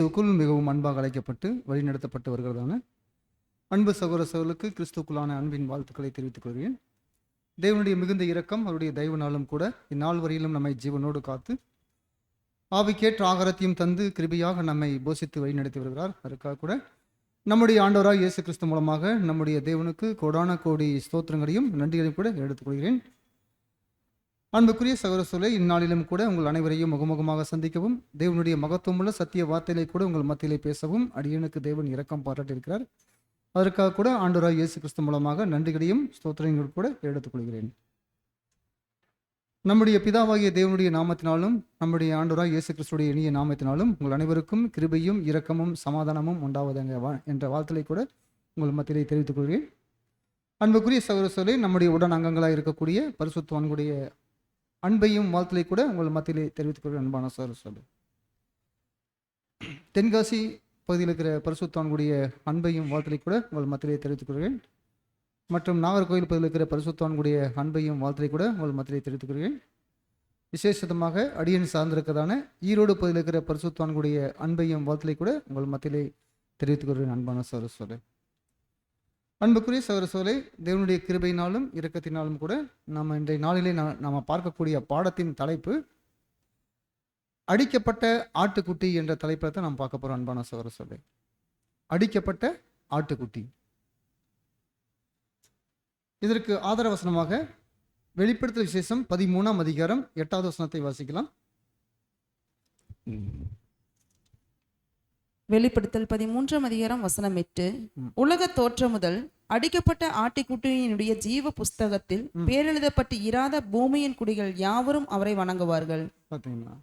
கிறிஸ்துவுக்குள் மிகவும் அன்பாக அழைக்கப்பட்டு வழிநடத்தப்பட்டு வருகிறதான அன்பு சகோதர சகோதரர்களுக்கு கிறிஸ்துக்குள்ளான அன்பின் வாழ்த்துக்களை தெரிவித்துக் கொள்கிறேன். தேவனுடைய மிகுந்த இரக்கம் அவருடைய தயவுனாலும் கூட இந்நாள் வரையிலும் நம்மை ஜீவனோடு காத்து ஆவிக்கேற்ற ஆகாரத்தையும் தந்து கிருபையாக நம்மை போஷித்து வழிநடத்தி வருகிறார். அதற்காக கூட நம்முடைய ஆண்டவராக இயேசு கிறிஸ்து மூலமாக நம்முடைய தேவனுக்கு கோடான கோடி ஸ்தோத்திரங்களையும் நன்றிகளையும் கூட எடுத்துக்கொள்கிறேன். அன்புக்குரிய சகோதர சகோதரர்களே, இந்நாளிலும் கூட உங்கள் அனைவரையும் முகமுகமாக சந்திக்கவும் தேவனுடைய மகத்துவமுள்ள சத்திய வார்த்தைகளை கூட உங்கள் மத்தியிலே பேசவும் அடியனுக்கு தேவன் இரக்கம் பாராட்டியிருக்கிறார். அதற்காக கூட ஆண்டவராக இயேசு கிறிஸ்து மூலமாக நன்றிகளையும் ஸ்தோத்திரங்களும் கூட எடுத்துக்கொள்கிறேன். நம்முடைய பிதாவாகிய தேவனுடைய நாமத்தினாலும் நம்முடைய ஆண்டவராக இயேசு கிறிஸ்துடைய இனிய நாமத்தினாலும் உங்கள் அனைவருக்கும் கிருபையும் இரக்கமும் சமாதானமும் உண்டாவதுங்க என்ற வாழ்த்தலை கூட உங்கள் மத்தியிலே தெரிவித்துக் கொள்கிறேன். அன்புக்குரிய சகோதர சகோதரர்களே, நம்முடைய உடன் அங்கங்களாக இருக்கக்கூடிய பரிசுத்தவான்களுடைய அன்பையும் வாழ்த்தலை கூட உங்கள் மத்தியிலே தெரிவித்துக் கொள்கிற அன்பான சகோதர சகோதரர்களே, தென்காசி பகுதியில் இருக்கிற பரிசுத்தவான்களுடைய அன்பையும் வாழ்த்தலை கூட உங்கள் மத்தியிலே தெரிவித்துக் கொள்கிறேன். மற்றும் நாகர்கோவில் பகுதியில் இருக்கிற பரிசுத்தவான்களுடைய அன்பையும் வாழ்த்தலை கூட உங்கள் மத்தியிலே தெரிவித்துக் கொள்கிறேன். விசேஷமாக அடியன் சார்ந்திருக்கிறதான ஈரோடு பகுதியில் இருக்கிற பரிசுத்தவான்களுடைய அன்பையும் வாழ்த்தலை கூட உங்கள் மத்தியிலே தெரிவித்துக் கொள்கிறேன் அன்பான சகோதர சகோதரர்களே. அன்புக்குரிய சகோதர சகோதரர்களே, தேவனுடைய கிருபையினாலும் இரக்கத்தினாலும் கூட நம்ம இன்றைய நாளிலே நாம் பார்க்கக்கூடிய பாடத்தின் தலைப்பு அடிக்கப்பட்ட ஆட்டுக்குட்டி என்ற தலைப்பில் தான் நாம் பார்க்க போகிறோம் அன்பான சகோதர சகோதரர்களே. அடிக்கப்பட்ட ஆட்டுக்குட்டி. இதற்கு ஆதார வசனமாக வெளிப்படுத்தல் விசேஷம் 13ஆம் அதிகாரம் 8வது வசனத்தை வாசிக்கலாம். வெளிப்படுத்தல் 13ஆம் அதிகாரம் வசனம் 8. உலக தோற்றம் முதல் அடிக்கப்பட்ட ஆட்டுக்குட்டியினுடைய ஜீவ புஸ்தகத்தில் பேரெழுதப்பட்டு இராத பூமியின் குடிகள் யாவரும் அவரை வணங்குவார்கள். பார்த்தீங்களா?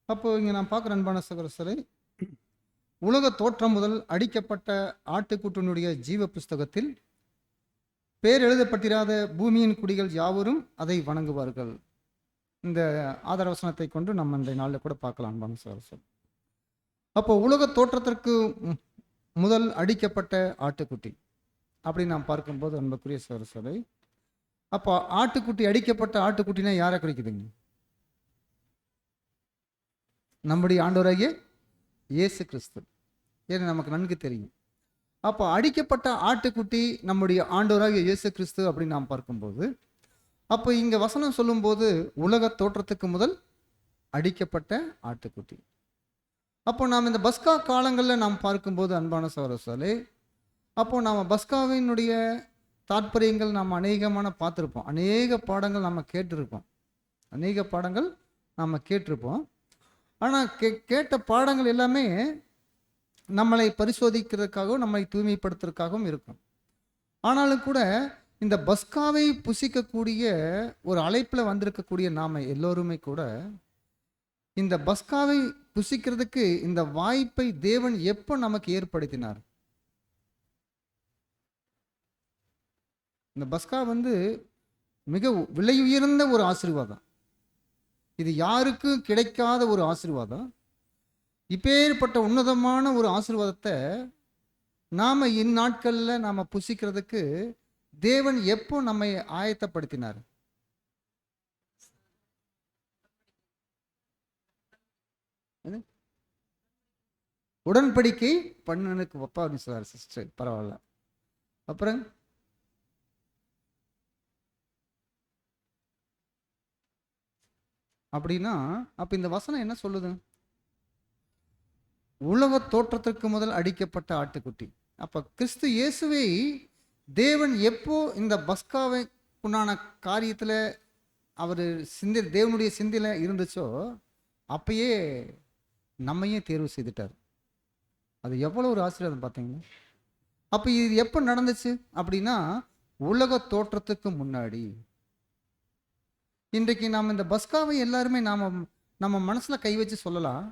அப்போ இங்கே நான் பார்க்குற அன்பான சகோதரர்களே, உலக தோற்றம் முதல் அடிக்கப்பட்ட ஆட்டுக்குட்டியினுடைய ஜீவ புஸ்தகத்தில் பேர் எழுதப்பட்டிராத பூமியின் குடிகள் யாவரும் அதை வணங்குவார்கள். இந்த ஆதார வசனத்தை கொண்டு நம்ம இந்த நாளில் கூட பார்க்கலாம் அன்பான சகோதரர்களே. அப்போ உலக தோற்றத்திற்கு முதல் அடிக்கப்பட்ட ஆட்டுக்குட்டி அப்படின்னு நாம் பார்க்கும்போது அன்புக்குரிய சகோதரர்களே, அப்போ ஆட்டுக்குட்டி அடிக்கப்பட்ட ஆட்டுக்குட்டினா யாரை குறிக்குதுங்க? நம்முடைய ஆண்டவராகிய இயேசு கிறிஸ்து. ஏன்னா நமக்கு நன்கு தெரியும். அப்போ அடிக்கப்பட்ட ஆட்டுக்குட்டி நம்முடைய ஆண்டவராகிய இயேசு கிறிஸ்து அப்படின்னு நாம் பார்க்கும்போது, அப்போ இங்கே வசனம் சொல்லும்போது உலக தோற்றத்துக்கு முதல் அடிக்கப்பட்ட ஆட்டுக்குட்டி. அப்போ நாம் இந்த பஸ்கா காலங்களில் நாம் பார்க்கும்போது அன்பான சகோதரர்களே, அப்போ நாம் பஸ்காவினுடைய தாற்பயங்கள் நாம் அநேகமான பார்த்துருப்போம். அநேக பாடங்கள் நம்ம கேட்டிருப்போம். ஆனால் கேட்ட பாடங்கள் எல்லாமே நம்மளை பரிசோதிக்கிறதுக்காகவும் நம்மை தூய்மைப்படுத்துறதுக்காகவும் இருக்கும். ஆனாலும் கூட இந்த பஸ்காவை புசிக்கக்கூடிய ஒரு அழைப்பில் வந்திருக்கக்கூடிய நாம் எல்லோருமே கூட இந்த பஸ்காவை புசிக்கிறதுக்கு இந்த வாய்ப்பை தேவன் எப்போ நமக்கு ஏற்படுத்தினார்? இந்த பஸ்கா மிக விலை உயர்ந்த ஒரு ஆசீர்வாதம். இது யாருக்கும் கிடைக்காத ஒரு ஆசீர்வாதம். இப்பேற்பட்ட உன்னதமான ஒரு ஆசீர்வாதத்தை நாம் இந்நாட்களில் நாம் புசிக்கிறதுக்கு தேவன் எப்போ நம்மை ஆயத்தப்படுத்தினார்? உடன்படிக்கை பண்ணனுக்கு ஒப்பா சார் சிஸ்டர், பரவாயில்ல. அப்புறம் அப்படின்னா அப்ப இந்த வசனம் என்ன சொல்லுது? உலக தோற்றத்திற்கு முதல் அடிக்கப்பட்ட ஆட்டுக்குட்டி. அப்ப கிறிஸ்து இயேசுவை தேவன் எப்போ இந்த பஸ்காவை உண்டான காரியத்துல அவர் தேவனுடைய சிந்தையில இருந்துச்சோ அப்பயே நம்மையே தேர்வு செய்துட்டார். அது எவ்வளோ ஒரு ஆசீர்வாதம் பார்த்தீங்கன்னா. அப்போ இது எப்போ நடந்துச்சு அப்படின்னா உலக தோற்றத்துக்கு முன்னாடி. இன்றைக்கு நாம் இந்த பஸ்காவை எல்லாருமே நம்ம மனசில் கை வச்சு சொல்லலாம்.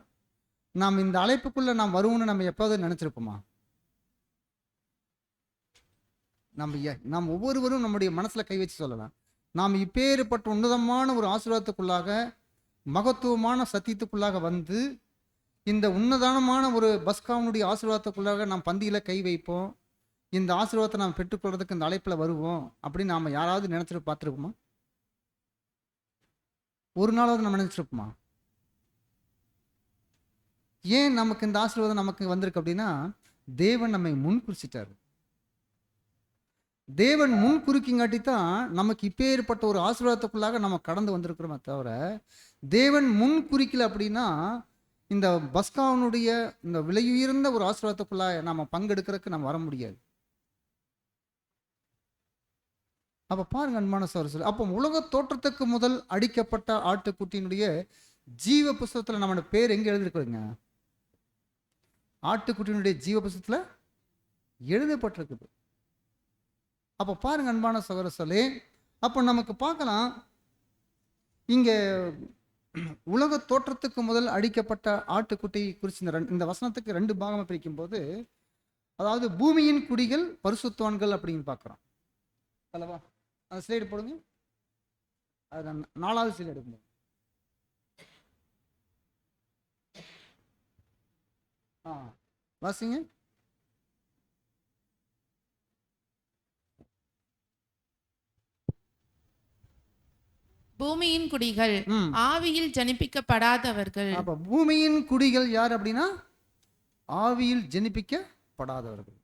நாம் இந்த அழைப்புக்குள்ளே நாம் வருவோம்னு நம்ம எப்போது நினச்சிருப்போமா? நாம் ஒவ்வொருவரும் நம்முடைய மனசில் கை வச்சு சொல்லலாம். நாம் இப்பேற்பட்ட உன்னதமான ஒரு ஆசீர்வாதத்துக்குள்ளாக மகத்துவமான சத்தியத்துக்குள்ளாக வந்து இந்த உன்னதமான ஒரு பஸ்காவுடைய ஆசீர்வாதத்துக்குள்ளாக நாம் பந்தியில் கை வைப்போம், இந்த ஆசீர்வாதத்தை நாம் பெற்றுக்கொள்றதுக்கு இந்த அழைப்பில் வருவோம் அப்படின்னு நாம் யாராவது நினச்சிட்டு பார்த்துருப்போமா? ஒரு நாளாவது நம்ம நினச்சிருப்போமா? ஏன் நமக்கு இந்த ஆசீர்வாதம் நமக்கு வந்திருக்கு அப்படின்னா, தேவன் நம்மை முன் குறிச்சிட்டாரு. தேவன் முன் குறிக்கிங்காட்டி தான் நமக்கு இப்பேற்பட்ட ஒரு ஆசீர்வாதத்துக்குள்ளாக நம்ம கடந்து வந்திருக்கிறோமே தவிர, தேவன் முன் குறிக்கல அப்படின்னா இந்த பஸ்காவனுடைய இந்த விலையுயர்ந்த ஒரு ஆசீர்வாதத்துக்குள்ளாக நம்ம பங்கெடுக்கிறதுக்கு நம்ம வர முடியாது. அப்ப பாருங்க அன்பான சகோதரர்களே, அப்போ உலக தோற்றத்துக்கு முதல் அடிக்கப்பட்ட ஆட்டுக்குட்டியினுடைய ஜீவ புஸ்தகத்துல நம்மளோட பேர் எங்க எழுதிருக்குதுங்க? ஆட்டுக்குட்டியினுடைய ஜீவ புஸ்தகத்துல எழுதப்பட்டிருக்குது. அப்போ பாருங்க அன்பான சகோதரர்களே, அப்போ நமக்கு பார்க்கலாம் இங்க உலக தோற்றத்துக்கு முதல் அடிக்கப்பட்ட ஆட்டுக்குட்டி குறித்து இந்த வசனத்துக்கு 2 பாகமா பிரிக்கும் போது, அதாவது பூமியின் குடிகள் பரிசுத்தவான்கள் அப்படின்னு பார்க்குறோம் அல்லவா? அந்த ஸ்லைடு போடுங்க. அது 4வது ஸ்லைடு எடுக்கணும். வாசிங்க. பூமியின் குடிகள் ஆவியில் ஜனிப்பிக்கப்படாதவர்கள். அப்ப பூமியின் குடிகள் யார் அப்படின்னா ஆவியில் ஜனிப்பிக்கப்படாதவர்கள்.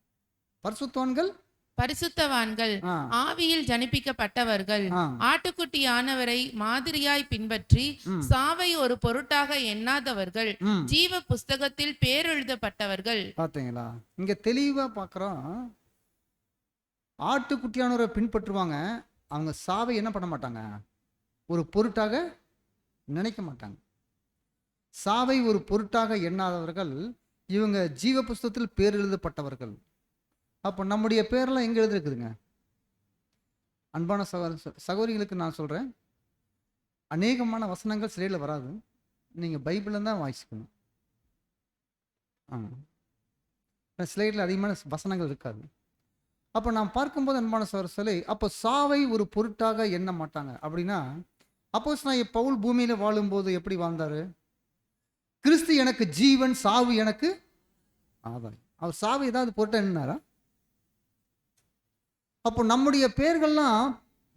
பரிசுத்தவான்கள் பரிசுத்தவான்கள் ஆவியில் ஜனிப்பிக்கப்பட்டவர்கள். ஆட்டுக்குட்டியானவரை மாதிரியாய் பின்பற்றி சாவை ஒரு பொருட்டாக எண்ணாதவர்கள், ஜீவ புஸ்தகத்தில் பேர் எழுதப்பட்டவர்கள். பாத்தீங்களா? இங்க தெளிவா பார்க்கிறோம். ஆட்டுக்குட்டியானவரை பின்பற்றுவாங்க, அவங்க சாவை என்ன பண்ண மாட்டாங்க? ஒரு பொருட்டாக நினைக்க மாட்டாங்க. சாவை ஒரு பொருட்டாக எண்ணாதவர்கள் இவங்க ஜீவ புஸ்தகத்தில் பேர் எழுதப்பட்டவர்கள். அப்போ நம்முடைய பேரெல்லாம் எங்க எழுதிருக்குதுங்க? அன்பான சகோதரிகளுக்கு நான் சொல்றேன், அநேகமான வசனங்கள் சிலையில் வராது, நீங்க பைபிள்ல தான் வாசிக்கணும். ஸ்லைடில் அதிகமான வசனங்கள் இருக்காது. அப்போ நான் பார்க்கும்போது அன்பான சகோதரர்களே, அப்போ சாவை ஒரு பொருட்டாக எண்ண மாட்டாங்க. அப்படின்னா அப்போஸ்தலனாகிய பவுல் பூமியில வாழும்போது எப்படி வாழ்ந்தாரு? கிறிஸ்து எனக்கு ஜீவன், சாவு எனக்கு ஆதாயம். அவர் சாவு ஏதாவது பொருட்டா எண்ணாரா? அப்போ நம்முடைய பெயர்கள்லாம்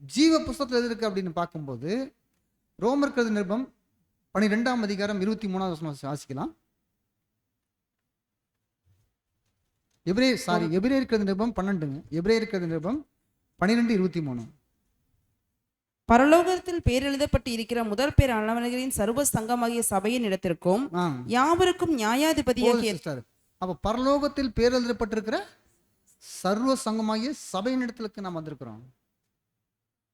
ஜீவ புஸ்தகத்தில் எது இருக்கு அப்படின்னு பார்க்கும்போது, ரோமர் கழுதின நிருபம் 12ஆம் அதிகாரம் 23வது வசனம் வாசிக்கலாம். எபிரேயர் கழுதின நிருபம் 12ங்க. எபிரேயர் கழுதின நிருபம் 12:23. பரலோகத்தில் பேர் எழுதப்பட்டு இருக்கிற முதல் பேர் அளவர்களின் சர்வ சங்கமாகிய சபையின் இடத்திற்கும் யாவருக்கும் நியாயாதிபதியாகிய. அப்ப பரலோகத்தில் பேர் எழுதப்பட்டிருக்கிற சர்வ சங்கமாகிய சபையின் இடத்துக்கு நாம் வந்திருக்கிறோம்.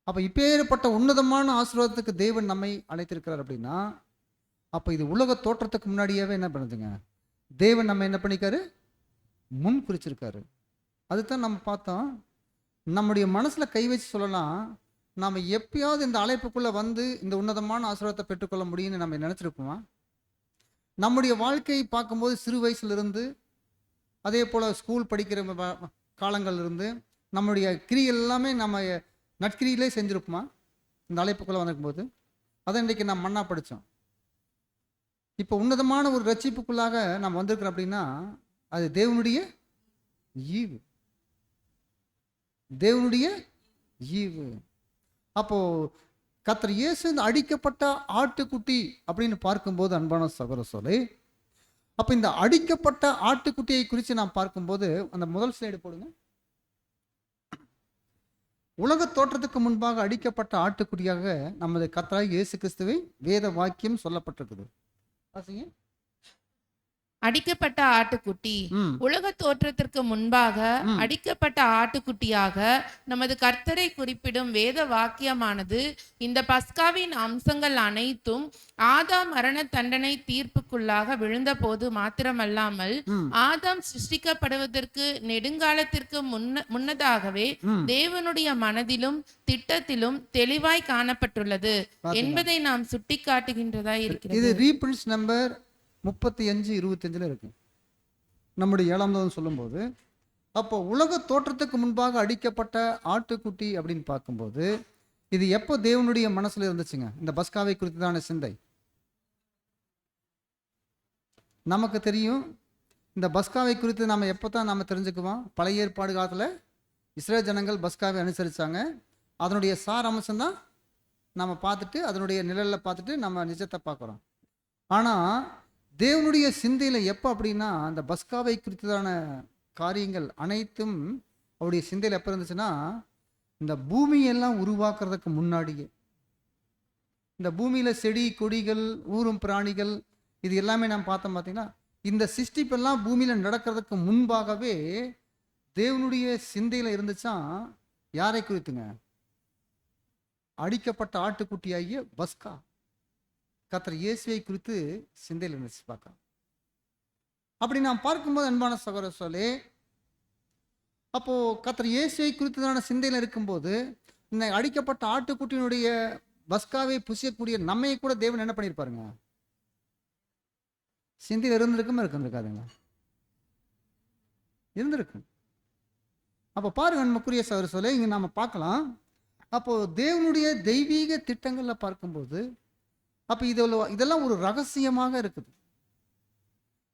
அப்ப இப்பேற்பட்ட உன்னதமான ஆசீர்வாதத்துக்கு தேவன் நம்மை அழைத்திருக்கிறார் அப்படின்னா, அப்ப இது உலக தோற்றத்துக்கு முன்னாடியாவே என்ன பண்ணுதுங்க? தேவன் நம்ம என்ன பண்ணிக்காரு? முன் குறிச்சிருக்காரு. அதுதான் நம்ம பார்த்தோம். நம்முடைய மனசுல கை வச்சு சொல்லலாம், நாம் எப்பயாவது இந்த அழைப்புக்குள்ள வந்து இந்த உன்னதமான ஆசீர்வாதத்தை பெற்றுக்கொள்ள முடியும்னு நம்ம நினைச்சிருப்போமா? நம்முடைய வாழ்க்கையை பார்க்கும்போது சிறு வயசுலேருந்து அதே போல் ஸ்கூல் படிக்கிற காலங்கள் இருந்து நம்முடைய கிரி எல்லாமே நம்ம நட்கிரியிலே செஞ்சுருப்போமா? இந்த அழைப்புக்குள்ளே வந்திருக்கும் போது அதை இன்றைக்கி நம்ம மண்ணா படித்தோம். இப்போ உன்னதமான ஒரு ரட்சிப்புக்குள்ளாக நம்ம வந்திருக்கிறோம் அப்படின்னா அது தேவனுடைய ஈவு, தேவனுடைய ஈவு. அப்போ கர்த்தர் இயேசு இந்த அடிக்கப்பட்ட ஆட்டுக்குட்டி அப்படின்னு பார்க்கும்போது அன்பான சகோதரர்களே, அப்ப இந்த அடிக்கப்பட்ட ஆட்டுக்குட்டியை குறித்து நாம் பார்க்கும்போது அந்த முதல் ஸ்லைடு போடுங்க. உலக தோற்றத்துக்கு முன்பாக அடிக்கப்பட்ட ஆட்டுக்குட்டியாக நமது கர்த்தராகிய இயேசு கிறிஸ்துவை வேத வாக்கியம் சொல்லப்பட்டிருக்குது. வாசிங்க. அடிக்கப்பட்ட ஆட்டுக்குட்டி உலக தோற்றத்திற்கு முன்பாக அடிக்கப்பட்ட ஆட்டுக்குட்டியாக நமது கர்த்தரை குறிப்பிடும் வேத வாக்கியமானது இந்த பஸ்காவின் அம்சங்கள் அனைத்தும் ஆதாம் மரண தண்டனை தீர்ப்புக்குள்ளாக விழுந்த போது மாத்திரமல்லாமல் ஆதாம் சிருஷ்டிக்கப்படுவதற்கு நெடுங்காலத்திற்கு முன்னதாகவே தேவனுடைய மனதிலும் திட்டத்திலும் தெளிவாய் காணப்பட்டுள்ளது என்பதை நாம் சுட்டி காட்டுகின்றதா இருக்கிறது. இது ரீபிரின்ஸ் நம்பர் 35-25 இருக்கு நம்முடைய 7ஆம் சொல்லும்போது. அப்போ உலக தோற்றத்துக்கு முன்பாக அடிக்கப்பட்ட ஆட்டுக்குட்டி அப்படின்னு பார்க்கும்போது இது எப்போ தேவனுடைய மனசுல இருந்துச்சுங்க? இந்த பஸ்காவை குறித்துதான சிந்தை நமக்கு தெரியும். இந்த பஸ்காவை குறித்து நம்ம எப்போ தான் நம்ம தெரிஞ்சுக்குவோம்? பழைய ஏற்பாடு காலத்தில் இஸ்ரேல் ஜனங்கள் பஸ்காவை அனுசரித்தாங்க. அதனுடைய சார் அம்சம்தான் நம்ம பார்த்துட்டு அதனுடைய நிழலில் பார்த்துட்டு நம்ம நிஜத்தை பார்க்குறோம். ஆனால் தேவனுடைய சிந்தையில எப்போ அப்படின்னா அந்த பஸ்காவை குறித்ததான காரியங்கள் அனைத்தும் அவருடைய சிந்தையில் எப்போ இருந்துச்சுன்னா, இந்த பூமியெல்லாம் உருவாக்குறதுக்கு முன்னாடியே, இந்த பூமியில செடி கொடிகள் ஊரும் பிராணிகள் இது எல்லாமே நாம் பார்த்தோம் பார்த்தீங்கன்னா, இந்த சிருஷ்டிப்பெல்லாம் பூமியில நடக்கிறதுக்கு முன்பாகவே தேவனுடைய சிந்தையில இருந்துச்சான். யாரை குறித்துங்க? அடிக்கப்பட்ட ஆட்டுக்குட்டியாகிய பஸ்கா கர்த்தர் இயேசுவை குறித்து சிந்தையில் இருந்துச்சு பார்க்கலாம். அப்படி நாம் பார்க்கும்போது அன்பான சகோதர சொல்லே, அப்போ கர்த்தர் இயேசுவை குறித்ததான சிந்தையில் இருக்கும்போது இந்த அடிக்கப்பட்ட ஆட்டுக்குட்டியினுடைய பஸ்காவை புசியக்கூடிய நம்மை கூட தேவன் என்ன பண்ணியிருப்பாருங்க? சிந்தையில் இருந்திருக்காதுங்க, இருந்திருக்கும். அப்போ பாருங்க நமக்குரிய சகோதர சொல்லே, இங்க நாம பார்க்கலாம். அப்போ தேவனுடைய தெய்வீக திட்டங்கள்ல பார்க்கும்போது அப்போ இதெல்லாம் ஒரு ரகசியமாக இருக்குது.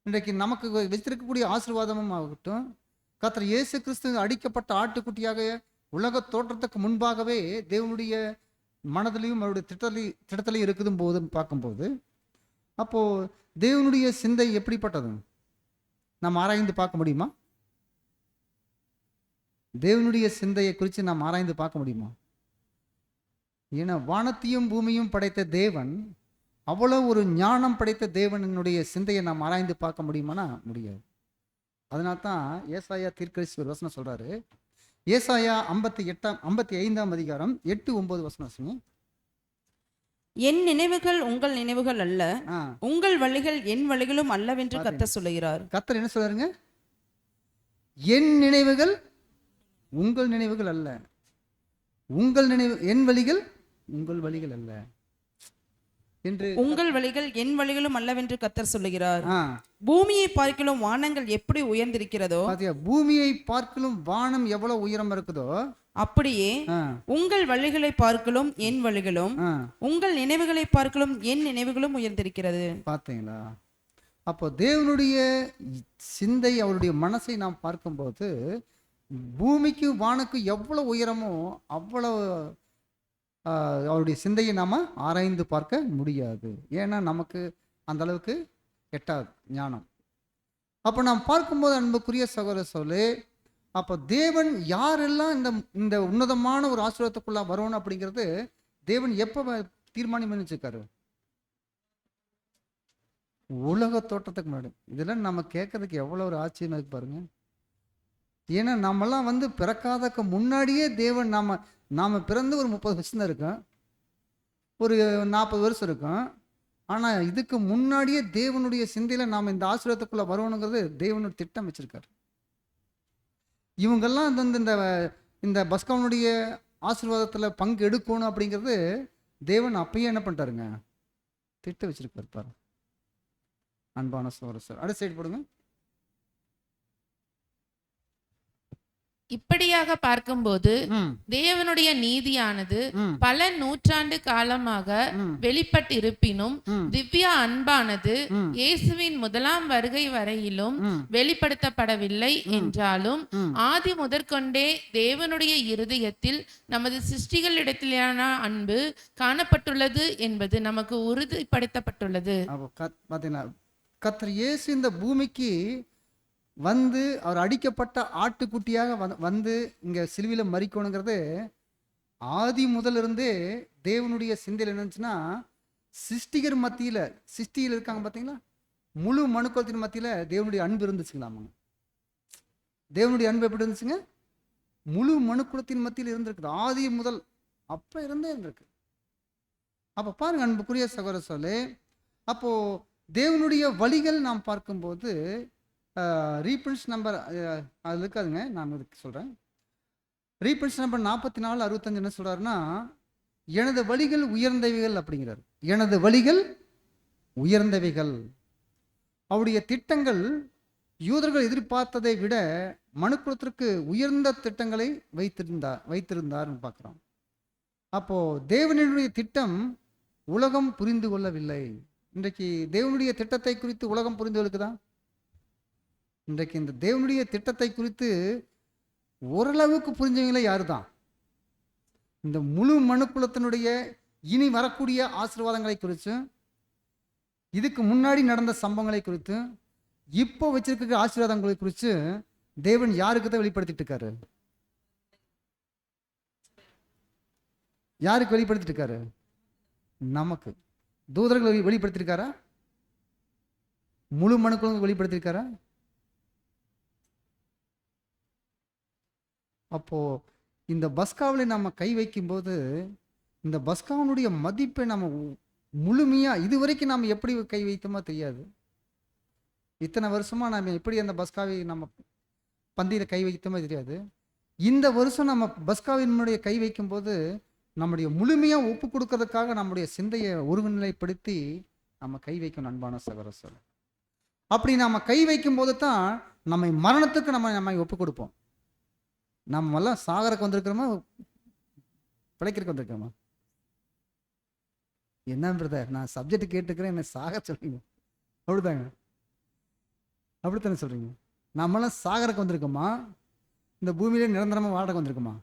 இன்றைக்கு நமக்கு வச்சிருக்கக்கூடிய ஆசீர்வாதமும் ஆகட்டும், கர்த்தர் இயேசு கிறிஸ்து அடிக்கப்பட்ட ஆட்டுக்குட்டியாக உலக தோற்றத்துக்கு முன்பாகவே தேவனுடைய மனதிலையும் அவருடைய திட்டத்திலையும் இருக்குதும் போது பார்க்கும்போது, அப்போ தேவனுடைய சிந்தை எப்படிப்பட்டது நாம் ஆராய்ந்து பார்க்க முடியுமா? தேவனுடைய சிந்தையை குறித்து நாம் ஆராய்ந்து பார்க்க முடியுமா? ஏன்னா வானத்தையும் பூமியும் படைத்த தேவன், அவ்வளவு ஒரு ஞானம் படைத்த தேவனுடைய சிந்தையை நாம் ஆராய்ந்து பார்க்க முடியுமானா முடியாது. அதனால்தான் ஏசாயா தீர்க்கதரிசி ஒரு வசனம் சொல்றாரு. ஏசாயா 55ஆம் அதிகாரம் 8-9 வசனம். என் நினைவுகள் உங்கள் நினைவுகள் அல்ல, உங்கள் வழிகள் என் வழிகளும் அல்லவென்று கர்த்தர் சொல்லுகிறார். கர்த்தர் என்ன சொல்றாருங்க? என் நினைவுகள் உங்கள் நினைவுகள் அல்ல, என் வழிகள் உங்கள் வழிகள் அல்ல என்று. உங்கள் வழிகள் என் வழிகளும் அல்லவென்று கர்த்தர் சொல்லுகிறார். பூமியை பார்க்கலும் வானங்கள் எப்படி உயர்ந்திருக்கிறதோ, பூமியை பார்க்கலும் வானம் எவ்வளவு உயரம் இருக்குதோ அப்படியே உங்கள் வழிகளை பார்க்கலும் என் வழிகளும், உங்கள் நினைவுகளை பார்க்கலும் என் நினைவுகளும் உயர்ந்திருக்கிறது. பார்த்தீங்களா? அப்போ தேவனுடைய சிந்தை, அவருடைய மனசை நாம் பார்க்கும்போது பூமிக்கு வானுக்கு எவ்வளவு உயரமோ அவ்வளவு அவருடைய சிந்தையை நாம் ஆராய்ந்து பார்க்க முடியாது. ஏன்னா நமக்கு அந்த அளவுக்கு எட்டாது ஞானம். அப்போ நாம் பார்க்கும்போது அன்புக்குரிய சகோதர சொல்லே, அப்போ தேவன் யாரெல்லாம் இந்த உன்னதமான ஒரு ஆசீர்வாதத்துக்குள்ள வரணும் அப்படிங்கிறது தேவன் எப்போ தீர்மானம் பண்ணிச்சிருக்காரு? உலக தோட்டத்துக்கு முன்னாடி. இதெல்லாம் நம்ம கேட்கறதுக்கு எவ்வளோ ஒரு ஆச்சரியமா இருக்கு பாருங்க. ஏன்னா நம்மெல்லாம் பிறக்காதக்கு முன்னாடியே தேவன் நாம் பிறந்து ஒரு 30 வருஷம் தான் இருக்கோம், ஒரு 40 வருஷம் இருக்கும். ஆனால் இதுக்கு முன்னாடியே தேவனுடைய சிந்தையில் நாம் இந்த ஆசீர்வாதத்துக்குள்ளே வரணுங்கிறது தேவனுடைய திட்டம் வச்சிருக்காரு. இவங்கெல்லாம் இந்த பஸ்காவனுடைய ஆசீர்வாதத்தில் பங்கு எடுக்கணும் அப்படிங்கிறது தேவன் அப்பயே என்ன பண்ணிட்டாருங்க? திட்டம் வச்சிருக்காரு பாரு. அன்பான சகோதரர், அடுத்த சைடு போடுங்க. இப்படியாக பார்க்கும்போது தேவனுடைய நீதியானது பல நூற்றாண்டு காலமாக வெளிப்பட்டிருப்பினும் திவ்ய அன்பானது இயேசுவின் முதலாம் வருகை வரையிலும் வெளிப்படுத்தப்படவில்லை என்றாலும் ஆதி முதற்கொண்டே தேவனுடைய இருதயத்தில் நமது சிருஷ்டிகளிடத்திலான அன்பு காணப்பட்டுள்ளது என்பது நமக்கு உறுதிப்படுத்தப்பட்டுள்ளது. கர்த்தர் இயேசு இந்த பூமிக்கு அவர் அடிக்கப்பட்ட ஆட்டுக்குட்டியாக வந்து இங்கே சிலுவையில் மரிக்கணுங்கிறது ஆதி முதலிருந்தே தேவனுடைய சிந்தையில் என்னச்சுன்னா, சிருஷ்டிகர் மத்தியில் இருக்காங்க பார்த்தீங்களா, முழு மனுக்குலத்தின் மத்தியில் தேவனுடைய அன்பு இருந்துச்சுங்களாமா. தேவனுடைய அன்பு எப்படி இருந்துச்சுங்க? முழு மனுக்குலத்தின் மத்தியில் இருந்திருக்குது. ஆதி முதல் அப்போ இருந்தே இருந்திருக்கு. அப்போ பாருங்க அன்புக்குரிய சகோதர சொல்லே, அப்போ தேவனுடைய வழிகள் நாம் பார்க்கும்போது ரீப்ரின்ஸ் நம்பர் அது இருக்காதுங்க, நான் இதுக்கு சொல்கிறேன். ரீப்ரின்ஸ் நம்பர் 44-65 என்ன சொல்கிறாருன்னா, எனது வழிகள் உயர்ந்தவைகள் அப்படிங்கிறார். எனது வழிகள் உயர்ந்தவைகள். அவருடைய திட்டங்கள் யூதர்கள் எதிர்பார்த்ததை விட மனுக்குலத்திற்கு உயர்ந்த திட்டங்களை வைத்திருந்தார்னு பார்க்குறோம். அப்போது தேவனுடைய திட்டம் உலகம் புரிந்து கொள்ளவில்லை. இன்றைக்கு தேவனுடைய திட்டத்தை குறித்து உலகம் புரிந்து கொள்ளுக்குதா? இன்றைக்கு இந்த தேவனுடைய திட்டத்தை குறித்து ஓரளவுக்கு புரிஞ்சவங்களே யாரு தான்? இந்த முழு மனுக்குலத்தினுடைய இனி வரக்கூடிய ஆசீர்வாதங்களை குறித்தும் இதுக்கு முன்னாடி நடந்த சம்பவங்களை குறித்து, இப்போ வச்சிருக்க ஆசீர்வாதங்களை குறித்து தேவன் யாருக்கு தான் வெளிப்படுத்திட்டு இருக்காரு? யாருக்கு வெளிப்படுத்திட்டு இருக்காரு? நமக்கு. தூதர்கள் வெளிப்படுத்திருக்காரா? முழு மனுக்குழுக்கு வெளிப்படுத்திருக்காரா? அப்போ இந்த பஸ்காவில் நம்ம கை வைக்கும்போது இந்த பஸ்காவினுடைய மதிப்பை நம்ம முழுமையா இதுவரைக்கும் நாம் எப்படி கை வைத்தோமோ தெரியாது. இத்தனை வருஷமா நம்ம எப்படி அந்த பஸ்காவை நம்ம பந்தியில கை வைத்தோமோ தெரியாது. இந்த வருஷம் நம்ம பஸ்காவினுடைய கை வைக்கும்போது நம்முடைய முழுமையா ஒப்பு கொடுக்கறதுக்காக நம்முடைய சிந்தையை ஒருநிலைப்படுத்தி நம்ம கை வைக்கணும் அன்பான சகோதர சகோதரி. அப்படி நம்ம கை வைக்கும்போது தான் நம்மை மரணத்துக்கு நம்ம ஒப்பு கொடுப்போம். நம்ம எல்லாம் சாகரக்கு வந்திருக்கிறோமா, பிழைக்கிறதுக்கு வந்திருக்கிறோமா? என்ன பிரதர், நான் சப்ஜெக்ட் கேட்டுக்கிறேன், என்ன சாக சொல்றீங்க? அப்படிதாங்க, அப்படித்தானே சொல்றீங்க? நம்மளாம் சாகரக்கு வந்திருக்கோமா, இந்த பூமியிலே நிரந்தரமா வாடகை வந்திருக்குமா?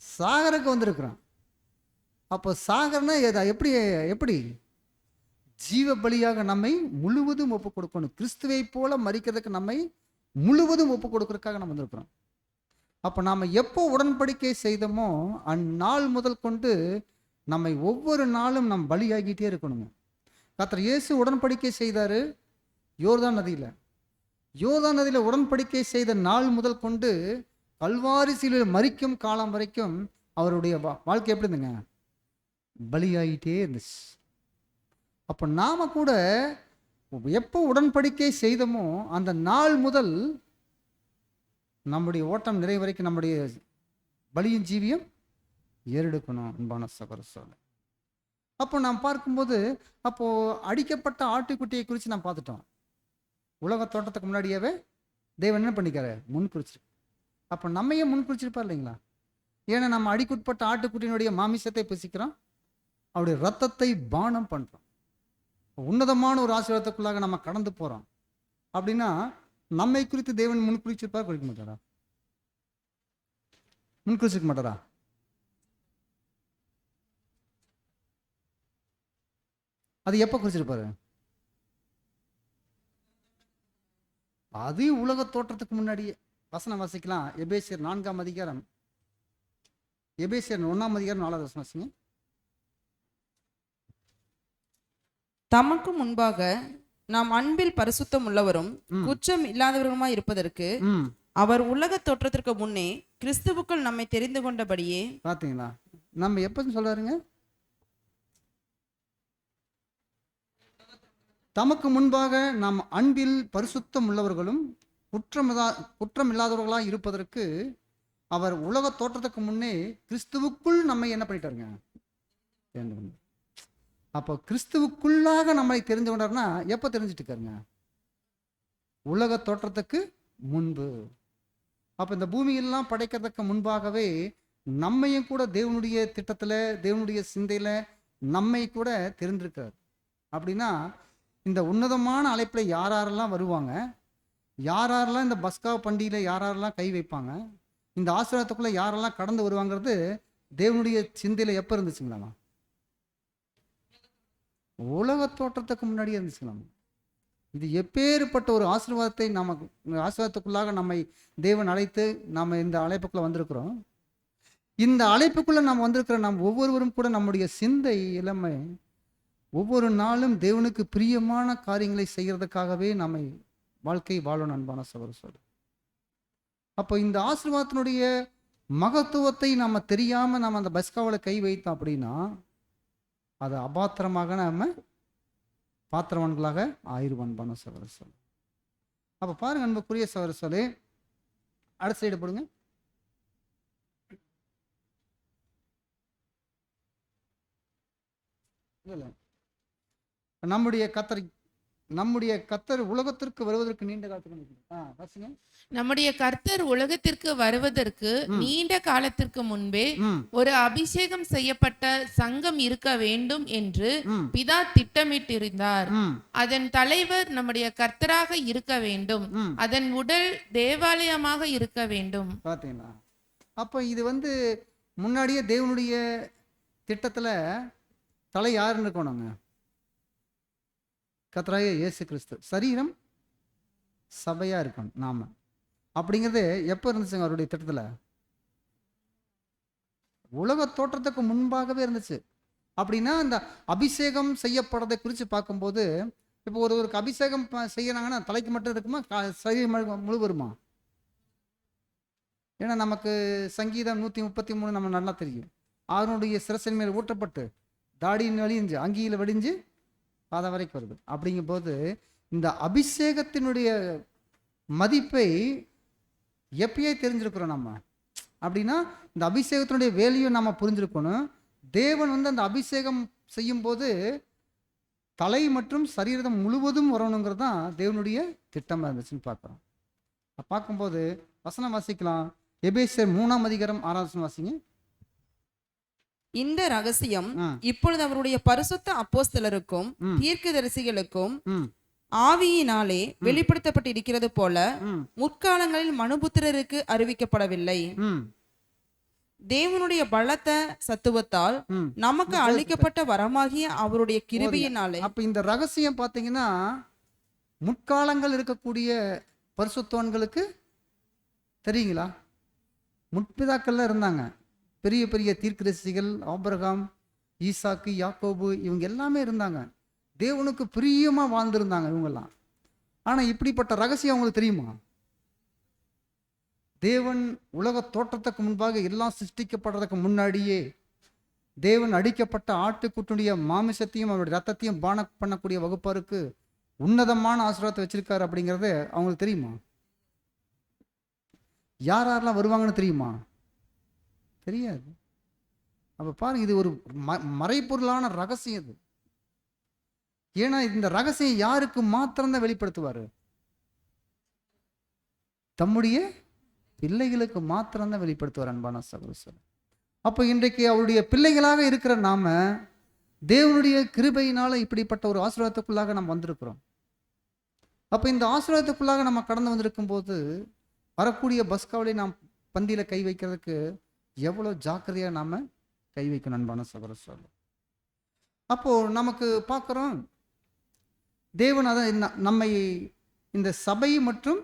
சாகரக்கு வந்திருக்கிறோம். அப்போ சாகரனா எப்படி எப்படி ஜீவ பலியாக நம்மை முழுவதும் ஒப்பு கொடுக்கணும். கிறிஸ்துவை போல மரிக்கிறதுக்கு நம்மை முழுவதும் ஒப்பு கொடுக்கறதுக்காக நம்ம வந்திருக்கிறோம். அப்போ நாம் எப்போ உடன்படிக்கை செய்தோமோ அந்நாள் முதல் கொண்டு நம்மை ஒவ்வொரு நாளும் நம் பலியாகிட்டே இருக்கணுங்க. கர்த்தர் இயேசு உடன்படிக்கை செய்தாரு யோர்தான் நதியில். யோர்தான் நதியில் உடன்படிக்கை செய்த நாள் முதல் கொண்டு கல்வாரி சிலுவையில் மரிக்கும் காலம் வரைக்கும் அவருடைய வாழ்க்கை எப்படி இருந்துங்க? பலியாகிட்டே இருந்துச்சு. அப்போ நாம கூட எப்போ உடன்படிக்கை செய்தோமோ அந்த நாள் முதல் நம்முடைய ஓட்டம் நிறை வரைக்கும் நம்முடைய பலியின் ஜீவியம் ஏறெடுக்கணும் அன்பான சகோதர சகோதரி. அப்போ நாம் பார்க்கும்போது அப்போ அடிக்கப்பட்ட ஆட்டுக்குட்டியை குறித்து நாம் பார்த்துட்டோம். உலக தோட்டத்துக்கு முன்னாடியாவே தேவன் என்ன பண்ணிக்காரு? முன் குறிச்சிரு. அப்போ நம்மையே முன் குறிச்சிருப்பார் இல்லைங்களா? ஏன்னா நம்ம அடிக்குட்பட்ட ஆட்டுக்குட்டியினுடைய மாமிசத்தை புசிக்கிறோம், அவருடைய ரத்தத்தை பானம் பண்றோம். உன்னதமான ஒரு ஆசீர்வாதத்துக்குள்ளாக நம்ம கடந்து போறோம். அப்படின்னா நம்மை குறித்து தேவன் முன் குறிச்சிருப்பார், குறிக்க மாட்டாரா? முன் குறிச்சிருக்க மாட்டாரா? அது எப்ப குறிச்சிருப்பாரு? அது உலக தோற்றத்துக்கு முன்னாடியே. வசனம் வாசிக்கலாம். எபேசியர் 4ஆம் அதிகாரம், எபேசியர் 1ஆம் அதிகாரம் 4வது வசனம் வாசிங்க. தமக்கு முன்பாக நாம் அன்பில் பரிசுத்தம் உள்ளவரும் குற்றம் இல்லாதவருமாய் இருப்பதற்கு அவர் உலக தோற்றத்திற்கு முன்னே கிறிஸ்துவுக்குள் நம்மை தெரிந்து கொண்டபடியே. பாத்தீங்களா? நம்ம எப்ப சொல்றாருங்க? தமக்கு முன்பாக நாம் அன்பில் பரிசுத்தம் உள்ளவர்களும் குற்றம் இல்லாதவர்களாக இருப்பதற்கு அவர் உலக தோற்றத்துக்கு முன்னே கிறிஸ்துவுக்குள் நம்மை என்ன பண்ணிட்டாருங்க? தெரிந்து கொண்டார். அப்போ கிறிஸ்துவுக்குள்ளாக நம்மை தெரிந்து கொண்டார்னா எப்ப தெரிஞ்சுட்டு இருக்காருங்க? உலக தோற்றத்துக்கு முன்பு. அப்ப இந்த பூமியெல்லாம் படைக்கிறதுக்கு முன்பாகவே நம்மையும் கூட தேவனுடைய திட்டத்துல, தேவனுடைய சிந்தையில நம்மை கூட தெரிந்திருக்கார். அப்படின்னா இந்த உன்னதமான அழைப்புல யாரெல்லாம் வருவாங்க, யாரெல்லாம் இந்த பஸ்கா பண்டிகையில யாரெல்லாம் கை வைப்பாங்க, இந்த ஆசீர்வாதத்துக்குள்ள யாரெல்லாம் கடந்து வருவாங்கிறது தேவனுடைய சிந்தையில எப்ப இருந்துச்சுங்களா? உலக தோற்றத்துக்கு முன்னாடியே இருந்துச்சுங்களா? இது எப்பேற்பட்ட ஒரு ஆசீர்வாதத்தை ஆசீர்வாதத்துக்குள்ளாக நம்மை தேவன் அழைத்து நாம் இந்த அழைப்புக்குள்ள வந்திருக்கிறோம். இந்த அழைப்புக்குள்ள நாம் வந்திருக்கிற நாம் ஒவ்வொருவரும் கூட நம்முடைய சிந்தை இளமை ஒவ்வொரு நாளும் தேவனுக்கு பிரியமான காரியங்களை செய்யறதுக்காகவே நம்மை வாழ்க்கை வாழணும் அன்பான சகோதர சகோதரி. அப்போ இந்த ஆசீர்வாதத்தினுடைய மகத்துவத்தை நாம தெரியாம நம்ம அந்த பஸ்காவில் கை வைத்தோம் அப்படின்னா அது அபாத்திரமாக நம்ம பாத்திரவான்களாக ஆயிரம் அன்பான சகோதர சகோதரி. அப்ப பாருங்க அன்புக்குரிய சகோதர சகோதரி, அடுத்த சைடு போடுங்க. இல்லை, நம்முடைய கர்த்தர் உலகத்திற்கு வருவதற்கு நீண்ட காலத்துக்கு நம்முடைய கர்த்தர் உலகத்திற்கு வருவதற்கு நீண்ட காலத்திற்கு முன்பே ஒரு அபிஷேகம் செய்யப்பட்ட சங்கம் இருக்க வேண்டும் என்று பிதா திட்டமிட்டிருந்தார். அதன் தலைவர் நம்முடைய கர்த்தராக இருக்க வேண்டும், அதன் உடல் தேவாலயமாக இருக்க வேண்டும். பாத்தீங்களா? அப்ப இது முன்னாடியே தேவனுடைய திட்டத்தில் தலை யாருன்னு இருக்கணுங்க? கர்த்தராகிய இயேசு கிறிஸ்து. சரீரம் சபையாக இருக்கணும் நாம. அப்படிங்கிறது எப்போ இருந்துச்சுங்க அவருடைய திட்டத்தில்? உலக தோற்றத்துக்கு முன்பாகவே இருந்துச்சு. அப்படின்னா இந்த அபிஷேகம் செய்யப்படுறதை குறித்து பார்க்கும்போது, இப்போ ஒருவருக்கு அபிஷேகம் செய்யறாங்கன்னா தலைக்கு மட்டும் இருக்குமா, சரீரம் முழுவதுமா? ஏன்னா நமக்கு சங்கீதம் 133 நம்ம நல்லா தெரியும். அவனுடைய சிரசின் மேல் ஊற்றப்பட்டு தாடியின் வழிஞ்சு அங்கியில் வடிஞ்சு பாதை வரைக்கும் வருது. அப்படிங்கும்போது இந்த அபிஷேகத்தினுடைய மதிப்பை எப்பயே தெரிஞ்சிருக்கிறோம் நம்ம. அப்படின்னா இந்த அபிஷேகத்தினுடைய வேலையும் நம்ம புரிஞ்சிருக்கணும். தேவன் வந்து அந்த அபிஷேகம் செய்யும் போது தலை மற்றும் சரீரம் முழுவதும் வரணுங்கிறது தான் தேவனுடைய திட்டமாக இருந்துச்சுன்னு பார்க்குறோம். பார்க்கும்போது வசனம் வாசிக்கலாம். எபேசியர் 3:6 வாசிங்க. இந்த ரகசியம் இப்பொழுது அவருடைய பரிசுத்த அப்போஸ்தலருக்கும் தீர்க்கதரிசிகளுக்கும் ஆவியினாலே வெளிப்படுத்தப்பட்டு இருக்கிறது போல முற்காலங்களில் மனுபுத்திரருக்கு அறிவிக்கப்படவில்லை. தேவனுடைய பலத்த சத்துவத்தால் நமக்கு அளிக்கப்பட்ட வரமாகிய அவருடைய கிருபையினாலே. அப்ப இந்த ரகசியம் பாத்தீங்கன்னா முற்காலங்கள் இருக்கக்கூடிய பரிசுத்தவான்களுக்கு தெரியுங்களா? முற்பிதாக்கள்ல இருந்தாங்க பெரிய பெரிய தீர்க்கதரிசிகள், ஆபிரகாம், ஈசாக்கு, யாக்கோபு, இவங்க எல்லாமே இருந்தாங்க. தேவனுக்கு பிரியமா வாழ்ந்திருந்தாங்க இவங்கெல்லாம். ஆனா இப்படிப்பட்ட ரகசியம் அவங்களுக்கு தெரியுமா? தேவன் உலக தோற்றத்துக்கு முன்பாக எல்லாம் சிருஷ்டிக்கப்படுறதுக்கு முன்னாடியே தேவன் அடிக்கப்பட்ட ஆட்டுக்குட்டியுடைய மாமிசத்தையும் அவருடைய ரத்தத்தையும் பானம் பண்ணக்கூடிய வகுப்பாருக்கு உன்னதமான ஆசீர்வாதத்தை வச்சிருக்காரு அப்படிங்கிறது அவங்களுக்கு தெரியுமா? யார் யாரெல்லாம் வருவாங்கன்னு தெரியுமா? தெரியாது. அப்ப பாருங்க, இது ஒரு மறைப்பொருளான ரகசியம் இது. ஏன்னா இந்த ரகசியம் யாருக்கு மாத்திரம்தான் வெளிப்படுத்துவாரு? தம்முடைய பிள்ளைகளுக்கு மாத்திரம்தான் வெளிப்படுத்துவார். அன்பான சகோதரர், அப்போ இன்றைக்கு அவருடைய பிள்ளைகளாக இருக்கிற நாம தேவனுடைய கிருபையினால இப்படிப்பட்ட ஒரு ஆசீர்வாதத்துக்குள்ளாக நாம் வந்திருக்கிறோம். அப்போ இந்த ஆசீர்வாதத்துக்குள்ளாக நம்ம கடந்து வந்திருக்கும் போது வரக்கூடிய பஸ்காவிலே நாம் பந்தியில கை வைக்கிறதுக்கு எவ்வளோ ஜாக்கிரதையா நாம கை வைக்கணும். அன்பான சகோதரர், அப்போ நமக்கு பார்க்குறோம் தேவன் அதான் நம்மை இந்த சபை மற்றும்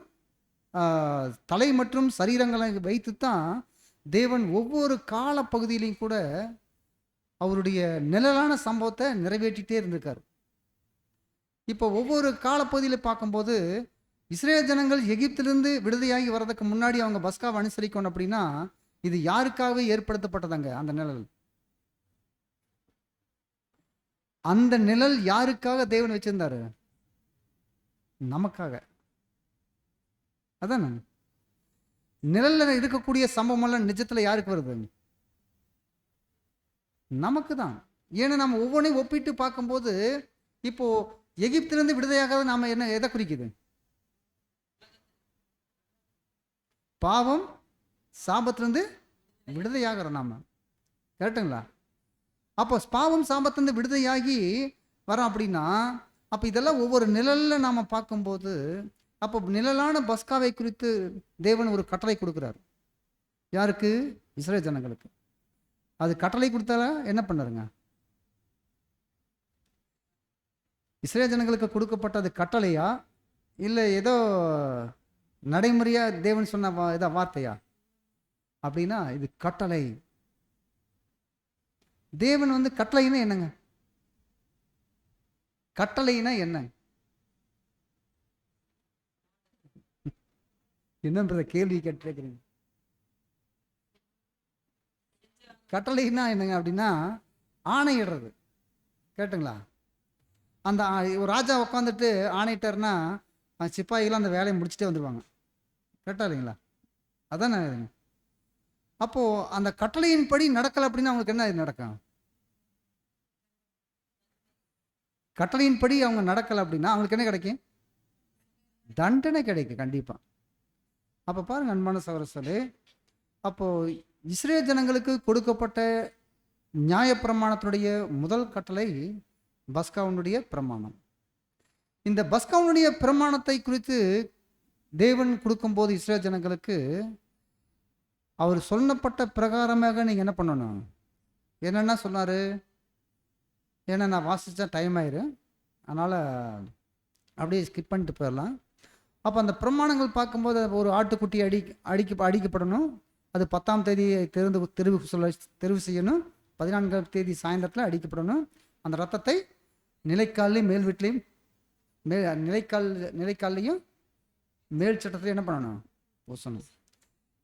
தலை மற்றும் சரீரங்களை வைத்து தான் தேவன் ஒவ்வொரு கால பகுதியிலையும் கூட அவருடைய நிழலான சம்பவத்தை நிறைவேற்றிட்டே இருந்திருக்காரு. இப்போ ஒவ்வொரு காலப்பகுதியில் பார்க்கும்போது இஸ்ரேல் ஜனங்கள் எகிப்திலிருந்து விடுதலையாகி வர்றதுக்கு முன்னாடி அவங்க பஸ்காவை அனுசரிக்கணும். அப்படின்னா இது யாருக்காகவே ஏற்படுத்தப்பட்டதாங்க அந்த நிழல்? அந்த நிழல் யாருக்காக தேவன் வச்சிருந்தாரு? நமக்காக. அதான் நிழல்ல இருக்கக்கூடிய சம்பவம் எல்லாம் நிஜத்துல யாருக்கு வருது? நமக்கு தான். ஏன்னா நம்ம ஒவ்வொன்றையும் ஒப்பிட்டு பார்க்கும்போது இப்போ எகிப்திலிருந்து விடுதலையாகாத நாம என்ன எதை குறிக்குது? பாவம் சாபத்திலிருந்து விடுதலையாகிறோம் நாம. கரெக்டுங்களா? அப்போ பாவம் சாபத்திலிருந்து விடுதலையாகி வரோம். அப்படின்னா அப்போ இதெல்லாம் ஒவ்வொரு நிழல்ல நாம பார்க்கும்போது அப்போ நிழலான பஸ்காவை குறித்து தேவன் ஒரு கட்டளை கொடுக்குறாரு. யாருக்கு? இஸ்ரேல் ஜனங்களுக்கு. அது கட்டளை கொடுத்தால என்ன பண்ணாருங்க? இஸ்ரேல் ஜனங்களுக்கு கொடுக்கப்பட்டது கட்டளையா இல்லை ஏதோ நடைமுறையா தேவன் சொன்ன ஏதோ வார்த்தையா? அப்படின்னா இது கட்டளை. தேவன் வந்து கட்டளைன்னா என்னங்க? கட்டளைனா என்ன? என்னன்ற கேள்வி கேட்டிருக்கிறீங்க. கட்டளைன்னா என்னங்க அப்படின்னா ஆணையிடுறது. கேட்டுங்களா? அந்த ஒரு ராஜா உட்காந்துட்டு ஆணையிட்டாருன்னா சிப்பாய்கள் அந்த வேலையை முடிச்சுட்டே வந்துடுவாங்க. கரெக்டா இல்லைங்களா? அதானே. அப்போ அந்த கட்டளையின் படி நடக்கலை அப்படின்னா அவங்களுக்கு என்ன நடக்கும்? கட்டளையின் படி அவங்க நடக்கலை அப்படின்னா அவங்களுக்கு என்ன கிடைக்கும்? தண்டனை கிடைக்கும் கண்டிப்பா. அப்போ பாருங்க அன்பான சகோதரர்களே, அப்போ இஸ்ரேல் ஜனங்களுக்கு கொடுக்கப்பட்ட நியாயப்பிரமாணத்தினுடைய முதல் கட்டளை பஸ்காவுடைய பிரமாணம். இந்த பஸ்காவுடைய பிரமாணத்தை குறித்து தேவன் கொடுக்கும்போது இஸ்ரேல் ஜனங்களுக்கு அவர் சொல்லப்பட்ட பிரகாரமாக நீங்கள் என்ன பண்ணணும்? என்னென்ன சொன்னார்? ஏன்னா நான் வாசித்தா டைம் ஆயிரும், அதனால் அப்படியே ஸ்கிப் பண்ணிட்டு போயிடலாம். அப்போ அந்த பிரமாணங்கள் பார்க்கும்போது ஒரு ஆட்டுக்குட்டி அடிக்கப்படணும். அது 10ஆம் தேதி தெரிவு செய்யணும். 14ஆம் தேதி சாயந்தரத்தில் அடிக்கப்படணும். அந்த ரத்தத்தை நிலைக்கால்லையும் மேல் வீட்லையும் நிலைக்கால்லையும் மேல் சட்டத்தில் என்ன பண்ணணும்? பூசணும்.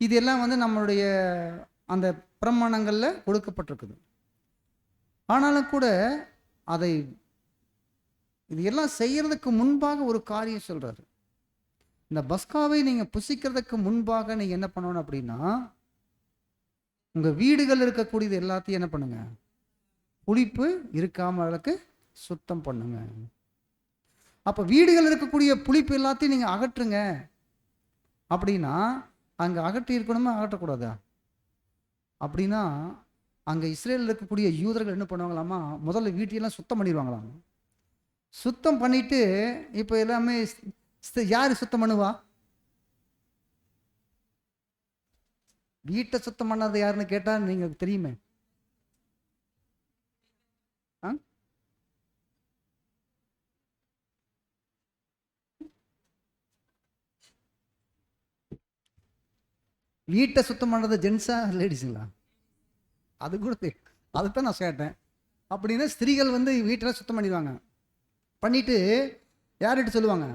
இது எல்லாம் வந்து நம்மளுடைய அந்த பிரமாணங்களில் கொடுக்கப்பட்டிருக்குது. ஆனாலும் கூட அதை இது எல்லாம் செய்யறதுக்கு முன்பாக ஒரு காரியம் சொல்றாரு. இந்த பஸ்காவை நீங்க புசிக்கிறதுக்கு முன்பாக நீங்க என்ன பண்ணணும் அப்படின்னா, உங்க வீடுகள் இருக்கக்கூடியது எல்லாத்தையும் என்ன பண்ணுங்க? புளிப்பு இருக்காம அளவுக்கு சுத்தம் பண்ணுங்க. அப்ப வீடுகள் இருக்கக்கூடிய புளிப்பு எல்லாத்தையும் நீங்க அகற்றுங்க அப்படின்னா, அங்க அகற்றி இருக்கணுமா அகற்றக்கூடாதா? அப்படின்னா அங்க இஸ்ரேலில் இருக்கக்கூடிய யூதர்கள் என்ன பண்ணுவாங்களாமா, முதல்ல வீட்டையெல்லாம் சுத்தம் பண்ணிடுவாங்களாம். சுத்தம் பண்ணிட்டு இப்போ எல்லாமே யார் சுத்தம் பண்ணுவா? வீட்டை சுத்தம் பண்ணாத யாருன்னு கேட்டா நீங்க தெரியுமே. வீட்டை சுத்தம் பண்ணுறது ஜென்ஸா லேடிஸுங்களா? அது கூட அதுதான் நான் கேட்டேன். அப்படின்னா ஸ்திரீகள் வந்து வீட்டெல்லாம் சுத்தம் பண்ணிடுவாங்க. பண்ணிட்டு யார்கிட்ட சொல்லுவாங்க?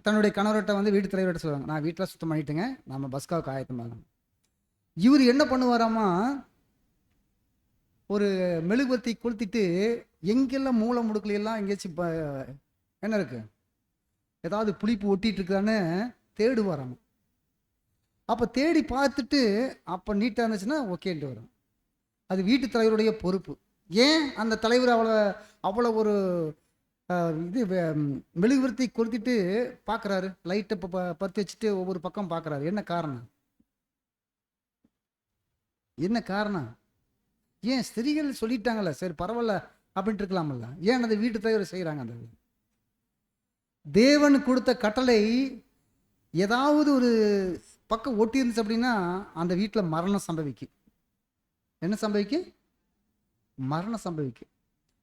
தன்னுடைய கணவர்கிட்ட வந்து வீட்டு தலைவர்கிட்ட சொல்லுவாங்க, நான் வீட்டில் சுத்தம் பண்ணிட்டேங்க, நம்ம பஸ்காவுக்கு ஆயத்தமாக. இவர் என்ன பண்ணுவாராமா, ஒரு மெழுகுவர்த்தி கொளுத்திட்டு எங்கெல்லாம் மூளை முடுக்கலையெல்லாம் எங்கேயாச்சும் என்ன இருக்கு, ஏதாவது புளிப்பு ஒட்டிட்டு இருக்கான்னு தேடுவாராமா. அப்போ தேடி பார்த்துட்டு அப்போ நீட்டாக இருந்துச்சுன்னா ஓகேன்ட்டு வரும். அது வீட்டு தலைவருடைய பொறுப்பு. ஏன் அந்த தலைவர் அவ்வளோ ஒரு இது மெழுகுவர்த்தி கொளுத்திட்டு பார்க்குறாரு, லைட்டை பற்றி வச்சுட்டு ஒவ்வொரு பக்கம் பார்க்குறாரு? என்ன காரணம்? என்ன காரணம்? ஏன் ஸ்திரீகள் சொல்லிட்டாங்கல்ல, சரி பரவாயில்ல அப்படின்ட்டு இருக்கலாமல்ல, ஏன் அந்த வீட்டு தலைவர் செய்கிறாங்க? அந்த தேவன் கொடுத்த கட்டளை ஏதாவது ஒரு பக்கம் ஒட்டி இருந்துச்சு அப்படின்னா அந்த வீட்டில் மரணம் சம்பவிக்கும். என்ன சம்பவிக்கும்? மரணம் சம்பவிக்கும்.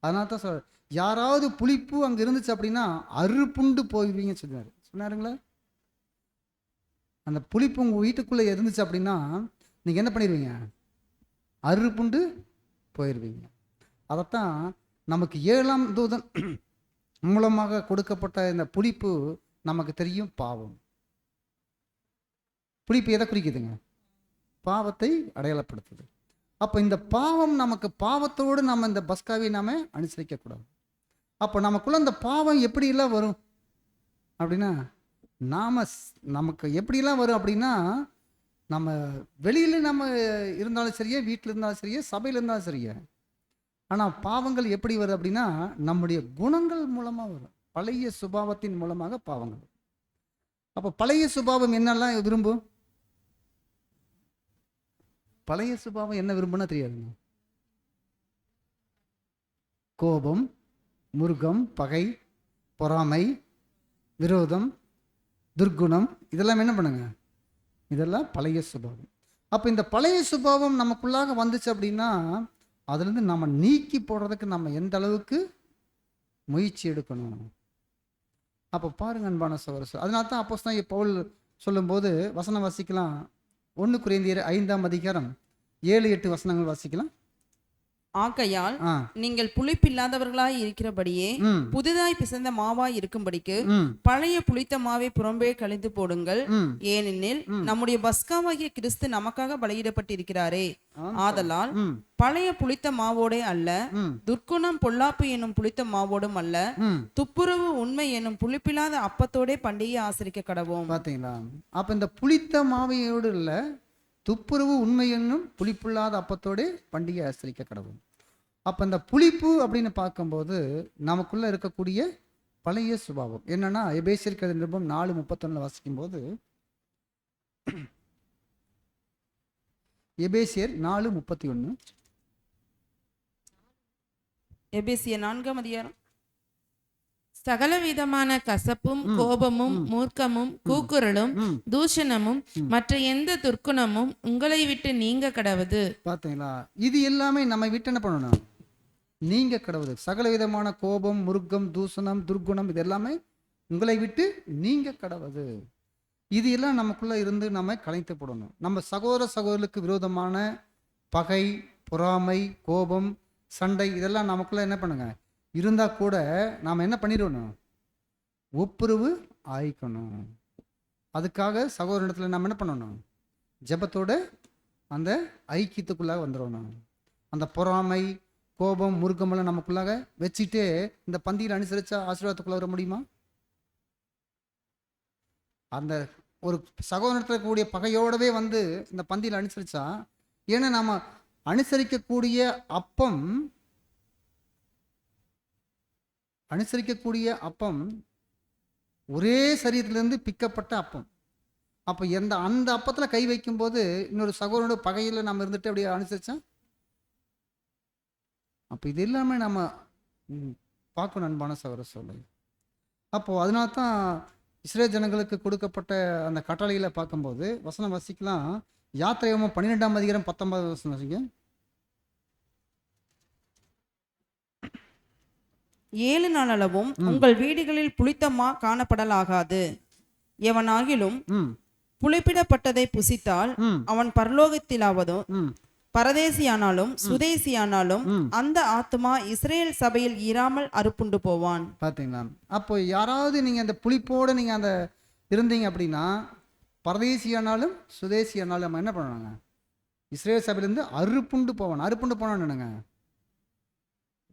அதனால தான் சொல்ற, யாராவது புளிப்பு அங்கே இருந்துச்சு அப்படின்னா அறுப்புண்டு போயிடுவீங்கன்னு சொன்னாருங்களா? அந்த புளிப்பு உங்கள் வீட்டுக்குள்ளே இருந்துச்சு அப்படின்னா நீங்கள் என்ன பண்ணிடுவீங்க? அறுப்புண்டு போயிடுவீங்க. அதைத்தான் நமக்கு 7ஆம் தூதன் மூலமாக கொடுக்கப்பட்ட இந்த புளிப்பு நமக்கு தெரியும், பாவம். புளிப்பு எதை குறிக்குதுங்க? பாவத்தை அடையாளப்படுத்துது. அப்போ இந்த பாவம் நமக்கு, பாவத்தோடு நம்ம இந்த பஸ்காவை நாம அனுசரிக்கக்கூடாது. அப்போ நமக்குள்ள இந்த பாவம் எப்படியெல்லாம் வரும் அப்படின்னா, நமக்கு எப்படியெல்லாம் வரும் அப்படின்னா, நம்ம வெளியில் நம்ம இருந்தாலும் சரியே, வீட்டில் இருந்தாலும் சரியே, சபையில் இருந்தாலும் சரியே. ஆனால் பாவங்கள் எப்படி வருது அப்படின்னா நம்முடைய குணங்கள் மூலமாக வரும். பழைய சுபாவத்தின் மூலமாக பாவங்கள். அப்போ பழைய சுபாவம் என்னெல்லாம் விரும்பும்? பழைய சுபாவம் என்ன விரும்புனா தெரியாதுங்க. கோபம், முருகம், பகை, பொறாமை, விரோதம், துர்க்குணம், இதெல்லாம் என்ன பண்ணுங்க? இதெல்லாம் பழைய சுபாவம். அப்போ இந்த பழைய சுபாவம் நமக்குள்ளாக வந்துச்சு அப்படின்னா அதுலேருந்து நம்ம நீக்கி போடுறதுக்கு நம்ம எந்த அளவுக்கு முயற்சி எடுக்கணும். அப்போ பாருங்க அன்பான சகோதரர், அதனால தான் அப்போஸ்தலன் பவுல் சொல்லும்போது வசனம் வாசிக்கலாம். 1 கொரிந்தியர் 5ஆம் அதிகாரம் 7-8 வசனங்கள் வாசிக்கலாம். ஆகையால் நீங்கள் புளிப்பில்லாதவர்களாய் இருக்கிறபடியே புதிதாய் பிசைந்த மாவாய் இருக்கும்படிக்கு பழைய புளித்த மாவை புறம்பே கழிந்து போடுங்கள். ஏனெனில் நம்முடைய பஸ்காவாகிய கிறிஸ்து நமக்காக பலியிடப்பட்டிருக்கிறாரே. ஆதலால் பழைய புளித்த மாவோடே அல்ல, துர்க்குணம் பொல்லாப்பு என்னும் புளித்த மாவோடும் அல்ல, துப்புரவு உண்மை என்னும் புளிப்பில்லாத அப்பத்தோடே பண்டிகை ஆசரிக்க கடவோம். பாத்தீங்களா? அப்ப இந்த புளித்த மாவையோடு இல்ல, துப்புரவு உண்மை என்னும் புளிப்புள்ளாத அப்பத்தோடு பண்டிகை ஆசரிக்க கடவுள். அப்போ இந்த புளிப்பு அப்படின்னு பார்க்கும்போது நமக்குள்ள இருக்கக்கூடிய பழைய சுபாவம் என்னன்னா, எபேசியர் நிருபம் 4:31 வாசிக்கும் போது, எபேசியர் 4:31, எபேசியர் 4ஆம் அதிகாரம் சகலவிதமான கசப்பும் கோபமும் மூர்க்கமும் கூக்குரலும் தூஷணமும் மற்ற எந்த துர்க்குணமும் உங்களை விட்டு நீங்க கடவுது. பார்த்தீங்களா, இது எல்லாமே நம்ம விட்டு என்ன பண்ணணும், நீங்க கடவுது. சகல விதமான கோபம், முருக்கம், தூஷணம், துர்க்குணம் இது எல்லாமே உங்களை விட்டு நீங்க கடவுது. இது எல்லாம் நமக்குள்ள இருந்து நம்ம கலைத்து போடணும். நம்ம சகோதர சகோதரர்களுக்கு விரோதமான பகை, பொறாமை, கோபம், சண்டை இதெல்லாம் நமக்குள்ள என்ன பண்ணுங்க இருந்தா கூட நாம் என்ன பண்ணிடணும், ஒப்புரவு ஆயிக்கணும். அதுக்காக சகோதரத்தில் நம்ம என்ன பண்ணணும், ஜெபத்தோட அந்த ஐக்கியத்துக்குள்ளாக வந்துடணும். அந்த பொறாமை, கோபம், முருக்கமெல்லாம் நமக்குள்ளாக வச்சுட்டே இந்த பந்தியில் அனுசரிச்சா ஆசீர்வாதத்துக்குள்ள வர முடியுமா? அந்த ஒரு சகோதரத்தில் கூடிய பகையோடவே வந்து இந்த பந்தியில் அனுசரிச்சா, ஏன்னா நாம அனுசரிக்கக்கூடிய அப்பம் ஒரே சரீரத்திலிருந்து பிக்கப்பட்ட அப்பம். அப்போ அந்த அப்பத்தில் கை வைக்கும்போது இன்னொரு சகோதரோட பகையில் நம்ம இருந்துட்டு அப்படியே அனுசரிச்சா, அப்போ இது எல்லாமே நம்ம பார்க்கணும் அன்பான சகோதர சொல்லை. அப்போது அதனால தான் இஸ்ரேல் ஜனங்களுக்கு கொடுக்கப்பட்ட அந்த கட்டளைகளை பார்க்கும்போது வசனம் வசிக்கலாம். யாத்திரையாகமம் 12ஆம் அதிகாரம் 19வது வசனம் வசிங்க. 7 நாள் அளவும் உங்கள் வீடுகளில் புளித்தமா காணப்படலாகாது. எவனாகிலும் புளிப்பிடப்பட்டதை புசித்தால் அவன் பரலோகத்திலாவதும் பரதேசியானாலும் சுதேசியானாலும் அந்த ஆத்மா இஸ்ரேல் சபையில் இராமல் அறுப்புண்டு போவான். பார்த்தீங்களா, அப்போ யாராவது நீங்க அந்த புளிப்போடு நீங்க அந்த இருந்தீங்க அப்படின்னா, பரதேசியானாலும் சுதேசியானாலும் நம்ம என்ன பண்ணுவாங்க, இஸ்ரேல் சபையிலேருந்து அறுப்புண்டு போவான். அறுப்புண்டு போனான்னு என்னங்க,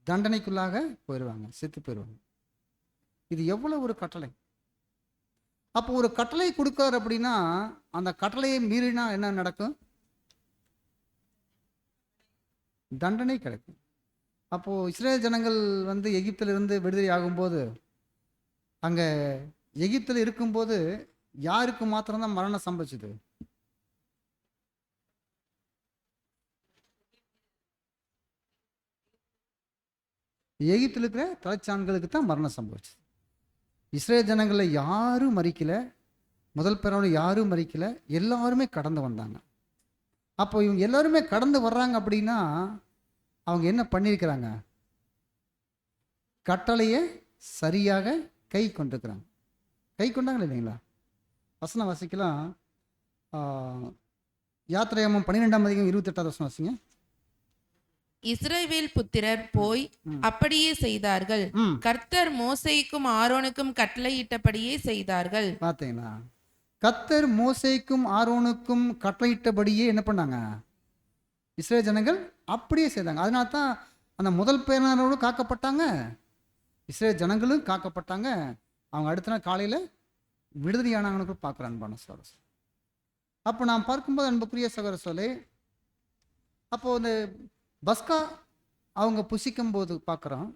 தண்டனைக்குள்ளாக போயிடுவாங்க, செத்து போயிடுவாங்க. இது எவ்வளவு ஒரு கட்டளை. அப்போ ஒரு கட்டளை கொடுக்காரு அப்படின்னா அந்த கட்டளையை மீறினா என்ன நடக்கும், தண்டனை கிடைக்கும். அப்போ இஸ்ரேல் ஜனங்கள் வந்து எகிப்திலிருந்து விடுதலை ஆகும்போது, அங்க எகிப்தில் இருக்கும்போது யாருக்கு மாத்திரம்தான் மரணம் சம்பவிச்சது, எகிப்தில் இருக்கிற தலைச்சான்களுக்கு தான் மரணம் சம்பவிச்சது. இஸ்ரேல் ஜனங்களில் யாரும் மறிக்கல, முதல் பிறவனை யாரும் மறிக்கல, எல்லாருமே கடந்து வந்தாங்க. அப்போ இவங்க எல்லாருமே கடந்து வர்றாங்க அப்படின்னா அவங்க என்ன பண்ணியிருக்கிறாங்க, கட்டளையை சரியாக கை கொண்டிருக்கிறாங்க. கை கொண்டாங்களா இல்லைங்களா? வசனம் வாசிக்கலாம். யாத்திரையாகமம் 12ஆம் அதிகாரம் 28வது வசனம் வாசிங்க. இஸ்ரவேல் புத்திரர் போய் அப்படியே செய்தார்கள். கர்த்தர் மோசேக்கும் ஆரோனுக்கும் கட்டளையிட்டபடியே செய்தார்கள். பார்த்தீங்களா, கர்த்தர் மோசேக்கும் ஆரோனுக்கும் கட்டளையிட்டபடியே என்ன பண்ணாங்க, இஸ்ரேல் ஜனங்கள் அப்படியே செய்தாங்க. அதனால தான் அந்த முதல் பேரனரோடு காக்கப்பட்டாங்க, இஸ்ரேல் ஜனங்களும் காக்கப்பட்டாங்க. அவங்க அடுத்த நாள் காலையில் விடுதலையானாங்கன்னு பார்க்குறாங்க அன்பான சகோதர. அப்போ நான் பார்க்கும்போது அன்புக்குரிய சகோதர சொல்லி, அப்போது அந்த பஸ்கா அவங்க புசிக்கும் போது பார்க்குறோம்,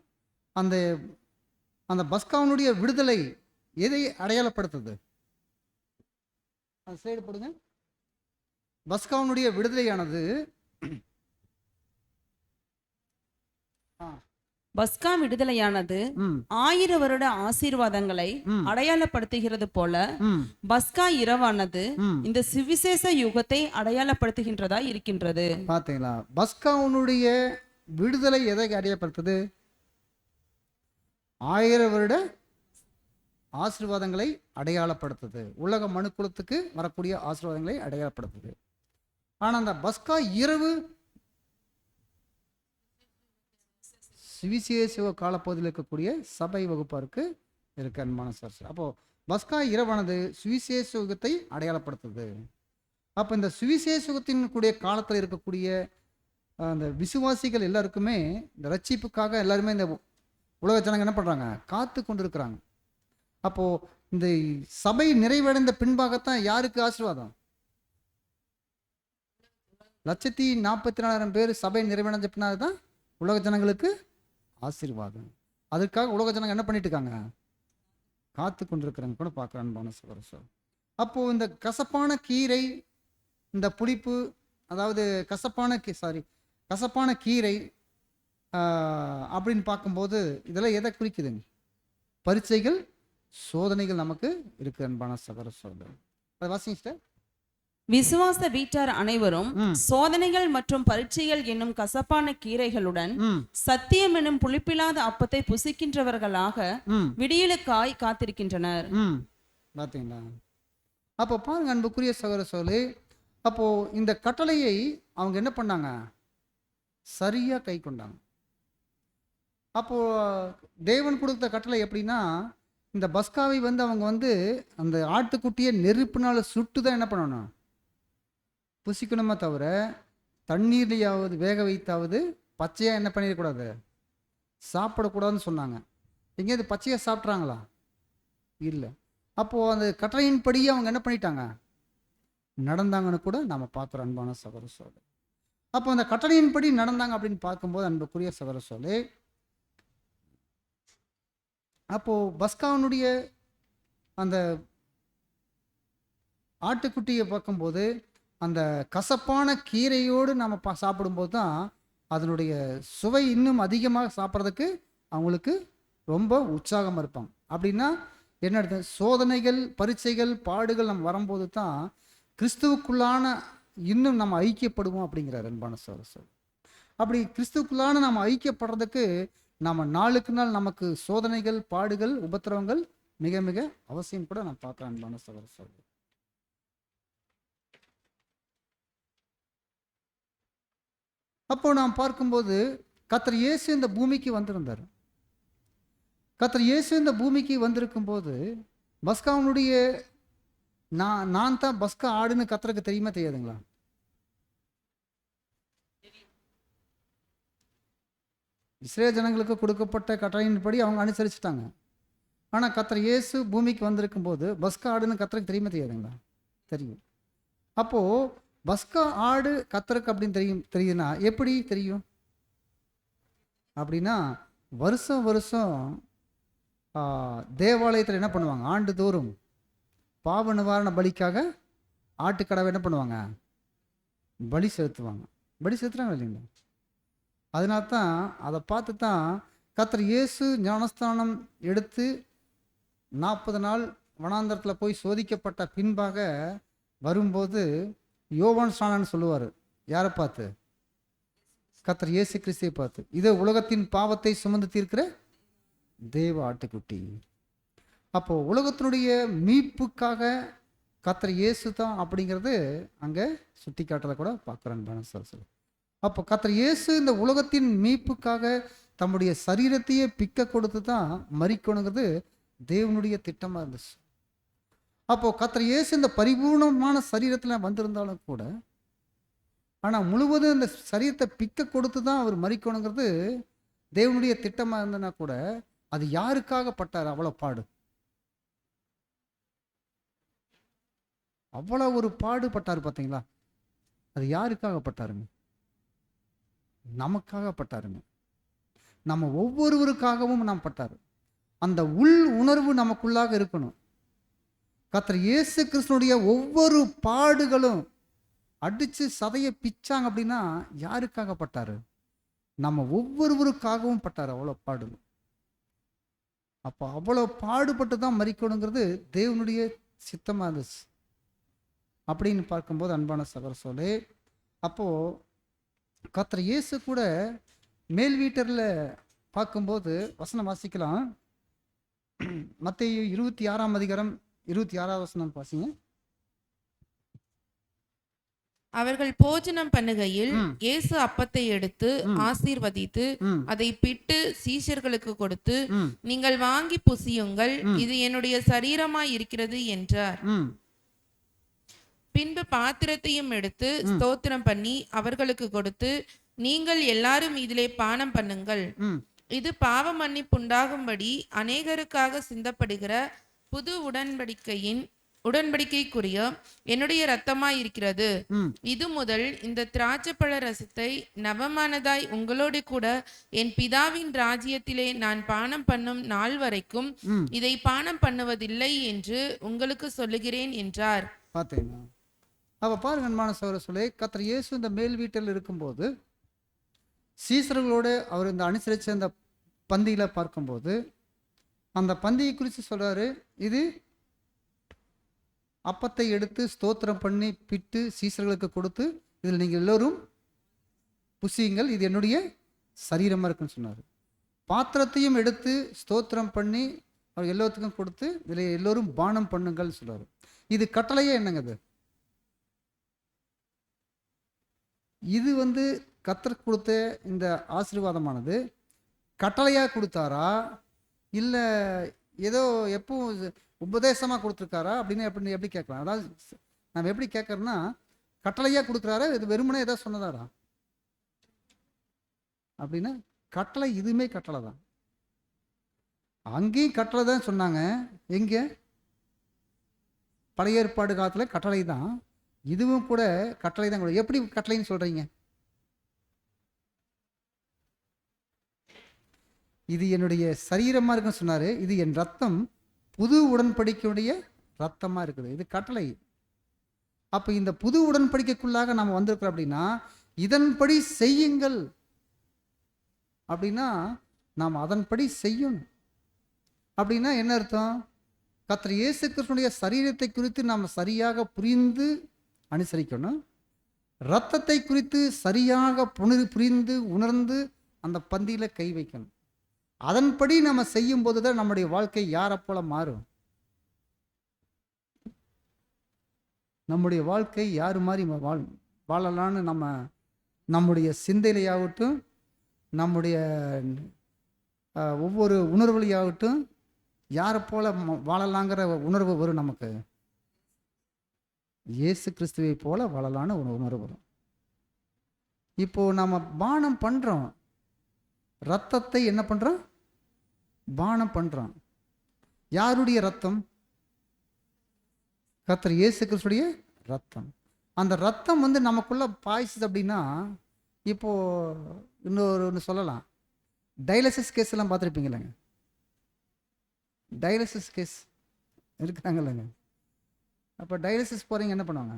அந்த அந்த பஸ்காவுடைய விடுதலை எதை அடையாளப்படுத்துது, அது செயல்படுங்க. பஸ்காவுடைய விடுதலையானது பஸ்கா விடுதலையானது 1000 வருட ஆசீர்வாதங்களை அடையாளப்படுத்துகிறது போல பஸ்கா இரவானது இந்த சுவிசேஷ யுகத்தை அடையாளப்படுத்துகின்றதா இருக்கின்றது. பாத்தீங்களா, பஸ்காவுடைய விடுதலை எதை அடையாளப்படுத்துது, 1000 வருட ஆசீர்வாதங்களை அடையாளப்படுத்துது, உலக மனுக்குலத்துக்கு வரக்கூடிய ஆசீர்வாதங்களை அடையாளப்படுத்துது. ஆனா அந்த பஸ்கா இரவு சுவிசேஷ காலப்பகுதியில் இருக்கக்கூடிய சபை வகுப்பாருக்கு இருக்கு அன்பான சார். அப்போ பஸ்கா இரவானது சுவிசேஷ யுகத்தை அடையாளப்படுத்துது. அப்போ இந்த சுவிசேஷ யுகத்தின் கூடிய காலத்தில் இருக்கக்கூடிய அந்த விசுவாசிகள் எல்லாருக்குமே இந்த ரட்சிப்புக்காக எல்லாருமே இந்த உலக ஜனங்க என்ன பண்றாங்க, காத்து கொண்டு இருக்கிறாங்க. அப்போ இந்த சபை நிறைவடைந்த பின்பாகத்தான் யாருக்கு ஆசீர்வாதம், 1,44,000 பேர் சபை நிறைவடைஞ்ச பின்னால்தான் உலக ஜனங்களுக்கு ஆசீர்வாதம். அதுக்காக உலக ஜனங்க என்ன பண்ணிட்டு இருக்காங்க, காத்து கொண்டிருக்கிறாங்க கூட பார்க்குறான் அன்பான சகோதர. அப்போ இந்த கசப்பான கீரை, இந்த புளிப்பு, அதாவது கசப்பான கீரை அப்படின்னு பார்க்கும்போது இதெல்லாம் எதை குறிக்குதுங்க, பரீட்சைகள், சோதனைகள் நமக்கு இருக்கு அன்பான சகோதர சகோதரர்களே. அதை வாசிங்க sister. விசுவாச வீட்டார் அனைவரும் சோதனைகள் மற்றும் பரீட்சைகள் என்னும் கசப்பான கீரைகளுடன் சத்தியம் என்னும் புளிப்பில்லாத அப்பத்தை புசிக்கின்றவர்களாக விடியலுக்காய் காத்திருக்கின்றனர். பார்த்தீங்களா? அப்போ பாருங்க அன்புக்குரிய சகோதர சகோதரர்களே, அப்போ இந்த கட்டளையை அவங்க என்ன பண்ணாங்க? சரியா கை கொண்டாங்க. அப்போ தேவன் கொடுத்த கட்டளை எப்படின்னா, இந்த பஸ்காவை அவங்க அந்த ஆட்டுக்குட்டியை நெருப்புனால சுட்டு தான் என்ன பண்ணணும்? புசிக்கணுமே தவிர தண்ணீர்லையாவது வேக வைத்தாவது பச்சையாக என்ன பண்ணிடக்கூடாது, சாப்பிடக்கூடாதுன்னு சொன்னாங்க. எங்கேயாவது பச்சையாக சாப்பிட்றாங்களா? இல்லை. அப்போது அந்த கட்டளையின்படி அவங்க என்ன பண்ணிட்டாங்க? நடந்தாங்கன்னு கூட நாம் பார்க்குறோம் அன்பான சகோதர சகோதரர்களே. அப்போ அந்த கட்டளையின்படி நடந்தாங்க அப்படின்னு பார்க்கும்போது அன்புக்குரிய சகோதர சகோதரர்களே, அப்போது பஸ்காவினுடைய அந்த ஆட்டுக்குட்டியை பார்க்கும்போது அந்த கசப்பான கீரையோடு நம்ம சாப்பிடும்போது தான் அதனுடைய சுவை இன்னும் அதிகமாக சாப்பிட்றதுக்கு அவங்களுக்கு ரொம்ப உற்சாகமாக இருப்பாங்க. அப்படின்னா என்ன அர்த்தம்? சோதனைகள், பரீட்சைகள், பாடுகள் நம்ம வரும்போது தான் கிறிஸ்துவுக்குள்ளான இன்னும் நம்ம ஐக்கியப்படுவோம் அப்படிங்கிறார் அன்பான சகோதரர்களே. அப்படி கிறிஸ்துவுக்குள்ளான நம்ம ஐக்கியப்படுறதுக்கு நம்ம நாளுக்கு நாள் நமக்கு சோதனைகள், பாடுகள், உபத்திரவங்கள் மிக மிக அவசியம் கூட நான் பார்க்குறேன் அன்பான சகோதரர்களே. அப்போ நாம் பார்க்கும்போது கர்த்தர் இயேசு இந்த பூமிக்கு வந்திருந்தார். கர்த்தர் இயேசு இந்த பூமிக்கு வந்திருக்கும் போது பஸ்காவுடைய நான் தான் பஸ்கா ஆடுன்னு கர்த்தருக்கு தெரியுமா தெரியாதுங்களா? இஸ்ரேல் ஜனங்களுக்கு கொடுக்கப்பட்ட கட்டளையின்படி அவங்க அனுசரிச்சுட்டாங்க. ஆனால் கர்த்தர் இயேசு பூமிக்கு வந்திருக்கும் போது பஸ்கா ஆடுன்னு கர்த்தருக்கு தெரியுமா தெரியாதுங்களா? தெரியும். அப்போது பஸ்கா ஆடு கர்த்தருக்கு அப்படின்னு தெரியுதுன்னா எப்படி தெரியும்? அப்படின்னா வருஷம் வருஷம் தேவாலயத்தில் என்ன பண்ணுவாங்க? ஆண்டுதோறும் பாவ நிவாரண பலிக்காக ஆட்டுக்கடவை என்ன பண்ணுவாங்க? பலி செலுத்துவாங்க. பலி செலுத்துறாங்க இல்லைங்களா? அதனால தான் அதை பார்த்து தான் கர்த்தர் இயேசு ஞானஸ்தானம் எடுத்து 40 நாள் வனாந்தரத்தில் போய் சோதிக்கப்பட்ட பின்பாக வரும்போது யோவான் ஸ்நானன் சொல்லுவார். யாரை பார்த்து? கர்த்தர் இயேசு கிறிஸ்துவை பார்த்து. இது உலகத்தின் பாவத்தை சுமந்து தீர்க்கிற தேவ ஆட்டுக்குட்டி. அப்போ உலகத்தினுடைய மீட்புக்காக கர்த்தர் இயேசு தான் அப்படிங்கிறது அங்கே சுட்டி காட்டுறதை கூட பார்க்குறேன் சார். அப்போ கர்த்தர் இயேசு இந்த உலகத்தின் மீட்புக்காக தம்முடைய சரீரத்தையே பிக்க கொடுத்து தான் மரிக்கணுங்கிறது தேவனுடைய திட்டமாக இருந்துச்சு. அப்போ கர்த்தர் இயேசு இந்த பரிபூர்ணமான சரீரத்தில் வந்திருந்தாலும் கூட, ஆனால் முழுவதும் இந்த சரீரத்தை பிக்க கொடுத்து தான் அவர் மரிக்கணுங்கிறது தேவனுடைய திட்டமாக இருந்ததுன்னா கூட, அது யாருக்காக பட்டார்? அவ்வளோ பாடு, அவ்வளோ ஒரு பாடுபட்டார் பார்த்தீங்களா? அது யாருக்காக பட்டாருங்க? நமக்காக பட்டாருங்க. நம்ம ஒவ்வொருவருக்காகவும் நாம் பட்டார். அந்த உள் உணர்வு நமக்குள்ளாக இருக்கணும். கர்த்தர் இயேசு கிறிஸ்துனுடைய ஒவ்வொரு பாடுகளும் அடிச்சு சதையை பிச்சாங்க அப்படின்னா யாருக்காக பட்டாரு? நம்ம ஒவ்வொருவருக்காகவும் பட்டார். அவ்வளோ பாடு. அப்போ அவ்வளோ பாடுபட்டு தான் மரிக்கணுங்கிறது தேவனுடைய சித்தமாக இருந்துச்சு அப்படின்னு பார்க்கும்போது அன்பான சகோதரர்களே, அப்போது கர்த்தர் இயேசு கூட மேல் வீட்டரில் பார்க்கும்போது வசனம் வாசிக்கலாம். மத்தேயு 26ஆம் அதிகாரம் 26ஆவது வசனம் வாசிங்க. அவர்கள் போஜனம் பண்ணுகையில் இயேசு அப்பத்தை எடுத்து ஆசீர்வதித்து அதை பிட்டு சீஷர்களுக்கு கொடுத்து, நீங்கள் வாங்கி புசியுங்கள், இது என்னுடைய சரீரமாய் இருக்கிறது என்றார். பின்பு பாத்திரத்தையும் எடுத்து ஸ்தோத்திரம் பண்ணி அவர்களுக்கு கொடுத்து, நீங்கள் எல்லாரும் இதிலே பானம் பண்ணுங்கள், இது பாவ மன்னிப்புண்டாகும்படி அநேகருக்காக சிந்தப்படுகிற புது உடன்படிக்கைக்குரிய என்னுடைய இரத்தமாய் இருக்கிறது. இது முதல் இந்த திராட்சைப்பழ ரசத்தை நவமானதாய் உங்களோடு கூட என் பிதாவின் ராஜ்யத்திலே நான் பானம் பண்ணும் நாள் வரைக்கும் இதை பானம் பண்ணுவதில்லை என்று உங்களுக்கு சொல்லுகிறேன் என்றார். பார்த்தீங்களா? அப்போ பாருங்க அன்பான சகோதரர்களே, கர்த்தர் இயேசு இந்த மேல் வீட்டில் இருக்கும்போது சீசர்களோடு அவர் இந்த அனுசரித்த அந்த பந்தியில் பார்க்கும்போது அந்த பந்தியை குறித்து சொல்றாரு, இது அப்பத்தை எடுத்து ஸ்தோத்திரம் பண்ணி பிட்டு சீசர்களுக்கு கொடுத்து, இதில் நீங்கள் எல்லோரும் புசியுங்கள், இது என்னுடைய சரீரமாக இருக்குன்னு சொன்னார். பாத்திரத்தையும் எடுத்து ஸ்தோத்திரம் பண்ணி அவர் எல்லாத்துக்கும் கொடுத்து, இதில் எல்லோரும் பானம் பண்ணுங்கள் சொல்றாரு. இது கட்டளையே என்னங்க? இது கர்த்தர் கொடுத்த இந்த ஆசீர்வாதமானது கட்டளையாக கொடுத்தாரா, இல்லை ஏதோ எப்போ உபதேசமாக கொடுத்துருக்காரா அப்படின்னு எப்படி கேட்கலாம். அதாவது நம்ம எப்படி கேட்குறோன்னா, கட்டளையாக கொடுக்குறாரா, இது வெறுமனே ஏதோ சொன்னதாரா அப்படின்னா, கட்டளை இதுவுமே கட்டளை தான். அங்கேயும் கட்டளை தான் சொன்னாங்க. எங்கே? பழைய ஏற்பாடு காலத்தில் கட்டளை தான், இதுவும் கூட கட்டளை தான். எப்படி கட்டளைன்னு சொல்கிறீங்க? இது என்னுடைய சரீரமாக இருக்குன்னு சொன்னார். இது என் ரத்தம், புது உடன்படிக்கையுடைய ரத்தமாக இருக்குது. இது கட்டளை. அப்போ இந்த புது உடன்படிக்கைக்குள்ளாக நாம் வந்திருக்கிறோம் அப்படின்னா, இதன்படி செய்யுங்கள் அப்படின்னா நாம் அதன்படி செய்யணும். அப்படின்னா என்ன அர்த்தம்? கர்த்தர் இயேசு கிறிஸ்துவினுடைய சரீரத்தை குறித்து நாம் சரியாக புரிந்து அனுசரிக்கணும். இரத்தத்தை குறித்து சரியாக புரிந்து உணர்ந்து அந்த பந்தியில் கை வைக்கணும். அதன்படி நம்ம செய்யும் போது தான் நம்முடைய வாழ்க்கை யாரை போல மாறும். நம்முடைய வாழ்க்கை யார் மாதிரி வாழலான்னு நம்முடைய சிந்தையிலையாகட்டும், நம்முடைய ஒவ்வொரு உணர்வுலையாகட்டும், யாரை போல வாழலாங்கிற உணர்வு வரும் நமக்கு. இயேசு கிறிஸ்துவை போல வாழலான்னு ஒரு உணர்வு வரும். இப்போ நம்ம பானம் பண்றோம், ரத்தத்தை என்ன பண்றோம்? பானம் பண்றோம். யாருடைய ரத்தம்? கர்த்தர் இயேசு கிறிஸ்துடைய ரத்தம். அந்த ரத்தம் நமக்குள்ள பாய்ச்சுது அப்படின்னா, இப்போ இன்னொரு சொல்லலாம், டயாலிசிஸ் கேஸ் எல்லாம் பார்த்துருப்பீங்களேங்க. Dialysis case இருக்கிறாங்கல்லங்க. அப்போ டயாலிசிஸ் போகிறீங்க, என்ன பண்ணுவாங்க?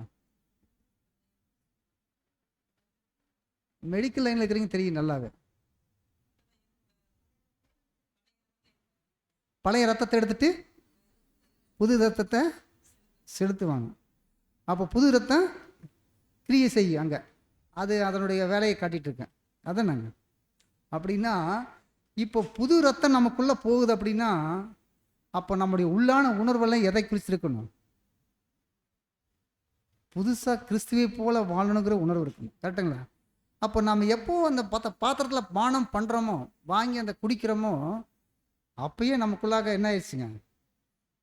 மெடிக்கல் லைனில் இருக்கிறீங்க தெரியும் நல்லாவே. பழைய ரத்தத்தை எடுத்துட்டு புது ரத்தத்தை செலுத்துவாங்க. அப்போ புது ரத்தம் கிரியை செய்யும் அங்கே, அது அதனுடைய வேலையை காட்டிகிட்டு இருக்கேன். அதானங்க. அப்படின்னா இப்போ புது ரத்தம் நமக்குள்ளே போகுது அப்படின்னா, அப்போ நம்முடைய உள்ளான உணர்வெல்லாம் எதை குறிச்சிருக்கணும்? புதுசாக கிறிஸ்துவை போல வாழணுங்கிற உணர்வு இருக்கணும். கரெக்டுங்களா? அப்போ நம்ம எப்போ அந்த பாத்திரத்தில் பானம் பண்ணுறோமோ, வாங்கி அந்த குடிக்கிறோமோ, அப்பயே நமக்குள்ளாக என்ன ஆயிடுச்சுங்க?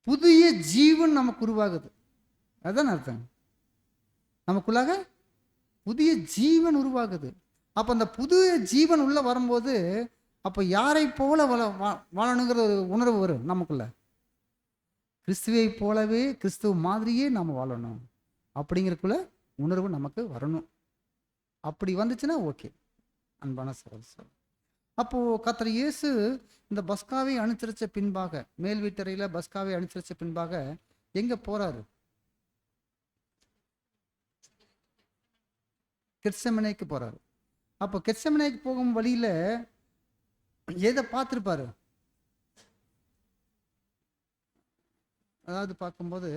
புதிய ஜீவன் நமக்கு உருவாகுது. அதுதான் அர்த்தம். நமக்குள்ளாக புதிய ஜீவன் உருவாகுது. அப்போ அந்த புதிய ஜீவன் உள்ளே வரும்போது, அப்போ யாரை போல வாழணுங்கிற ஒரு உணர்வு வரும் நமக்குள்ள. கிறிஸ்துவை போலவே, கிறிஸ்துவ மாதிரியே நாம் வாழணும் அப்படிங்கிறக்குள்ள உணர்வு நமக்கு வரணும். அப்படி வந்துச்சுன்னா ஓகே, அன்பான சகோதரர். அப்போது கர்த்தர் இயேசு இந்த பஸ்காவை அனுசரித்த பின்பாக, மேல் வீட்டறையில் பஸ்காவை அனுசரித்த பின்பாக எங்கே போகிறாரு? கெத்செமனேக்கு போகிறாரு. அப்போ கெத்செமனேக்கு போகும் வழியில் எதை பார்த்துருப்பாரு? அதாவது பார்க்கும்போது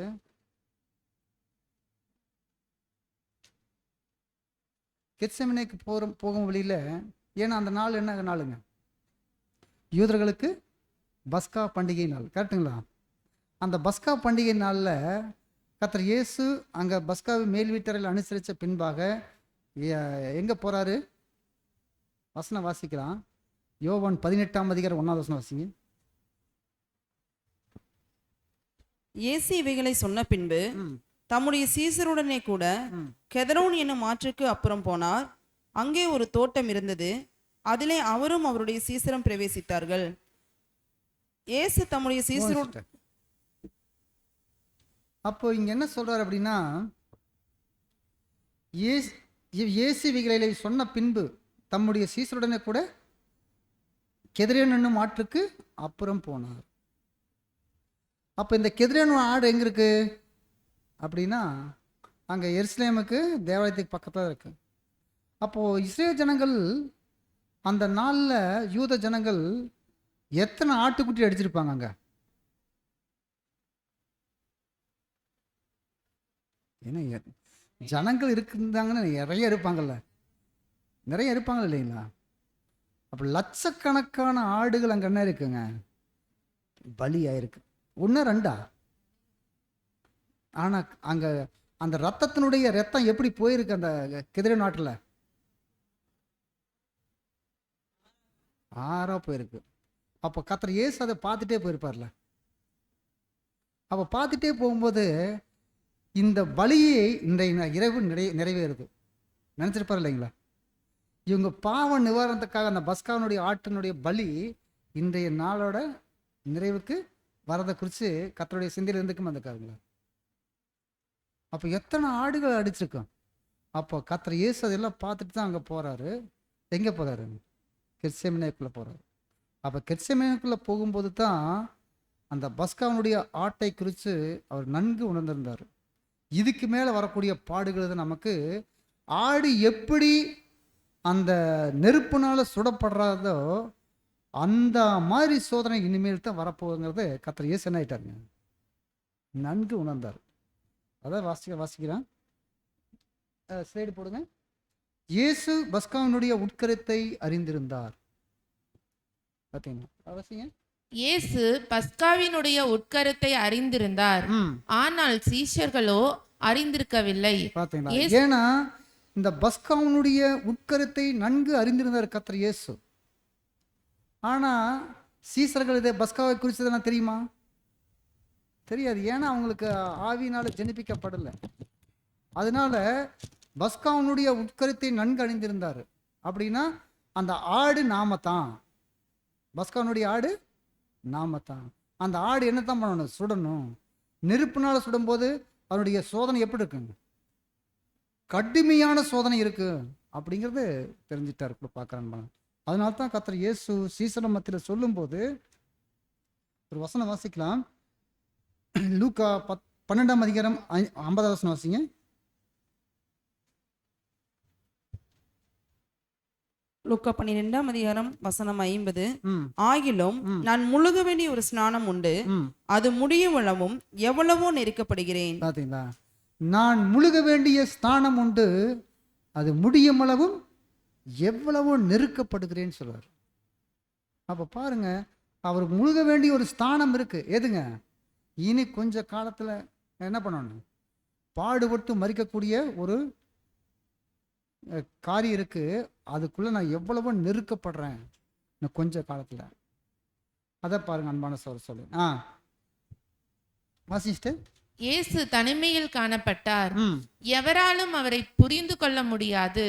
கெத்செமனேக்கு போகும் வழியில், ஏன்னா அந்த நாள் என்ன நாளுங்க? யூதர்களுக்கு பஸ்கா பண்டிகை நாள். கரெக்டுங்களா? அந்த பஸ்கா பண்டிகை நாளில் கர்த்தர் இயேசு அங்கே பஸ்காவை மேல் வீட்டறையில் அனுசரித்த பின்பாக எங்கே போகிறாரு? வசனம் வாசிக்கலாம். யோவான் 18ஆம் அதிகாரம் 1வது வசனம் வாசிங்க. இயேசு இவைகளை சொன்ன பின்பு தம்முடைய சீசருடனே கூட கெதரோன் என்னும் ஆற்றுக்கு அப்புறம் போனார். அங்கே ஒரு தோட்டம் இருந்தது, அதிலே அவரும் அவருடைய சீசரும் பிரவேசித்தார்கள். இயேசு தம்முடைய சீசரோடு அப்போ இங்க என்ன சொல்றாரு அப்படின்னா, இயேசு இவைகளை சொன்ன பின்பு தம்முடைய சீசருடனே கூட கெதரோன் என்னும் ஆற்றுக்கு அப்புறம் போனார். அப்போ இந்த கெதரோன் ஆறு எங்க இருக்கு அப்படின்னா, அங்கே எருசலேமுக்கு தேவாலயத்துக்கு பக்கத்தில் இருக்கு. அப்போது இஸ்ரேல் ஜனங்கள் அந்த நாளில், யூத ஜனங்கள் எத்தனை ஆட்டுக்குட்டி அடிச்சிருப்பாங்க அங்கே? ஏன்னா ஜனங்கள் இருந்தாங்கன்னு நிறைய இருப்பாங்கல்ல, நிறைய இருப்பாங்க இல்லைங்களா? அப்போ லட்சக்கணக்கான ஆடுகள் அங்கே என்ன இருக்குங்க, பலி ஆயிருக்கு. ஒன்று ரெண்டா? ஆனால் அங்கே அந்த ரத்தத்தினுடைய ரத்தம் எப்படி போயிருக்கு அந்த கிதிர நாட்டில்? 6 போயிருக்கு. அப்போ கர்த்தர் இயேசு அதை பார்த்துட்டே போயிருப்பார்ல. அப்போ பார்த்துட்டே போகும்போது இந்த பலியை இன்றைய இரவு நிறைவேறுது நினச்சிருப்பார் இல்லைங்களா? இவங்க பாவ நிவாரணத்துக்காக அந்த பஸ்காவினுடைய ஆட்டினுடைய பலி இன்றைய நாளோட நிறைவுக்கு வரதை குறித்து கர்த்தருடைய சிந்தையில் இருந்துக்கும் வந்திருக்காருங்களா? அப்போ எத்தனை ஆடுகள் அடிச்சிருக்கோம். அப்போ கர்த்தர் இயேசு அதெல்லாம் பார்த்துட்டு தான் அங்கே போகிறாரு. எங்கே போகிறாரு? கெத்செமனேக்குள்ளே போகிறாரு. அப்போ கெத்செமனேக்குள்ளே போகும்போது தான் அந்த பஸ்காவினுடைய ஆட்டை குறித்து அவர் நன்கு உணர்ந்திருந்தார். இதுக்கு மேலே வரக்கூடிய பாடுகள் நமக்கு ஆடு எப்படி அந்த நெருப்புனால சுடப்படுறதோ அந்த மாதிரி சோதனை இனிமேல் தான் வரப்போகுங்கிறது கர்த்தர் இயேசு என்ன ஆயிட்டாருங்க, நன்கு உணர்ந்தார். அதான் வாசிக்கிறேன், ஸ்லைடு போடுங்க. இயேசு பஸ்காவினுடைய உட்கருத்தை அறிந்திருந்தார். பார்த்தீங்களா? அவசியம் இயேசு பஸ்காவினுடைய உட்கருத்தை அறிந்திருந்தார், ஆனால் சீஷர்களோ அறிந்திருக்கவில்லை. பார்த்தீங்களா? ஏன்னா இந்த பஸ்காவினுடைய உட்கருத்தை நன்கு அறிந்திருந்தார் கர்த்தர் இயேசு. ஆனா சீசர்கள் இதை பஸ்காவை குறித்ததெல்லாம் தெரியுமா? தெரியாது. ஏன்னா அவங்களுக்கு ஆவியினால ஜெனிப்பிக்கப்படலை. அதனால பஸ்காவினுடைய உட்கருத்தை நன்கு அறிந்திருந்தார். அப்படின்னா அந்த ஆடு நாமத்தான், பஸ்காவினுடைய ஆடு நாமத்தான். அந்த ஆடு என்னத்தான் பண்ணணும்? சுடணும். நெருப்புனால சுடும்போது அவனுடைய சோதனை எப்படி இருக்குங்க? கடுமையான சோதனை இருக்கு அப்படிங்கிறது தெரிஞ்சிட்டாரு பார்க்குறான். அதனால தான் கர்த்தர் இயேசு சீசன மத்தியில் சொல்லும்போது ஒரு வசனம் வாசிக்கலாம். லூக்கா 12ஆம் அதிகாரம் 50ஆவது வசனம் வாசிங்க. லூக்கா 12ஆம் அதிகாரம் வசனம் 50. ஆகிலும் நான் முழுக வேண்டிய ஒரு ஸ்நானம் உண்டு, அது முடியும் அளவும் எவ்வளவோ நெருக்கப்படுகிறேன். பார்த்தீங்களா? நான் முழுக வேண்டிய ஸ்நானம் உண்டு, அது முடியும் அளவும் எவ்வளவோ நெருக்கப்படுகிறேன்னு சொல்றார். அப்ப பாருங்க, அவருக்கு முழுக வேண்டிய ஒரு ஸ்தானம் இருக்கு. எதுங்க? இனி கொஞ்ச காலத்துல என்ன பண்ணணும்? பாடுபட்டு மறிக்கக்கூடிய ஒரு காரியம் இருக்கு. அதுக்குள்ள நான் எவ்வளவோ நெருக்கப்படுறேன் இன்னும் கொஞ்ச காலத்துல. அதை பாருங்க அன்பான சொல்லு. வாசிச்சுட்டு இயேசு தனிமையில் காணப்பட்டார், எவராலும் அவரை புரிந்து கொள்ள முடியாது,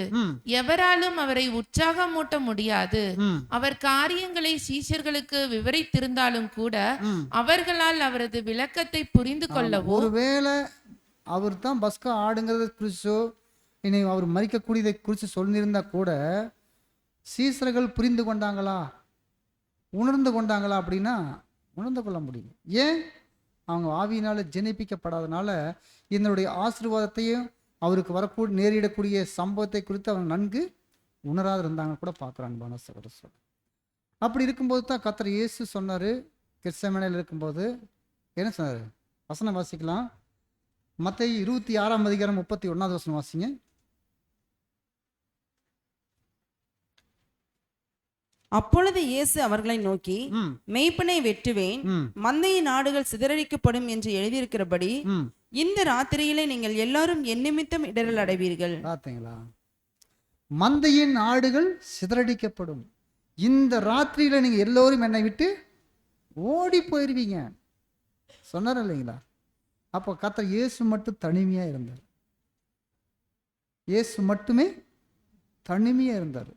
எவராலும் அவரை உற்சாகமூட்ட முடியாது. அவர் காரியங்களை சீஷர்களுக்கு விவரித்திருந்தாலும் கூட அவர்களால் அவரது விளக்கத்தை புரிந்து கொள்ளவோ, ஒருவேளை அவர் தான் பஸ்கா ஆடுங்கிறத குறிச்சோ இனி அவர் மறிக்கக்கூடியதை குறித்து சொல்லியிருந்தா கூட சீசர்கள் புரிந்து கொண்டாங்களா, உணர்ந்து கொண்டாங்களா? அப்படின்னா உணர்ந்து கொள்ள முடியும். ஏன்? அவங்க ஆவியினால ஜெனிப்பிக்கப்படாதனால இதனுடைய ஆசீர்வாதத்தையும் அவருக்கு வரக்கூடிய நேரிடக்கூடிய சம்பவத்தை குறித்து அவங்க நன்கு உணராது இருந்தாங்க கூட பார்க்குறாங்க சகோதரர். அப்படி இருக்கும்போது தான் கர்த்தர் இயேசு சொன்னார், கெத்செமனேல இருக்கும்போது என்ன சொன்னார்? வசனம் வாசிக்கலாம். மத்தேயு 26ஆம் அதிகாரம் 31வது வசனம் வாசிங்க. அப்பொழுது இயேசு அவர்களை நோக்கி, மெய்ப்பனை வெட்டுவேன், மந்தையின் ஆடுகள் சிதறடிக்கப்படும் என்று எழுதியிருக்கிறபடி இந்த ராத்திரியிலே நீங்கள் எல்லாரும் என் நிமித்தம் இடரல் அடைவீர்கள். பார்த்தீங்களா? மந்தையின் ஆடுகள் சிதறடிக்கப்படும். இந்த ராத்திரியில நீங்க எல்லோரும் என்னை விட்டு ஓடி போயிருவீங்க சொன்னார் இல்லைங்களா? அப்போ கர்த்தர் இயேசு மட்டும் தனிமையா இருந்தார். இயேசு மட்டுமே தனிமையா இருந்தார்.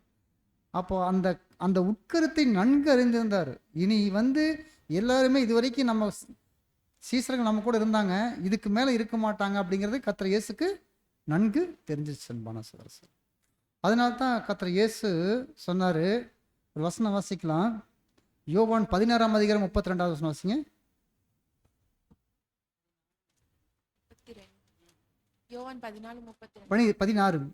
அப்போ அந்த அந்த உட்கருத்தை நன்கு அறிந்திருந்தார். இனி எல்லாருமே இதுவரைக்கும் நம்ம சீசர்கள் நம்ம கூட இருந்தாங்க, இதுக்கு மேலே இருக்க மாட்டாங்க அப்படிங்கிறது கர்த்தர் இயேசுக்கு நன்கு தெரிஞ்சிச்சு அன்பான சகோதரர். அதனால தான் கர்த்தர் இயேசு சொன்னார். ஒரு வசனம் வாசிக்கலாம். யோவான் 16ஆம் அதிகாரம் 32வது வசனம் வாசிங்க. யோவான் 14:16.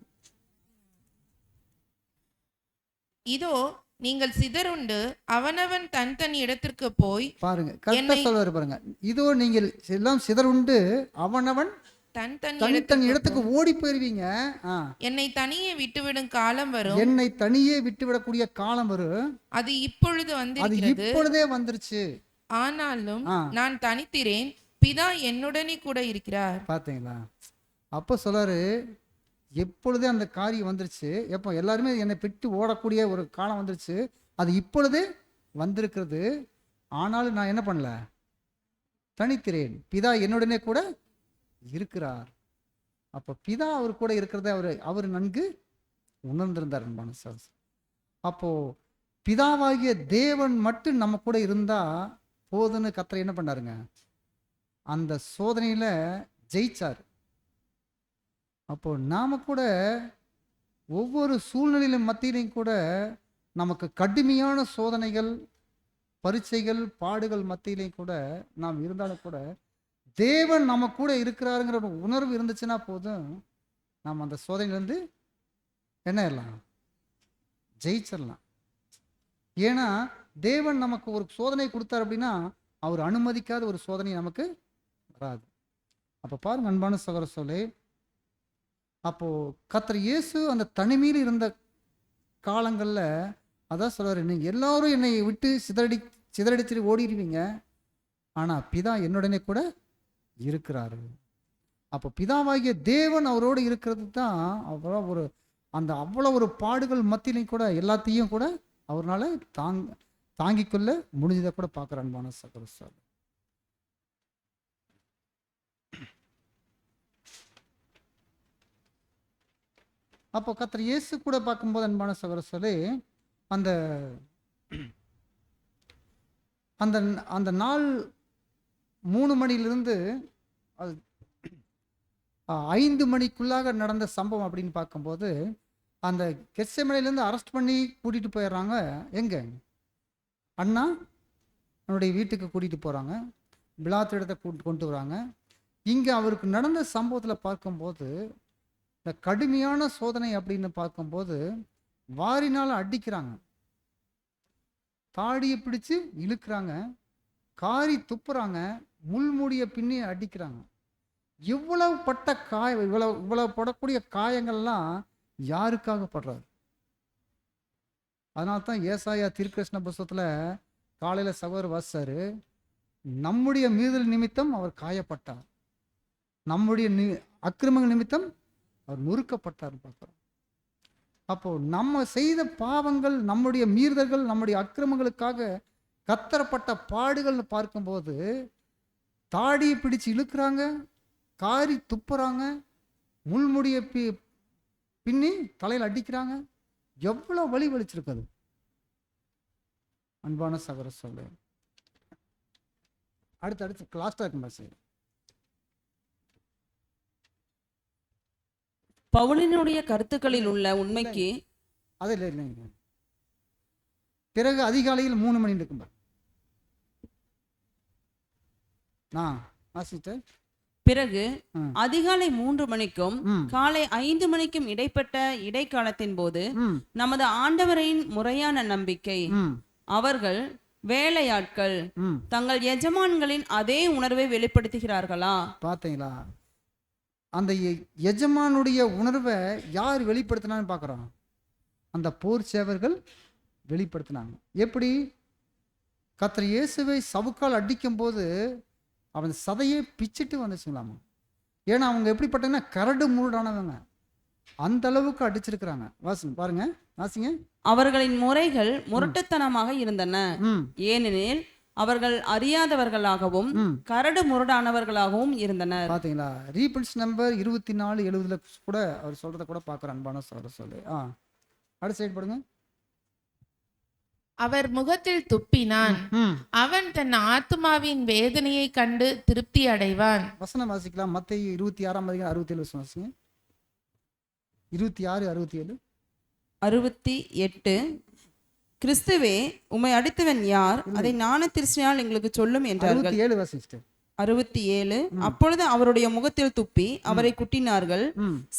இதோ நீங்கள் சிதறுண்டு அவனவன் தன் தன் இடத்திற்கு போய் பாருங்க, கரெக்டா சொல்லுவாரு பாருங்க. இதோ நீங்கள் எல்லாம் சிதறுண்டு அவனவன் தன் இடத்துக்கு ஓடி போயிருவீங்க. என்னை தனியே விட்டுவிடும் காலம் வரும். என்னை தனியே விட்டுவிடக்கூடிய காலம் வரும். அது இப்பொழுது வந்திருக்கிறது. இப்பொழுதே வந்துருச்சு. ஆனாலும் நான் தனித்திரேன், பிதா என்னுடனே கூட இருக்கிறார். பாத்தீங்களா? அப்போ சொல்றாரு, எப்பொழுதே அந்த காரியம் வந்துருச்சு. எப்போ எல்லாருமே என்னை விட்டு ஓடக்கூடிய ஒரு காலம் வந்துருச்சு. அது இப்பொழுதே வந்திருக்கிறது. ஆனாலும் நான் என்ன பண்ணல, தனித்திரேன், பிதா என்னுடனே கூட இருக்கிறார். அப்போ பிதா அவர் கூட இருக்கிறத அவர் நன்கு உணர்ந்திருந்தார். அப்போ பிதாவாகிய தேவன் மட்டும் நம்ம கூட இருந்தா போதுன்னு கர்த்தர் என்ன பண்ணாருங்க, அந்த சோதனையில ஜெயிச்சார். அப்போ நாம கூட ஒவ்வொரு சூழ்நிலையிலும் மத்தியிலையும் கூட நமக்கு கடுமையான சோதனைகள், பரீட்சைகள், பாடுகள் மத்தியிலையும் கூட நாம் இருந்தாலும் கூட தேவன் நம்ம கூட இருக்கிறாருங்கிற ஒரு உணர்வு இருந்துச்சுன்னா போதும், நாம் அந்த சோதனையிலேருந்து என்ன எல்லாம் ஜெயிச்சிடலாம். ஏன்னா தேவன் நமக்கு ஒரு சோதனை கொடுத்தார் அப்படின்னா அவர் அனுமதிக்காத ஒரு சோதனை நமக்கு வராது. அப்போ பாருங்க அன்பான சகோதர சொல்லே, அப்போ கர்த்தர் இயேசு அந்த தனிமையில் இருந்த காலங்களில் அதான் சொல்றாரு, நீங்கள் எல்லாரும் என்னை விட்டு சிதறடிச்சு ஓடிடுவீங்க, ஆனால் பிதா என்னுடனே கூட இருக்கிறாரு. அப்போ பிதாவாகிய தேவன் அவரோடு இருக்கிறது தான் அவ்வளோ ஒரு பாடுகள் மத்தியிலையும் கூட எல்லாத்தையும் கூட அவரால் தாங்கிக் கொள்ள முடிஞ்சதை கூட பார்க்குற அன்பான சகோதர சார். அப்போ கர்த்தர் இயேசு கூட பார்க்கும்போது அன்பான சகோதர சொல்லி அந்த அந்த அந்த நாள் 3 மணிலிருந்து 5 மணிக்குள்ளாக நடந்த சம்பவம் அப்படின்னு பார்க்கும்போது, அந்த கெத்செமனேலேருந்து அரெஸ்ட் பண்ணி கூட்டிகிட்டு போயிடுறாங்க. எங்கே அண்ணா அவனுடைய வீட்டுக்கு கூட்டிகிட்டு போகிறாங்க, பிலாத்து இடத்தை கொண்டு வராங்க. இங்கே அவருக்கு நடந்த சம்பவத்தில் பார்க்கும்போது இந்த கடுமையான சோதனை அப்படின்னு பார்க்கும்போது வாரினால் அடிக்கிறாங்க, தாடியை பிடிச்சு இழுக்கிறாங்க, காரி துப்புறாங்க, முள்மூடிய பின்னி அடிக்கிறாங்க. இவ்வளவு பட்ட இவ்வளவு படக்கூடிய காயங்கள்லாம் யாருக்காக படுறாரு? அதனால தான் ஏசாயா தீர்க்கதரிசன புஸ்தகத்தில் காலையில் சகோதரர் வாசிச்சாரு, நம்முடைய மீறுதல் நிமித்தம் அவர் காயப்பட்டார், நம்முடைய அக்கிரமங்கள் நிமித்தம் அவர் நொறுக்கப்பட்டார் பார்க்குறோம். அப்போ நம்ம செய்த பாவங்கள், நம்முடைய மீறுதல்கள், நம்முடைய அக்கிரமங்களுக்காக கத்தரப்பட்ட பாடுகள்னு பார்க்கும்போது தாடியை பிடிச்சு இழுக்கிறாங்க, காரி துப்புறாங்க, முள்முடியை பின்னி தலையில் அடிக்கிறாங்க. எவ்வளோ வலி வலிச்சிருக்குது அன்பான சகோதர சொல்லு. அடுத்து லாஸ்டா இருக்கும் பவுலினுடைய கருத்துக்களில் உள்ள உண்மைக்கு அது இல்லைங்க. பிறகு அதிகாலையில் 3 மணி இருக்கும். பிறகு அதிகாலை 3 மணிக்கும் காலை 5 மணிக்கும் இடைப்பட்ட இடைக்காலத்தின் போது நமது ஆண்டவரின் முறையான நம்பிக்கை, அவர்கள் வேலையாட்கள் தங்கள் எஜமான்களின் அதே உணர்வை வெளிப்படுத்துகிறார்களா? பார்த்தீங்களா? அந்த எஜமானுடைய உணர்வை யார் வெளிப்படுத்தினான்னு பார்க்குறோம், அந்த போர் சேவர்கள் வெளிப்படுத்தினாங்க. எப்படி? கர்த்தர் இயேசுவை சவுக்கால் அடிக்கும் போது அவன் சதையே பிச்சுட்டு வந்துச்சுங்களாமா. ஏன்னா அவங்க எப்படிப்பட்டங்கன்னா கரடு முரடானவங்க, அந்த அளவுக்கு அடிச்சிருக்கிறாங்க. பாருங்க, வாசிங்க. அவர்களின் முறைகள் முரட்டுத்தனமாக இருந்தன, ஏனெனில் அவர்கள் அறியாதவர்களாகவும் கரடு முரடானவர்களாகவும் இருந்தனர். பாத்தீங்களா? ரீபிரின்ஸ் நம்பர் 2470 கூட அவர் சொல்றத கூட பார்க்குற அன்பான சொல்லு. அடுத்த சைடு போடுங்க. அவர் முகத்தில் துப்பினான், அவன் தன் ஆத்மாவின் வேதனையை கண்டு திருப்தி அடைவான். வசனம் வாசிக்கலாம். மத்தேயு 26:67 வாசிங்க. 26:67 68. கிறிஸ்துவே, உம்மை அடித்தவன் யார்? அதை ஞானதிருஷ்டியால் எங்களுக்கு சொல்லும் என்றார்கள். 67. அப்பொழுது அவருடைய முகத்தில் துப்பி அவரை குட்டினார்கள்.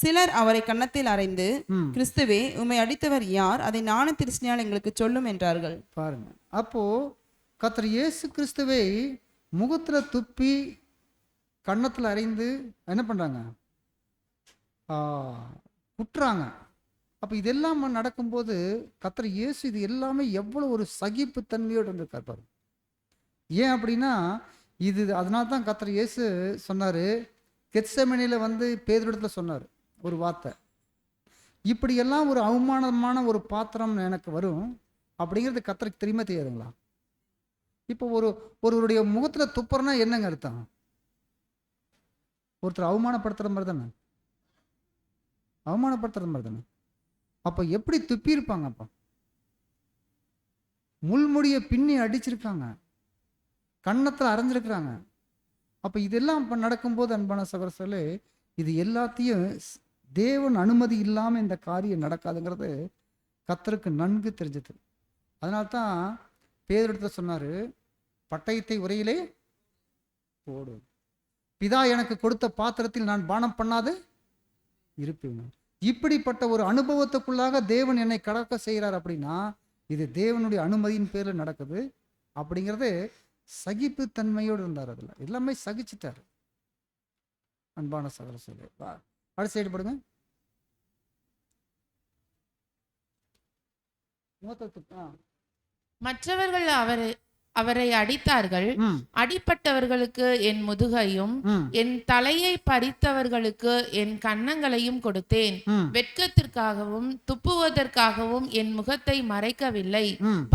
சிலர் அவரை கன்னத்தில் அறைந்து, கிறிஸ்துவே, உம்மை அடித்தவர் யார்? அதை ஞானதிருஷ்டியால் எங்களுக்கு சொல்லும் என்றார்கள். பாருங்க, அப்போ கர்த்தர் இயேசு கிறிஸ்துவை முகத்துல துப்பி கன்னத்தில் அறைந்து என்ன பண்ணுறாங்க, குட்டுறாங்க. அப்போ இதெல்லாம் நடக்கும்போது கர்த்தர் இயேசு இது எல்லாமே எவ்வளோ ஒரு சகிப்புத்தன்மையோடு இருந்திருக்கார் பாருங்க. ஏன் அப்படின்னா இது அதனால தான் கர்த்தர் இயேசு சொன்னார், கெத்செமனியில் வந்து பேதுருவிடத்தில் சொன்னார் ஒரு வார்த்தை, இப்படியெல்லாம் ஒரு அவமானமான ஒரு பாத்திரம் எனக்கு வரும் அப்படிங்கிறது கர்த்தருக்கு தெரியுமா தெரியாதுங்களா? இப்போ ஒருவருடைய முகத்தில் துப்புறனா என்னங்க அர்த்தம்? ஒருத்தர் அவமானப்படுத்துகிற மாதிரி தானே, அவமானப்படுத்துகிற மாதிரி தானே. அப்போ எப்படி துப்பியிருப்பாங்க? அப்போ முள்முடியை பின்னி அடிச்சிருக்காங்க, கன்னத்தில் அரைஞ்சிருக்கிறாங்க. அப்போ இதெல்லாம் இப்போ நடக்கும்போது அன்பான சகோதரர்களே, இது எல்லாத்தையும் தேவன் அனுமதி இல்லாமல் இந்த காரியம் நடக்காதுங்கிறது கர்த்தருக்கு நன்கு தெரிஞ்சது. அதனால்தான் பேதுருவிடத்தில் சொன்னார், பட்டயத்தை உரையிலே போடு, பிதா எனக்கு கொடுத்த பாத்திரத்தில் நான் பானம் பண்ணாது இருப்பேன். இப்படிப்பட்ட ஒரு அனுபவத்துக்குள்ளாக தேவன் என்னை கடக்க செய்கிறார் அப்படின்னா இது தேவனுடைய அனுமதியின் பேரில் நடக்குது அப்படிங்கிறது சகிப்பு தன்மையோடு இருந்தார். அதில் எல்லாமே சகிச்சிட்டார். அன்பான சகோதரர்களே, அடுத்த சைடு படுங்க. மற்றவர்கள் அவரை அடித்தார்கள். அடிப்பட்டவர்களுக்கு என் முதுகையும் என் தலையை பறித்தவர்களுக்கு என் கன்னங்களையும் கொடுத்தேன். வெட்கத்திற்காகவும் துப்புவதற்காகவும் என் முகத்தை மறைக்கவில்லை.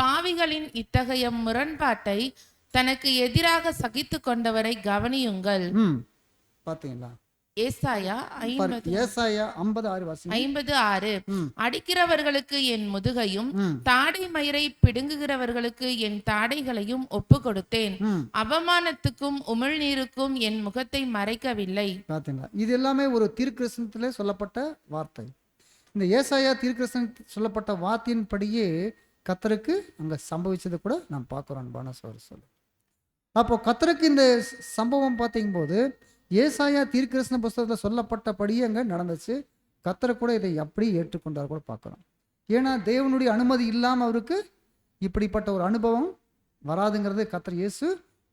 பாவிகளின் இத்தகைய முரண்பாட்டை தனக்கு எதிராக சகித்து கொண்டவரை கவனியுங்கள். பாத்தீங்களா? ஏசாயா 50:6. அடிக்கிறவர்களுக்கு என் முதுகையும் தாடை மயிரை பிடுங்குகிறவர்களுக்கு என் தாடைகளையும் ஒப்பு கொடுத்தேன். அவமானத்துக்கும் உமிழ்நீருக்கும் என் முகத்தை மறைக்கவில்லை. பாத்தீங்களா? இது எல்லாமே ஒரு தீர்க்கதரிசனத்திலே சொல்லப்பட்ட வார்த்தை. இந்த ஏசாயா தீர்க்கதரிசனத்தில் சொல்லப்பட்ட வார்த்தையின் படியே கர்த்தருக்கு அங்க சம்பவிச்சதை கூட நாம் பார்க்கிறோம். அன்பான சகோதரர்களே, அப்போ கர்த்தருக்கு இந்த சம்பவம் பார்த்தீங்க போது ஏசாயா தீர்க்கதரிசன புஸ்தகத்தில் சொல்லப்பட்டபடியே அங்கே நடந்துச்சு. கர்த்தர் கூட இதை எப்படி ஏற்றுக்கொண்டார் கூட பார்க்குறோம். ஏன்னா தேவனுடைய அனுமதி இல்லாமல் அவருக்கு இப்படிப்பட்ட ஒரு அனுபவம் வராதுங்கிறது கர்த்தர் இயேசு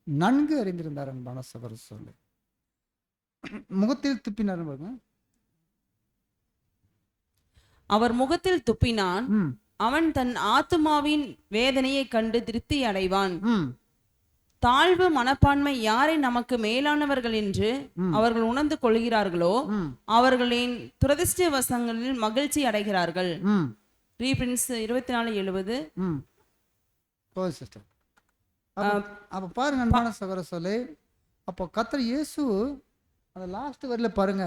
நன்கு அறிந்திருந்தார். அன்பான சகோதரர்களே, முகத்தில் துப்பினார். அவர் முகத்தில் துப்பினான். அவன் தன் ஆத்துமாவின் வேதனையை கண்டு திருப்தி அடைவான். தாழ்வு மனப்பான்மை யாரை நமக்கு மேலானவர்கள் என்று அவர்கள் உணர்ந்து கொள்கிறார்களோ அவர்களின் துரதிர்ஷ்டவசங்களில் மகிழ்ச்சி அடைகிறார்கள். ரீபிரின்ஸ் 24:70. அப்போ பாருங்க அன்பான சகோதரர்களே, அப்போ கர்த்தர் இயேசு அந்த லாஸ்ட் வரையில பாருங்க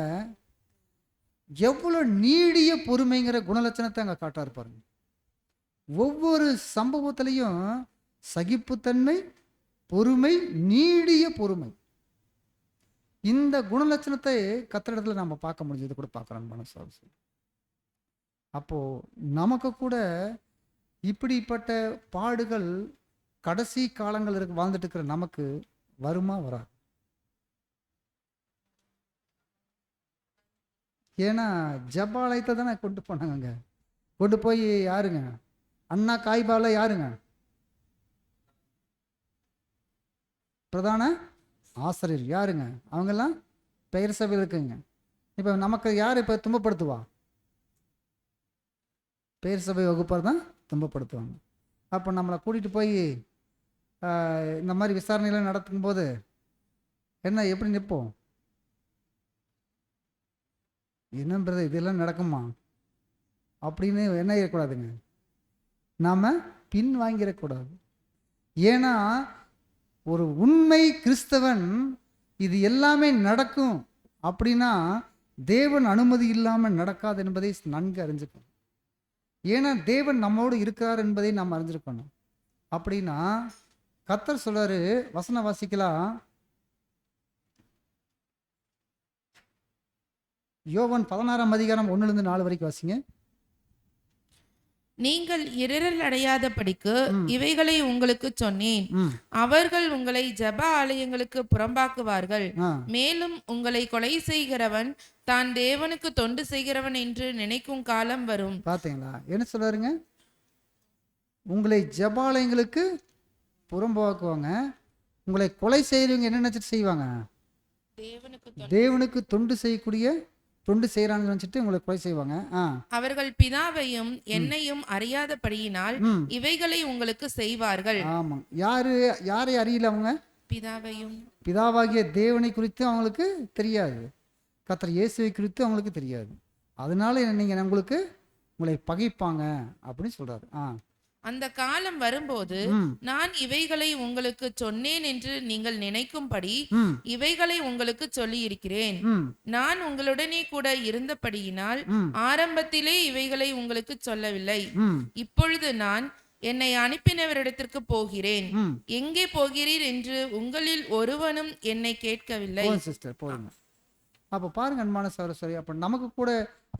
எவ்வளோ நீடிய பொறுமைங்கிற குணலட்சணத்தை அங்கே காட்டாரு பாருங்க. ஒவ்வொரு சம்பவத்திலையும் சகிப்புத்தன்மை, பொறுமை, நீடிய பொறுமை, இந்த குணலட்சணத்தை கர்த்தரிடத்துல நம்ம பார்க்க முடிஞ்சது கூட பார்க்குறோம் மனசு. அப்போ நமக்கு கூட இப்படிப்பட்ட பாடுகள் கடைசி காலங்கள் வாழ்ந்துட்டு இருக்கிற நமக்கு வருமா வராது? ஏன்னா ஜபாலயத்தை தானே கொண்டு போனாங்க. கொண்டு போய் யாருங்க? அண்ணா காய்பால யாருங்க? பிரதான ஆசிரியர் யாருங்க? அவங்கெல்லாம் பெயர் சபையில் இருக்குங்க. இப்போ நமக்கு யார் இப்போ துன்பப்படுத்துவா? பெயர் சபை வகுப்பார் தான் துன்பப்படுத்துவாங்க. அப்போ நம்மளை கூட்டிகிட்டு போய் இந்த மாதிரி விசாரணைகளை நடத்தும் போது என்ன எப்படி நிற்போம்? என்னன்றது இதெல்லாம் நடக்குமா அப்படின்னு என்ன இருக்கக்கூடாதுங்க, நாம் பின் வாங்கிடக்கூடாது. ஏன்னா ஒரு உண்மை கிறிஸ்தவன் இது எல்லாமே நடக்கும் அப்படின்னா தேவன் அனுமதி இல்லாமல் நடக்காது என்பதை நன்கு அறிஞ்சுக்கணும். ஏன்னா தேவன் நம்மோடு இருக்கிறார் என்பதை நாம் அறிஞ்சிருக்கணும். அப்படின்னா கர்த்தர் சொல்றாரு, வசனம் வாசிக்கலாம். யோவான் 16:1-4 வரைக்கும் வாசிங்க. நீங்கள் இடறல் அடையாதபடிக்கு இவைகளை உங்களுக்கு சொன்னேன். அவர்கள் உங்களை ஜெப ஆலயங்களுக்கு புறம்பாக்குவார்கள். மேலும் உங்களை கொலை செய்கிறவன் தான் தேவனுக்கு தொண்டு செய்கிறவன் என்று நினைக்கும் காலம் வரும். பாத்தீங்களா என்ன சொல்றாருங்க? உங்களை ஜெபாலயங்களுக்கு புறம்பாக்குவாங்க, உங்களை கொலை செய்யறவங்க என்ன நினைச்சிட்டு செய்வாங்க? தேவனுக்கு தொண்டு செய்யக்கூடிய தொண்டு செய்யறான்னு நினைச்சிட்டு உங்களை கொலை செய்வாங்க. அவர்கள் பிதாவையும் என்னையும் அறியாதபடியினால் இவைகளை உங்களுக்கு செய்வார்கள். ஆமா, யாரை அறியல அவங்க? பிதாவையும் பிதாவாகிய தேவனை குறித்து அவங்களுக்கு தெரியாது, கர்த்தர் இயேசுவை குறித்து அவங்களுக்கு தெரியாது. அதனால நீங்க உங்களை பகைப்பாங்க அப்படின்னு சொல்றாரு. அந்த காலம் வரும்போது நான் இவைகளை உங்களுக்கு சொன்னேன் என்று நீங்கள் நினைக்கும்படி இவைகளை உங்களுக்கு சொல்லி இருக்கிறேன். நான் உங்களுடனே கூட இருந்தபடியினால் ஆரம்பத்திலே இவைகளை உங்களுக்கு சொல்லவில்லை. இப்பொழுது நான் என்னை அனுப்பினவரிடத்திற்கு போகிறேன். எங்கே போகிறீர் என்று உங்களில் ஒருவனும் என்னை கேட்கவில்லை. சிஸ்டர் போடுங்க. அப்ப பாருங்க அன்பான சகோதரரே, அப்ப நமக்கு கூட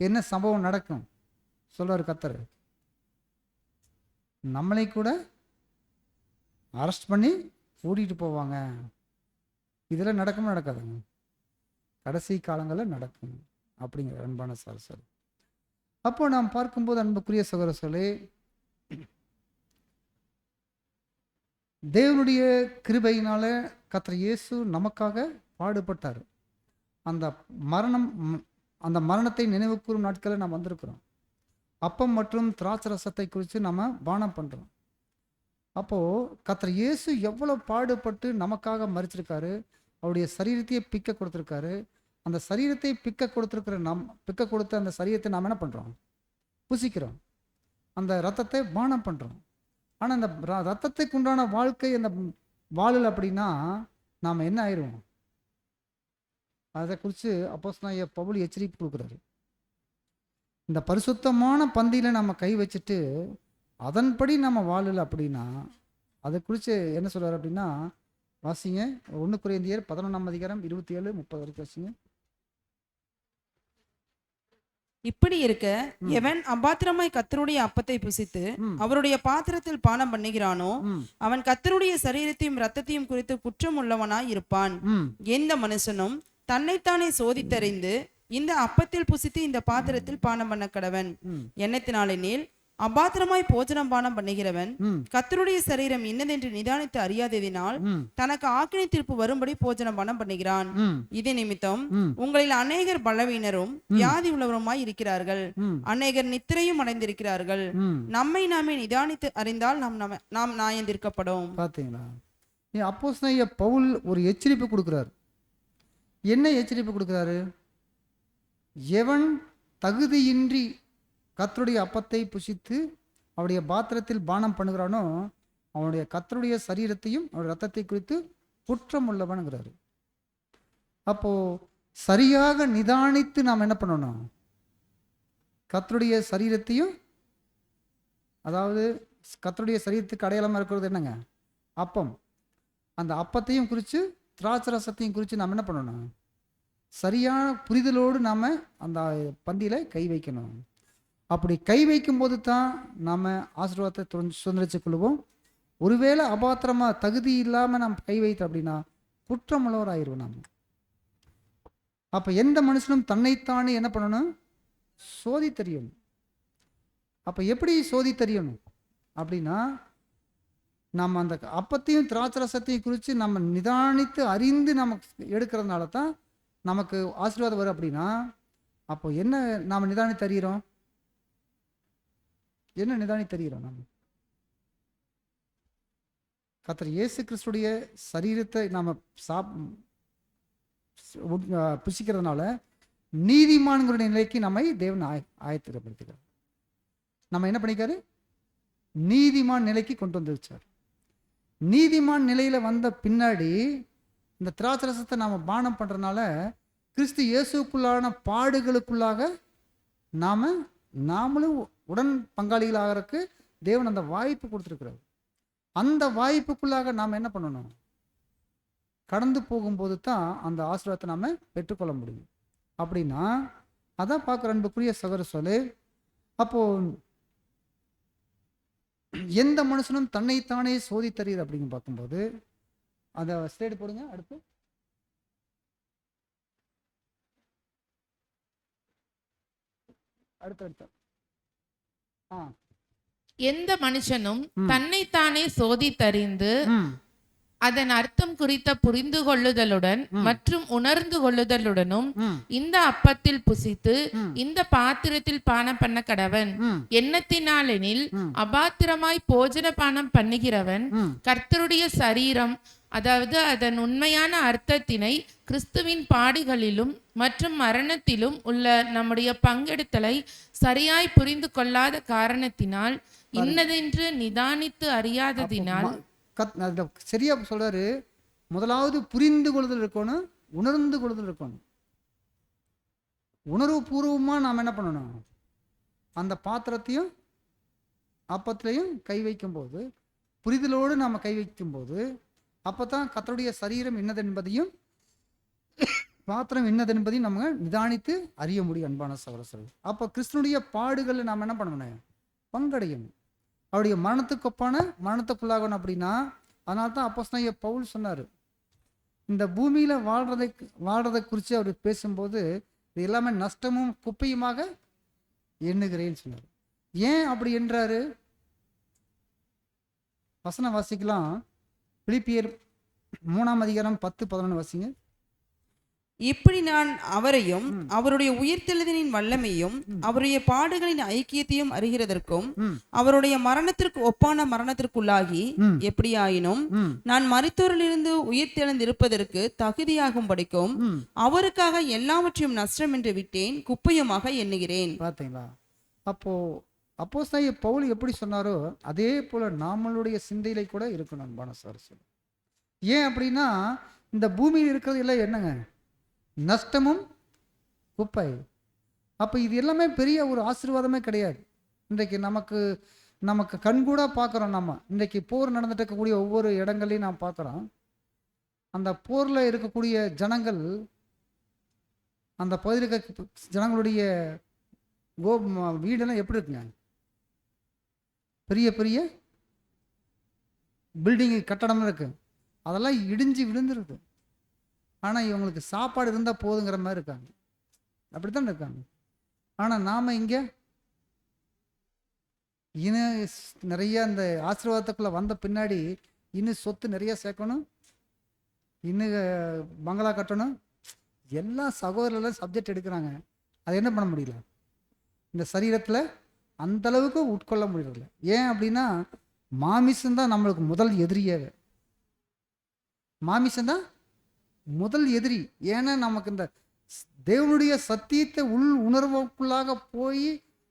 என்ன சம்பவம் நடக்கும் சொல்றாரு கர்த்தர். நம்மளை கூட அரெஸ்ட் பண்ணி கூட்டிகிட்டு போவாங்க. இதெல்லாம் நடக்குமா நடக்காதுங்க? கடைசி காலங்களில் நடக்கும் அப்படிங்கிற அன்பான சகோதரரே. அப்போ நாம் பார்க்கும்போது அன்புக்குரிய சகோதரர்களே, தேவனுடைய கிருபையினால கர்த்தர் இயேசு நமக்காக பாடுபட்டார். அந்த மரணத்தை நினைவு கூறும் நாட்களில் நாம் வந்திருக்கிறோம். அப்பம் மற்றும் திராட்சை ரசத்தை குறித்து நம்ம பானம் பண்ணுறோம். அப்போது கர்த்தர் இயேசு எவ்வளோ பாடுபட்டு நமக்காக மரிச்சிருக்காரு. அவருடைய சரீரத்தையே பிக்க கொடுத்துருக்காரு. அந்த சரீரத்தை பிக்க கொடுத்த அந்த சரீரத்தை நாம் என்ன பண்ணுறோம்? புசிக்கிறோம். அந்த ரத்தத்தை பானம் பண்ணுறோம். ஆனால் அந்த ரத்தத்துக்கு உண்டான வாழ்க்கை அந்த வாழல் அப்படின்னா நாம் என்ன ஆயிடுவோம்? அதை குறித்து அப்போஸ்தலனாகிய பவுல் எச்சரிப்பு கொடுக்குறாரு. இந்த பரிசுத்தமான பந்தியில் நம்ம கை வச்சுட்டு அதன்படி நம்ம வாழல அப்படின்னா அதை குறித்து என்ன சொல்றாரு அப்படின்னா, வாசிங்க 1 கொரிந்தியர் 11:27-30 வரைக்கும் வாசிங்க. இப்படி இருக்க எவன் அபாத்திரமாய் கர்த்தருடைய அப்பத்தை புசித்து அவருடைய பாத்திரத்தில் பானம் பண்ணுகிறானோ அவன் கர்த்தருடைய சரீரத்தையும் இரத்தத்தையும் குறித்து குற்றம் உள்ளவனாய் இருப்பான். எந்த மனுஷனும் தன்னைத்தானே சோதித்தறிந்து இந்த அப்பத்தில் புசித்து இந்த பாத்திரத்தில் பானம் பண்ண கடவன். எண்ணத்தினாலெனில் அபாத்திரமாய் போஜனம் பானம் பண்ணுகிறவன் கர்த்தருடைய சரீரம் இன்னதென்று நிதானித்து அறியாததினால் தனக்கு ஆக்கினை தீர்ப்பு வரும்படி போஜனம் பானம் பண்ணுகிறான். இது நிமித்தம் உங்களில் அநேகர் பலவீனரும் வியாதி உள்ளவருமாய் இருக்கிறார்கள், அநேகர் நித்திரையும் அடைந்திருக்கிறார்கள். நம்மை நாமே நிதானித்து அறிந்தால் நாம் நியாயந்தீர்க்கப்படும். பாத்தீங்களா? அப்போஸ்தலனாகிய பவுல் ஒரு எச்சரிப்பு கொடுக்கிறார். என்ன எச்சரிப்பு கொடுக்கிறாரு? எவன் தகுதியின்றி கர்த்தருடைய அப்பத்தை புசித்து அவருடைய பாத்திரத்தில் பானம் பண்ணுகிறானோ அவனுடைய கர்த்தருடைய சரீரத்தையும் அவருடைய ரத்தத்தை குறித்து குற்றம் உள்ளவனுங்கிறாரு. அப்போ சரியாக நிதானித்து நாம் என்ன பண்ணணும்? கர்த்தருடைய சரீரத்தையும், அதாவது கர்த்தருடைய சரீரத்துக்கு அடையாளமாக இருக்கிறது என்னங்க? அப்பம். அந்த அப்பத்தையும் குறித்து திராட்சை ரசத்தையும் குறித்து நாம் என்ன பண்ணணும்? சரியான புரிதலோடு நாம் அந்த பந்தியில் கை வைக்கணும். அப்படி கை வைக்கும் போது தான் நாம் ஆசீர்வாதத்தை சுதந்திரிச்சு கொள்வோம். ஒருவேளை அபாத்திரமாக தகுதி இல்லாமல் நாம் கை வைத்தோம் அப்படின்னா குற்றமுள்ளவர் ஆயிடுவோம் நாம். அப்போ எந்த மனுஷனும் தன்னைத்தானே என்ன பண்ணணும்? சோதி தெரியணும். அப்போ எப்படி சோதி தெரியணும் அப்படின்னா, நம்ம அந்த அப்பத்தையும் திராட்சை ரசத்தையும் குறித்து நம்ம நிதானித்து அறிந்து நமக்கு எடுக்கிறதுனால தான் நமக்கு ஆசீர்வாதம் வரும். அப்படின்னா அப்போ என்ன நாம் நிதானித்து அறிகிறோம்? என்ன நிதானித்து அறிகிறோம்? நம்ம கர்த்தர் இயேசு கிறிஸ்துடைய சரீரத்தை நாம் புசிக்கிறதுனால நீதிமான்களுடைய நிலைக்கு நம்மை தேவன் ஆயத்தப்படுத்துகிறார். நம்ம என்ன பண்ணிக்காரு? நீதிமான் நிலைக்கு கொண்டு வந்து வச்சார். நீதிமான் நிலையில வந்த பின்னாடி இந்த திராட்சை ரசத்தை நாம பானம் பண்றதுனால கிறிஸ்து இயேசுக்குள்ளான பாடுகளுக்குள்ளாக நாமளும் உடன் பங்காளிகளாகிறதுக்கு தேவன் அந்த வாய்ப்பு கொடுத்துருக்கிறார். அந்த வாய்ப்புக்குள்ளாக நாம் என்ன பண்ணணும்? கடந்து போகும்போது தான் அந்த ஆசீர்வாதத்தை நாம பெற்றுக்கொள்ள முடியும். அப்படின்னா அதான் பார்க்குற அன்புக்குரிய சகோதரர்களே, அப்போ எந்த மனுஷனும் தன்னைத்தானே சோதித்தறியது அப்படின்னு பார்க்கும்போது அதை ஸ்லைடு போடுங்க. அடுத்து அடுத்த எந்த மனுஷனும் தன்னைத்தானே சோதித்தறிந்து அதன் அர்த்தம் குறித்த புரிந்து கொள்ளுதலுடன் மற்றும் உணர்ந்து கொள்ளுதலுடனும் இந்த அப்பத்தில் புசித்து இந்த பாத்திரத்தில் பானம் பண்ண கடவன். எண்ணத்தினாலெனில் அபாத்திரமாய் போஜன பானம் பண்ணுகிறவன் கர்த்தருடைய சரீரம், அதாவது அதன் உண்மையான அர்த்தத்தினை கிறிஸ்துவின் பாடுகளிலும் மற்றும் மரணத்திலும் உள்ள நம்முடைய பங்கெடுத்தலை சரியாய் புரிந்து கொள்ளாத காரணத்தினால் இன்னதென்று நிதானித்து அறியாததினால். சரியா சொல்றாரு. முதலாவது புரிந்து கொள்ளுதல் இருக்கணும், உணர்ந்து கொள்ளுதல் இருக்கணும். உணர்வு பூர்வமா நாம் என்ன பண்ணணும், அந்த பாத்திரத்தையும் அப்பத்திலையும் கை வைக்கும் போது, புரிதலோடு நாம் கை வைக்கும் போது, அப்பதான் கர்த்தருடைய சரீரம் என்னதென்பதையும் பாத்திரம் என்னதென்பதையும் நம்ம நிதானித்து அறிய முடியும். அன்பான சகோதரர்களே, அப்போ கிறிஸ்துனுடைய பாடுகளை நாம் என்ன பண்ணணும், பங்கடையணும். அவருடைய மரணத்துக்கு ஒப்பான மரணத்துக்குள்ளாகணும். அப்படின்னா அதனால தான் அப்போஸ்தலனாகிய பவுல் சொன்னார், இந்த பூமியில் வாழ்றதை குறித்து அவர் பேசும்போது இது எல்லாமே நஷ்டமும் குப்பையுமாக எண்ணுகிறேன்னு சொன்னார். ஏன் அப்படி என்றாரு? வசனம் வாசிக்கலாம். பிலிப்பியர் 3:10-11 வாசிங்க. இப்படி நான் அவரையும் அவருடைய உயிர்த்தெழுதலின் வல்லமையும் அவருடைய பாடுகளின் ஐக்கியத்தையும் அறிகிறதற்கும் அவருடைய மரணத்திற்கு ஒப்பான மரணத்திற்குள்ளாகி எப்படியாயினும் நான் மரித்தோரிலிருந்து உயிர்த்தெழுந்திருப்பதற்கு தகுதியாகும் படிக்கும் அவருக்காக எல்லாவற்றையும் நஷ்டம் என்று விட்டேன், குப்பையுமாக எண்ணுகிறேன். பார்த்தீங்களா? அப்போஸ்தலனாகிய பவுல் எப்படி சொன்னாரோ அதே போல நம்மளுடைய சிந்தையில கூட இருக்கணும். அன்பான சகோதரர்களே, ஏன் அப்படின்னா இந்த பூமியில் இருக்கிறது எல்லாம் என்னங்க, நஷ்டமும் குப்பை. அப்போ இது எல்லாமே பெரிய ஒரு ஆசீர்வாதமே கிடையாது. இன்றைக்கு நமக்கு கண்கூட பார்க்குறோம். நம்ம இன்றைக்கு போர் நடந்துட்டு இருக்கக்கூடிய ஒவ்வொரு இடங்களையும் நாம் பார்க்குறோம். அந்த போரில் இருக்கக்கூடிய ஜனங்கள், அந்த பகுதியில் இருக்க ஜனங்களுடைய வீடெல்லாம் எப்படி இருக்குங்க, பெரிய பெரிய பில்டிங் கட்டடம் இருக்கு, அதெல்லாம் இடிஞ்சு விழுந்துருக்கு. ஆனால் இவங்களுக்கு சாப்பாடு இருந்தால் போதுங்கிற மாதிரி இருக்காங்க. அப்படித்தான் இருக்காங்க. ஆனால் நாம் இங்கே இன்னும் நிறைய அந்த ஆசீர்வாதத்துக்குள்ளே வந்த பின்னாடி இன்னும் சொத்து நிறைய சேர்க்கணும், இன்னும் பங்களா கட்டணும், எல்லா சகோதரர்களும் சப்ஜெக்ட் எடுக்கிறாங்க. அது என்ன பண்ண முடியல, இந்த சரீரத்தில் அந்த அளவுக்கு உட்கொள்ள முடியல. ஏன் அப்படின்னா மாமிசம்தான் நம்மளுக்கு முதல் எதிரியே. மாமிசம்தான் முதல் எதிரி. ஏன்னா நமக்கு இந்த தேவனுடைய சத்தியத்தை உள் உணர்வுக்குள்ளாக போய்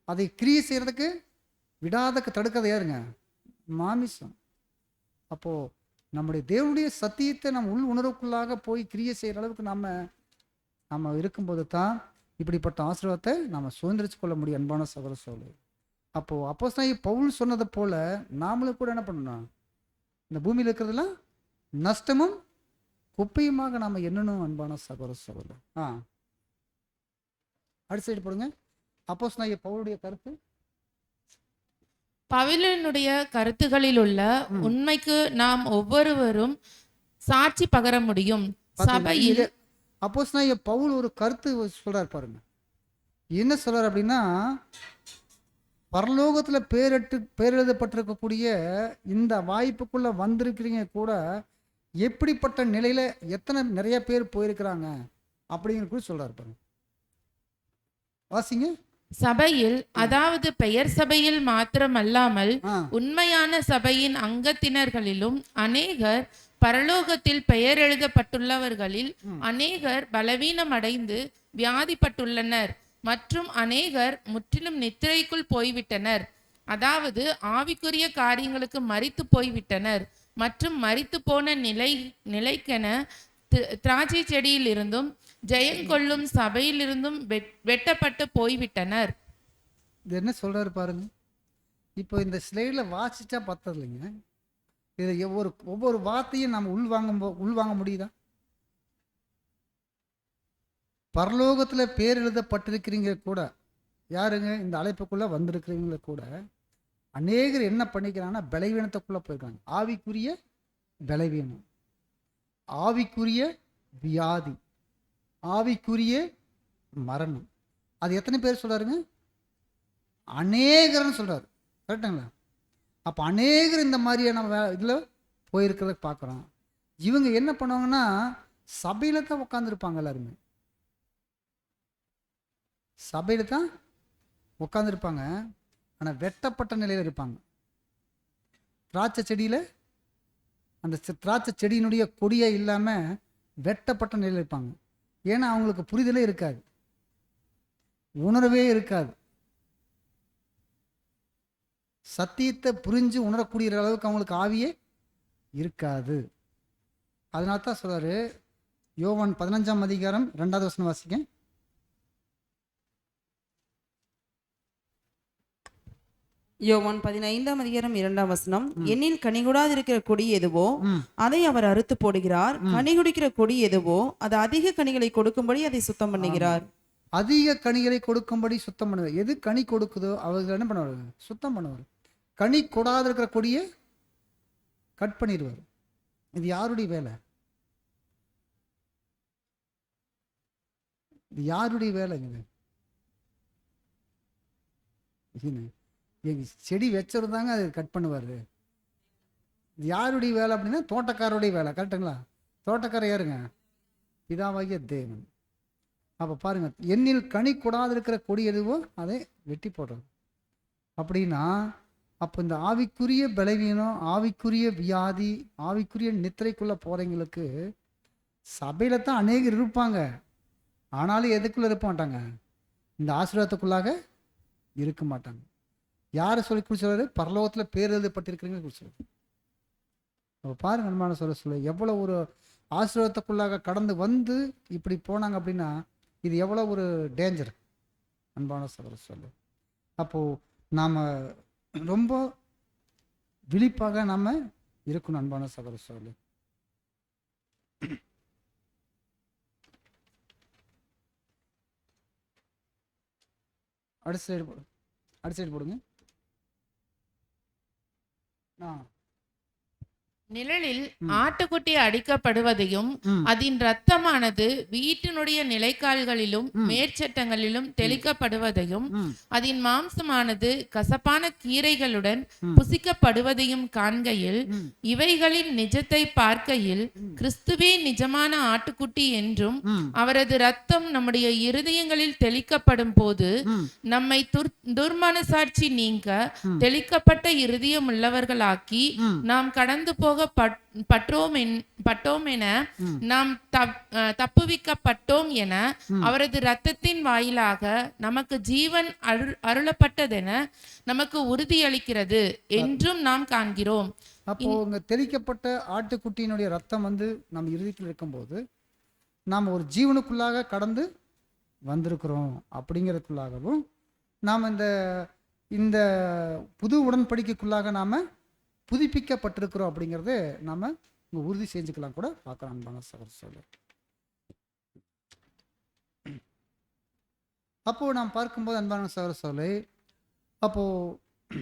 அதை கிரியை செய்யறதுக்கு விடாத தடுக்கிறது யாருங்க, மாமிசம். அப்போ நம்முடைய தேவனுடைய சத்தியத்தை நம்ம உள் உணர்வுக்குள்ளாக போய் கிரியை செய்யற அளவுக்கு நம்ம இருக்கும்போது தான் இப்படிப்பட்ட ஆசீர்வாதத்தை நம்ம சுதந்திரிச்சு கொள்ள முடியும். அன்பான சகோதர சகோதரி, அப்போ அப்போஸ்தலனாகிய பவுல் சொன்னதை போல நாமளும் கூட என்ன பண்ணணும், இந்த பூமியில் இருக்கிறதெல்லாம் நஷ்டமும் குப்பையுமாக நாம எண்ணணும். அன்பான சகோதர சகோதரி, அடுத்த சைடு போடுங்க. அப்போஸ்தலனாகிய பவுலுடைய கருத்து. பவுலினுடைய கருத்துகளில் உள்ள உண்மைக்கு நாம் ஒவ்வொருவரும் சாட்சி பகர முடியும். சபையில் அப்போஸ்தலனாகிய பவுல் ஒரு கருத்து சொல்றாரு பாருங்க. என்ன சொல்றாரு அப்படின்னா, பரலோகத்தில் பேரெழுதப்பட்டிருக்கக்கூடிய இந்த வாய்ப்புக்குள்ள வந்திருக்கிறீங்க கூட எப்படிப்பட்ட நிலையில நிறைய பேர் போயிருக்கிறாங்க அப்படிங்கிற கூட சொல்றாரு பாருங்க. வாசிங்க. சபையில், அதாவது பெயர் சபையில் மாத்திரமல்லாமல் உண்மையான சபையின் அங்கத்தினர்களிலும் அநேகர், பரலோகத்தில் பெயர் எழுதப்பட்டுள்ளவர்களில் அநேகர் பலவீனம் அடைந்து வியாதிப்பட்டுள்ளனர் மற்றும் அநேகர் முற்றிலும் நித்திரைக்குள் போய்விட்டனர். அதாவது ஆவிக்குரிய காரியங்களுக்கு மரித்து போய்விட்டனர் மற்றும் மரித்து போன நிலைக்கென திராட்சை செடியில் இருந்தும் ஜெயங்கொள்ளும் சபையிலிருந்தும் வெட்டப்பட்டு போய்விட்டனர். இது என்ன சொல்றாரு பாருங்க. இப்போ இந்த ஸ்லைடில் வாசிச்சா பத்தது இல்லைங்க. இதில் ஒவ்வொரு வார்த்தையும் நம்ம உள்வாங்க முடியுதா? பரலோகத்தில் பேர் எழுதப்பட்டிருக்கிறீங்க கூட, யாருங்க, இந்த அழைப்புக்குள்ள வந்திருக்கிறீங்கள கூட அநேகர் என்ன பண்ணிக்கிறாங்கன்னா பலவீனத்துக்குள்ள போயிருக்காங்க. ஆவிக்குரிய பலவீனம், ஆவிக்குரிய வியாதி, ஆவிக்குரிய மரணம். அது எத்தனை பேர் சொல்றாருங்க? அநேகர்னு சொல்றாரு. கரெக்டுங்களா? அப்போ அநேகர் இந்த மாதிரியான இதில் போயிருக்கிறத பார்க்குறோம். இவங்க என்ன பண்ணுவாங்கன்னா சபையில தான் உட்காந்துருப்பாங்க, எல்லாருமே சபையில தான் உட்காந்துருப்பாங்க. ஆனால் வெட்டப்பட்ட நிலையில் இருப்பாங்க. திராட்சை செடியில் அந்த திராட்சை செடியினுடைய கொடியே இல்லாமல் வெட்டப்பட்ட நிலையில் இருப்பாங்க. ஏன்னா அவங்களுக்கு புரிதலே இருக்காது, உணர்வே இருக்காது. சத்தியத்தை புரிஞ்சு உணரக்கூடிய அளவுக்கு அவங்களுக்கு ஆவியே இருக்காது. அதனால தான் சொல்றாரு யோவான் 15ஆம் அதிகாரம் 2வது வசனம் வாசிங்க. யோவான் 15ஆம் அதிகாரம் 2ஆம் வசனம். என்னில் கனிகூடாதிருக்கிற கொடி எதுவோ அதை அவர் அறுத்து போடுகிறார், கனிகுடிக்கிற கொடி எதுவோ அது அதிக கனிகளை கொடுக்கும்படி அதை சுத்தம் பண்ணுகிறார். அதிக கனிகளை கொடுக்கும்படி சுத்தம் பண்ணுவார். எது கனி கொடுக்குதோ அவர்கள் என்ன பண்ணுவார்? சுத்தம் பண்ணுவார். கனி கொடாத இருக்கிற கொடியை கட் பண்ணிடுவார். இது யாருடைய வேலை? இது யாருடைய வேலைங்க? எங்க செடி வச்சிருந்தாங்க, அதை கட் பண்ணுவார். இது யாருடைய வேலை அப்படின்னா தோட்டக்காரருடைய வேலை. கரெக்டுங்களா? தோட்டக்காரர் யாருங்க? பிதாவாகிய தேவன். அப்போ பாருங்க, எண்ணில் கனி கொடாது இருக்கிற கொடி எதுவோ அதை வெட்டி போடுறது. அப்படின்னா அப்போ இந்த ஆவிக்குரிய பலவீனம், ஆவிக்குரிய வியாதி, ஆவிக்குரிய நித்திரைக்குள்ள போறவங்களுக்கு சபையில தான் அநேகர் இருப்பாங்க. ஆனாலும் எதுக்குள்ள இருக்க மாட்டாங்க? இந்த ஆசீர்வாதத்துக்குள்ளாக இருக்க மாட்டாங்க. யாரை சொல்லி குறிச்சாரு? பரலோகத்தில் பேர் எழுதப்பட்டிருக்கிறீங்கன்னு குறிச்சாரு. அப்போ பாருங்க அன்பான சொல்ல எவ்வளோ ஒரு ஆசீர்வாதத்துக்குள்ளாக கடந்து வந்து இப்படி போனாங்க அப்படின்னா இது எவ்வளோ ஒரு டேஞ்சர் அன்பான சொல்ல. அப்போது நாம் ரொம்ப விழிப்பாக நாம் இருக்கணும் அன்பான சொல்ல. அடுத்த சைடு போடுங்க. நிழலில் ஆட்டுக்குட்டி அடிக்கப்படுவதையும் அதன் இரத்தமானது வீட்டினுடைய நிலைக்கால்களிலும் மேற்சட்டங்களிலும் தெளிக்கப்படுவதையும் அதன் மாம்சமானது கசப்பான கீரைகளுடன் புசிக்கப்படுவதையும் காண்கையில் இவைகளின் நிஜத்தை பார்க்கையில் கிறிஸ்துவே நிஜமான ஆட்டுக்குட்டி என்றும் அவரது இரத்தம் நம்முடைய இருதயங்களில் தெளிக்கப்படும் போது நம்மை துர்மனசாட்சி நீங்க தெளிக்கப்பட்ட இருதயம் உள்ளவர்களாக்கி நாம் கடந்து போக பட்டோம் என நாம் தப்புவிக்கப்பட்டோம் என அவரது இரத்தத்தின் வாயிலாக நமக்கு ஜீவன் அருளப்பட்டதென நமக்கு உறுதியளிக்கிறது என்றும் நாம் காண்கிறோம். அப்போ இங்க தெளிக்கப்பட்ட ஆட்டுக்குட்டியினுடைய ரத்தம் நம்ம இருதயத்தில் இருக்கும்போது நாம் ஒரு ஜீவனுக்குள்ளாக கடந்து வந்திருக்கிறோம் அப்படிங்கிறதுக்குள்ளாகவும் நாம் இந்த புது உடன்படிக்கைக்குள்ளாக நாம் புதுப்பிக்கப்பட்டிருக்கிறோம் அப்படிங்கிறத நாம் இங்கே உறுதி செஞ்சுக்கலாம் கூட பார்க்கலாம் அன்பான சகோதர. அப்போது நாம் பார்க்கும்போது அன்பான சகோதர அப்போது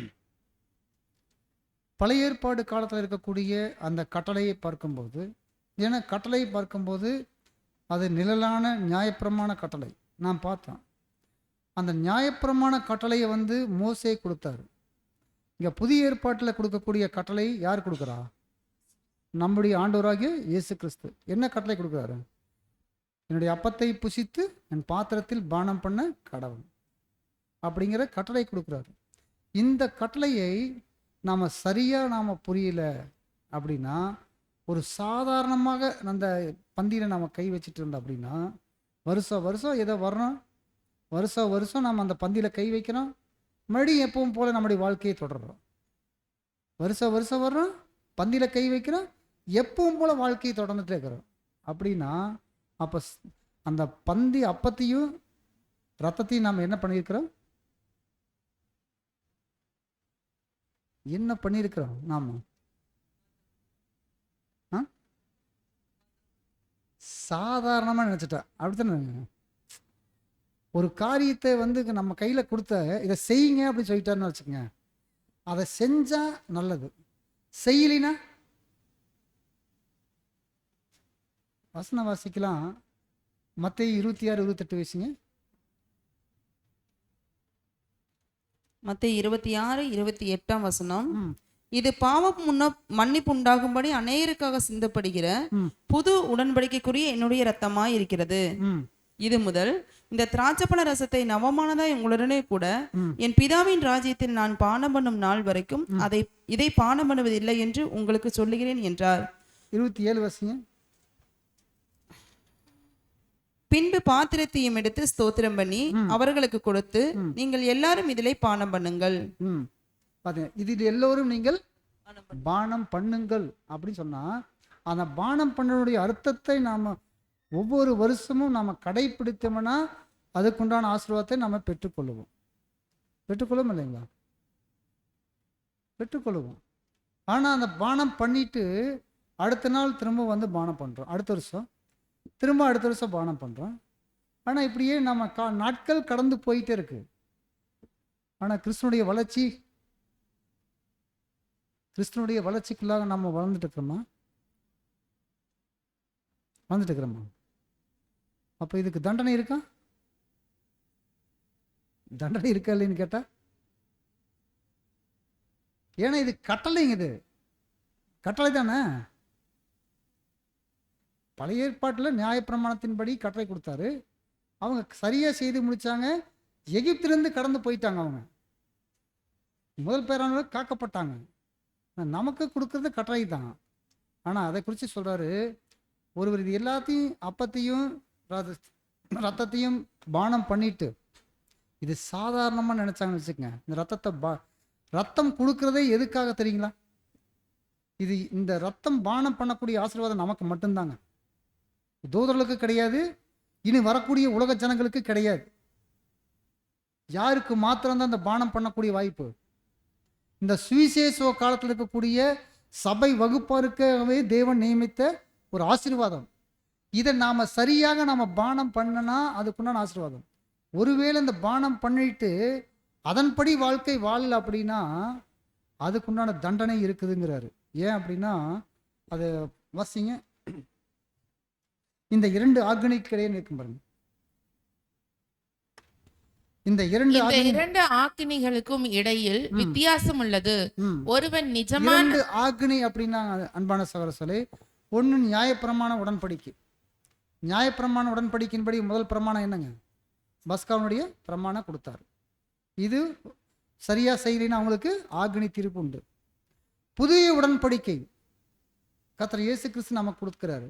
பழைய ஏற்பாடு காலத்தில் இருக்கக்கூடிய அந்த கட்டளையை பார்க்கும்போது, ஏன்னா கட்டளையை பார்க்கும்போது அது நிழலான நியாயப்பிரமாண கட்டளை நாம் பார்த்தோம். அந்த நியாயப்பிரமாண கட்டளையை மோசே கொடுத்தாரு. இங்கே புதிய ஏற்பாட்டில் கொடுக்கக்கூடிய கட்டளை யார் கொடுக்குறா? நம்முடைய ஆண்டவராகிய இயேசு கிறிஸ்து. என்ன கட்டளை கொடுக்குறாரு? என்னுடைய அப்பத்தை புசித்து என் பாத்திரத்தில் பானம் பண்ண கடவுள் அப்படிங்கிற கட்டளை கொடுக்குறாரு. இந்த கட்டளையை நாம் சரியாக புரியல அப்படின்னா, ஒரு சாதாரணமாக அந்த பந்தியில் நாம் கை வச்சுட்டு இருந்தோம் அப்படின்னா, வருஷம் ஏதோ வர்றோம், வருஷம் நாம் அந்த பந்தியில் கை வைக்கிறோம், மறுபடியும் எப்பவும் போல நம்முடைய வாழ்க்கையை தொடர்றோம். வருஷம் வர்றோம், பந்தியில் கை வைக்கிறோம், எப்பவும் போல வாழ்க்கையை தொடர்ந்துட்டே இருக்கிறோம். அப்படின்னா அப்போ அந்த பந்தி அப்பத்தையும் ரத்தத்தையும் நாம் என்ன பண்ணியிருக்கிறோம்? நாம் சாதாரணமாக நினச்சிட்டா அப்படித்தானே. ஒரு காரியத்தை நம்ம கையில் கொடுத்த இதை செய்யுங்க அப்படின்னு சொல்லிட்டாருன்னு வச்சுக்கோங்க, அதை செஞ்சால் நல்லது, செய்யலினா வசனம் வாசிக்கலாம். மத்தேயு 26:28 வயசுங்க. மத்தேயு 26:28 வசனம். இது பாவம் மன்னிப்பு உண்டாகும்படி அநேகருக்காக சிந்தப்படுகிற புது உடன்படிக்கைக்குரிய என்னுடைய இரத்தமாய் இருக்கிறது. இது முதல் இந்த திராட்சைப்பழ ரசத்தை நவமானதாய் உங்களுடனே கூட என் பிதாவின் ராஜ்யத்தில் நான் பானம் பண்ணும் நாள் வரைக்கும் இதை பானம் பண்ணுவதில்லை என்று உங்களுக்கு சொல்லுகிறேன் என்றார். 27 வருஷம். பின்பு பாத்திரத்தையும் எடுத்து ஸ்தோத்திரம் பண்ணி அவர்களுக்கு கொடுத்து, நீங்கள் எல்லாரும் இதிலே பானம் பண்ணுங்கள். இதில் எல்லோரும் நீங்கள் பானம் பண்ணுங்கள் அப்படின்னு சொன்னா, அந்த பானம் பண்ணனுடைய அர்த்தத்தை நாம ஒவ்வொரு வருஷமும் நாம கடைபிடித்தோம்னா அதுக்குண்டான ஆசீர்வாதத்தை நம்ம பெற்றுக்கொள்ளுவோம் இல்லைங்களா? பெற்றுக்கொள்ளுவோம். ஆனா அந்த பானம் பண்ணிட்டு அடுத்த நாள் திரும்ப வந்து பானம் பண்றோம், அடுத்த வருஷம் பானம் பண்றோம். ஆனா இப்படியே நம்ம நாட்கள் கடந்து போயிட்டே இருக்கு. ஆனா கிறிஸ்துவனுடைய வளர்ச்சிக்குள்ளாக நம்ம வந்துட்டு இருக்கிறோமா? அப்ப இதுக்கு தண்டனை இருக்கா? தண்டனை இருக்கா இல்லைன்னு கேட்டா, ஏன்னா இது கட்டளைங்க, இது கட்டளை தானே. பழைய ஏற்பாட்டில் நியாயப்பிரமாணத்தின்படி கட்டளை கொடுத்தாரு, அவங்க சரியா செய்து முடிச்சாங்க, எகிப்திலிருந்து கடந்து போயிட்டாங்க, அவங்க முதல் பேரானவர் காக்கப்பட்டாங்க. நமக்கு கொடுக்கறது கட்டளை தான். ஆனா அதை குறித்து சொல்றாரு, ஒருவர் இது எல்லாத்தையும் அப்பத்தையும் ரத்தத்தையும் பானம் பண்ணிட்டு இது சாதாரணமா நினைச்சாங்கன்னு வச்சுக்கங்க. இந்த ரத்தம் கொடுக்கறதே எதுக்காக தெரியுங்களா? இந்த ரத்தம் பானம் பண்ணக்கூடிய ஆசீர்வாதம் நமக்கு மட்டும்தாங்க, தூதர்களுக்கு கிடையாது, இனி வரக்கூடிய உலக ஜனங்களுக்கு கிடையாது. யாருக்கு மாத்திரம்தான் இந்த பானம் பண்ணக்கூடிய வாய்ப்பு? இந்த சுவிசேஷ காலத்தில் இருக்கக்கூடிய சபை வகுப்பாருக்கவே தேவன் நியமித்த ஒரு ஆசீர்வாதம். இதை நாம சரியாக பானம் பண்ணனா அதுக்குண்டான ஆசீர்வாதம். ஒருவேளை இந்த பானம் பண்ணிட்டு அதன்படி வாழ்க்கை வாழல அப்படின்னா அதுக்குண்டான தண்டனை இருக்குதுங்கிறாரு. ஏன் அப்படின்னா, அது வாசிங்க, இந்த 2 ஆக்கினைக்கு இடையே நிற்கும் பாருங்க. இந்த இரண்டு ஆக்கினைகளுக்கும் இடையில் வித்தியாசம் உள்ளது. ஒருவன் நிஜமான 2 ஆக்கினை அப்படின்னா அன்பான சகோதரர்களே, ஒன்று நியாயப்பிரமாண உடன்படிக்கை. நியாயப்பிரமாண உடன்படிக்கையின்படி முதல் பிரமாணம் என்னங்க? பஸ்காவுடைய பிரமாணம் கொடுத்தாரு. இது சரியா செய்யலைன்னா அவங்களுக்கு ஆக்கினை தீர்ப்பு உண்டு. புதிய உடன்படிக்கை கர்த்தர் இயேசு கிறிஸ்து நமக்கு கொடுக்கிறாரு,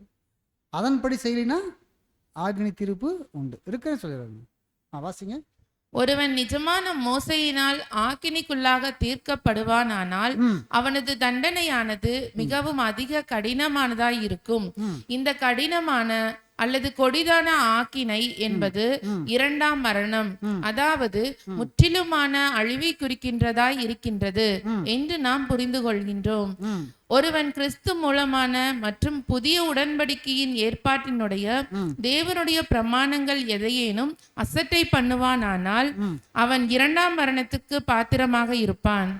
அதன்படி செய்யலைன்னா ஆக்கினை தீர்ப்பு உண்டு இருக்குன்னு சொல்லிடுறாங்க. வாசிங்க. ஒருவன் நிஜமான மோசையினால் ஆக்கினைக்குள்ளாக தீர்க்கப்படுவானானால் அவனது தண்டனையானது மிகவும் அதிக கடினமானதாய் இருக்கும். இந்த கடினமான அல்லது கொடிதான ஆக்கினை என்பது 2ஆம் மரணம், அதாவது முற்றிலுமான அழிவை குறிக்கின்றதாய் இருக்கின்றது என்று நாம் புரிந்து கொள்கின்றோம். ஒருவன் கிறிஸ்து மூலமான மற்றும் புதிய உடன்படிக்கையின் ஏற்பாட்டினுடைய தேவனுடைய பிரமாணங்கள் எதையேனும் அசட்டை பண்ணுவானானால் அவன் 2ஆம் மரணத்துக்கு பாத்திரமாக இருப்பான்.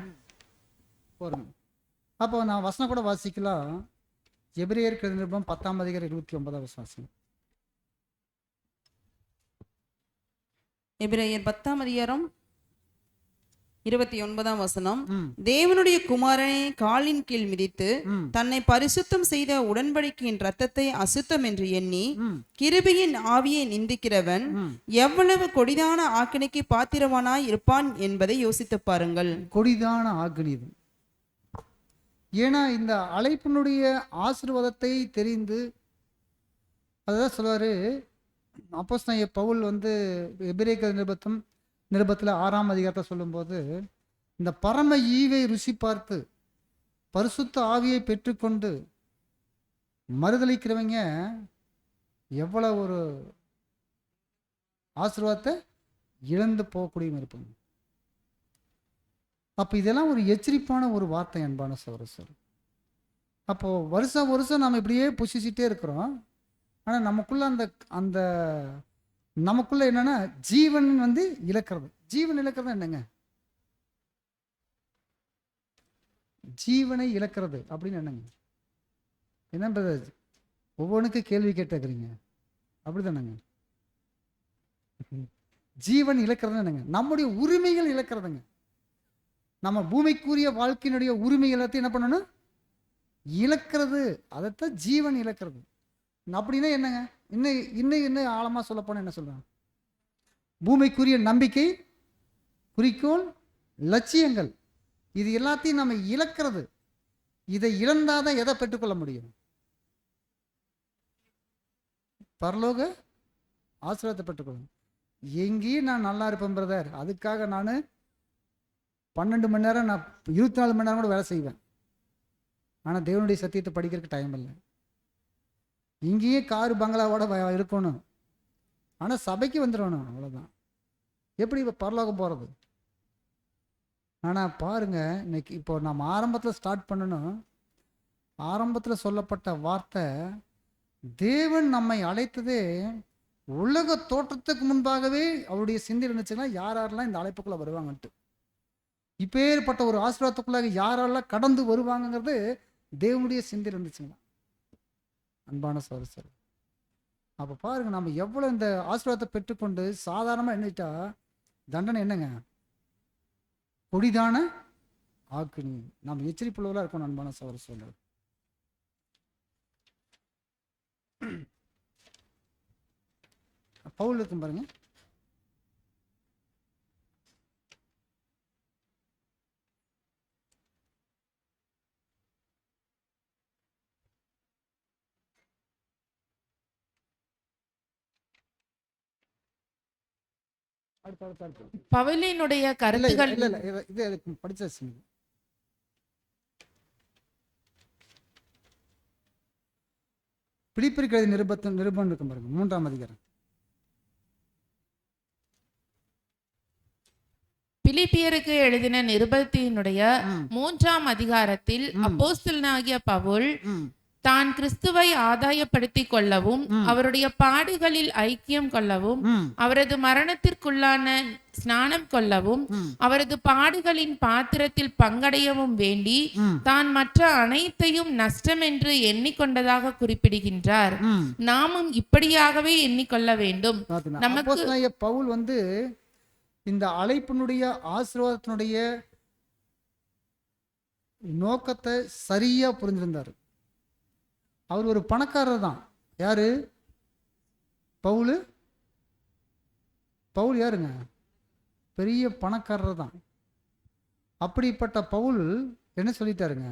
அப்போ நான் வசனம் கூட வாசிக்கலாம். எபிரேயர் நிருபம் 10ஆம் அதிகாரம் 29ஆம் வசனம். எபிரேயர் 10ஆம் அதிகாரம் 29ஆம் வசனம். தேவனுடைய குமாரனை காலின் கீழ் மிதித்து தன்னை பரிசுத்தம் செய்த உடன்படிக்கையின் இரத்தத்தை அசுத்தம் என்று எண்ணி கிருபையின் ஆவியை நிந்திக்கிறவன் எவ்வளவு கொடிதான ஆக்கினைக்கு பாத்திரவானாய் இருப்பான் என்பதை யோசித்து பாருங்கள். கொடிதான ஆக்கினை. ஏன்னா இந்த அழைப்பினுடைய ஆசீர்வாதத்தை தெரிந்து அதான் சொல்வாரு அப்போஸ்தலன் பவுல் எபிரேயர் நிருபத்தில் 6ஆம் அதிகாரத்தை சொல்லும்போது, இந்த பரம ஈவை ருசி பார்த்து பரிசுத்த ஆவியை பெற்றுக்கொண்டு மறுதளிக்கிறவங்க எவ்வளவு ஒரு ஆசீர்வாதத்தை இழந்து போகக்கூடிய இருப்பாங்க. அப்போ இதெல்லாம் ஒரு எச்சரிப்பான ஒரு வார்த்தை அன்பான சகோதரர். அப்போ வருஷம் நம்ம இப்படியே புசிச்சிட்டே இருக்கிறோம். ஆனால் நமக்குள்ள நமக்குள்ள என்னன்னா ஜீவன் இழக்கிறது. ஜீவன் இழக்கிறது என்னங்க? ஜீவனை இழக்கிறது அப்படின்னு என்னங்க? என்னன்றது ஒவ்வொன்றுக்கு கேள்வி கேட்டுக்கிறீங்க, அப்படிதானங்க? ஜீவன் இழக்கிறது என்னங்க? நம்முடைய உரிமைகள் இழக்கிறதுங்க. நம்ம பூமிக்குரிய வாழ்க்கையினுடைய உரிமை எல்லாத்தையும் என்ன பண்ணணும்? இழக்கிறது. அதைத்தான் ஜீவன் இழக்கிறது. அப்படின்னா என்னங்க? இன்னும் ஆழமாக சொல்ல போனால் என்ன சொல்றாங்க? பூமிக்குரிய நம்பிக்கை, குறிக்கோள், லட்சியங்கள், இது எல்லாத்தையும் நம்ம இழக்கிறது. இதை இழந்தாதான் எதை பெற்றுக்கொள்ள முடியும்? பரலோக ஆசீர்வாதத்தை பெற்றுக்கொள்ளும். எங்கேயும் நான் நல்லா இருப்பேன் பிரதர், அதுக்காக நான் 12 மணி நேரம், நான் 24 மணி நேரம் கூட வேலை செய்வேன். ஆனால் தேவனுடைய சத்தியத்தை படிக்கிறதுக்கு டைம் இல்லை. இங்கேயே காரு பங்களாவோட இருக்கணும், ஆனால் சபைக்கு வந்துடணும், அவ்வளோதான். எப்படி இப்போ பரலோகம் போகிறது? ஆனால் பாருங்க, இன்னைக்கு இப்போ நம்ம ஆரம்பத்தில் ஸ்டார்ட் பண்ணணும். ஆரம்பத்தில் சொல்லப்பட்ட வார்த்தை, தேவன் நம்மை அழைத்ததே உலக தோற்றத்துக்கு முன்பாகவே அவருடைய சிந்தை இருந்துச்சுன்னா யார் யாரெல்லாம் இந்த அழைப்புக்குள்ளே வருவாங்கன்ட்டு. இப்பேற்பட்ட ஒரு ஆசீர்வாதத்துக்குள்ளாக யாரெல்லாம் கடந்து வருவாங்கங்கிறது தேவனுடைய சிந்தை இருந்துச்சுங்களா, அன்பான சகோதரர். அப்போ பாருங்க, நம்ம எவ்வளோ இந்த ஆசீர்வாதத்தை பெற்றுக்கொண்டு சாதாரணமாக என்னட்டா தண்டனை என்னங்க? கொடிதான ஆக்குனி. நம்ம எச்சரிப்புள்ளவர்களாக இருக்கணும், அன்பான சகோதரர் சொல்றார். பவுல் இருக்கும் பாருங்க. பவுலினுடைய கருத்துகள் இது படிச்சாச்சு. பிலிப்பியருக்கு எழுதிய நிருபம் இருக்கும் பாருங்க, 3ஆம் அதிகாரம். பிலிப்பியருக்கு எழுதின நிருபத்தினுடைய 3ஆம் அதிகாரத்தில் அப்போஸ்தலனாகிய பவுல் தான் கிறிஸ்துவை ஆதாயப்படுத்திக் கொள்ளவும், அவருடைய பாடுகளில் ஐக்கியம் கொள்ளவும், அவரது மரணத்திற்குள்ளான ஸ்நானம் கொள்ளவும், அவரது பாடுகளின் பாத்திரத்தில் பங்கடையவும் வேண்டி தான் மற்ற அனைத்தையும் நஷ்டம் என்று எண்ணிக்கொண்டதாக குறிப்பிடுகின்றார். நாமும் இப்படியாகவே எண்ணிக்கொள்ள வேண்டும். நமக்கு பவுல் இந்த அழைப்பினுடைய ஆசீர்வாதத்தினுடைய நோக்கத்தை சரியா புரிஞ்சிருந்தார். அவர் ஒரு பணக்காரர் தான். யாரு? பவுல் யாருங்க? பெரிய பணக்காரர் தான். அப்படிப்பட்ட பவுல் என்ன சொல்லிட்டாருங்க?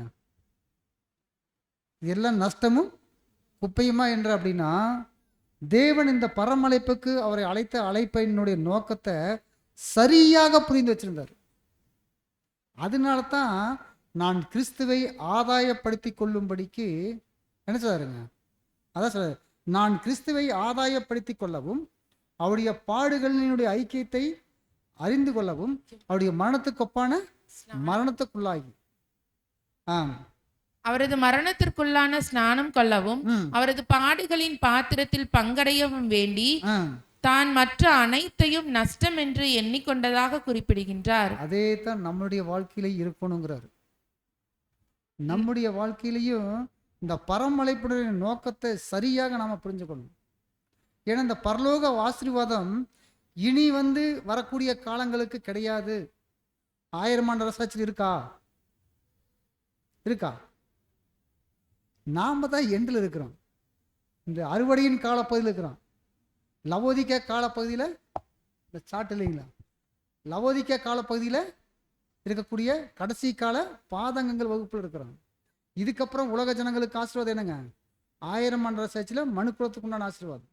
இதெல்லாம் நஷ்டமும் குப்பையுமா என்று. அப்படின்னா தேவன் இந்த பரமழைப்புக்கு அவரை அழைத்த அழைப்பினுடைய நோக்கத்தை சரியாக புரிந்து வச்சிருந்தார். அதனால தான் நான் கிறிஸ்துவை ஆதாயப்படுத்தி கொள்ளும்படிக்கு என்ன சொல்றாருங்க? அதான் சொல்றாரு, நான் கிறிஸ்துவை ஆதாயப்படுத்தி கொள்ளவும், அவருடைய பாடுகளினுடைய ஐக்கியத்தை அறிந்து கொள்ளவும், அவருடைய மரணத்துக்கொப்பான மரணத்துக்குள்ளாகி அவரது மரணத்திற்குள்ளான ஸ்நானம் கொள்ளவும், அவரது பாடுகளின் பாத்திரத்தில் பங்கடையவும் வேண்டி தான் மற்ற அனைத்தையும் நஷ்டம் என்று எண்ணிக்கொண்டதாக குறிப்பிடுகின்றார். அதே தான் நம்முடைய வாழ்க்கையில இருக்கணுங்கிறார். நம்முடைய வாழ்க்கையிலையும் இந்த பரமழைப்புடைய நோக்கத்தை சரியாக நாம புரிஞ்சுக்கணும். ஏன்னா இந்த பரலோக ஆசீர்வாதம் இனி வரக்கூடிய காலங்களுக்கு கிடையாது. 1000 ஆண்டு அரசாட்சியில் இருக்கா? நாம தான் எண்டில் இருக்கிறோம். இந்த அறுவடையின் காலப்பகுதியில் இருக்கிறோம். லவோதிக்கா காலப்பகுதியில் இந்த சாட்டு இல்லைங்களா, லவோதிக்கா காலப்பகுதியில் இருக்கக்கூடிய கடைசி கால பாதகங்கள் வகுப்பில் இருக்கிறோம். இதுக்கப்புறம் உலக ஜனங்களுக்கு ஆசீர்வாதம் என்னங்க? 1000 ஆண்டு அரசாட்சியில் மனுக்குலத்துக்கு உண்டான ஆசீர்வாதம்.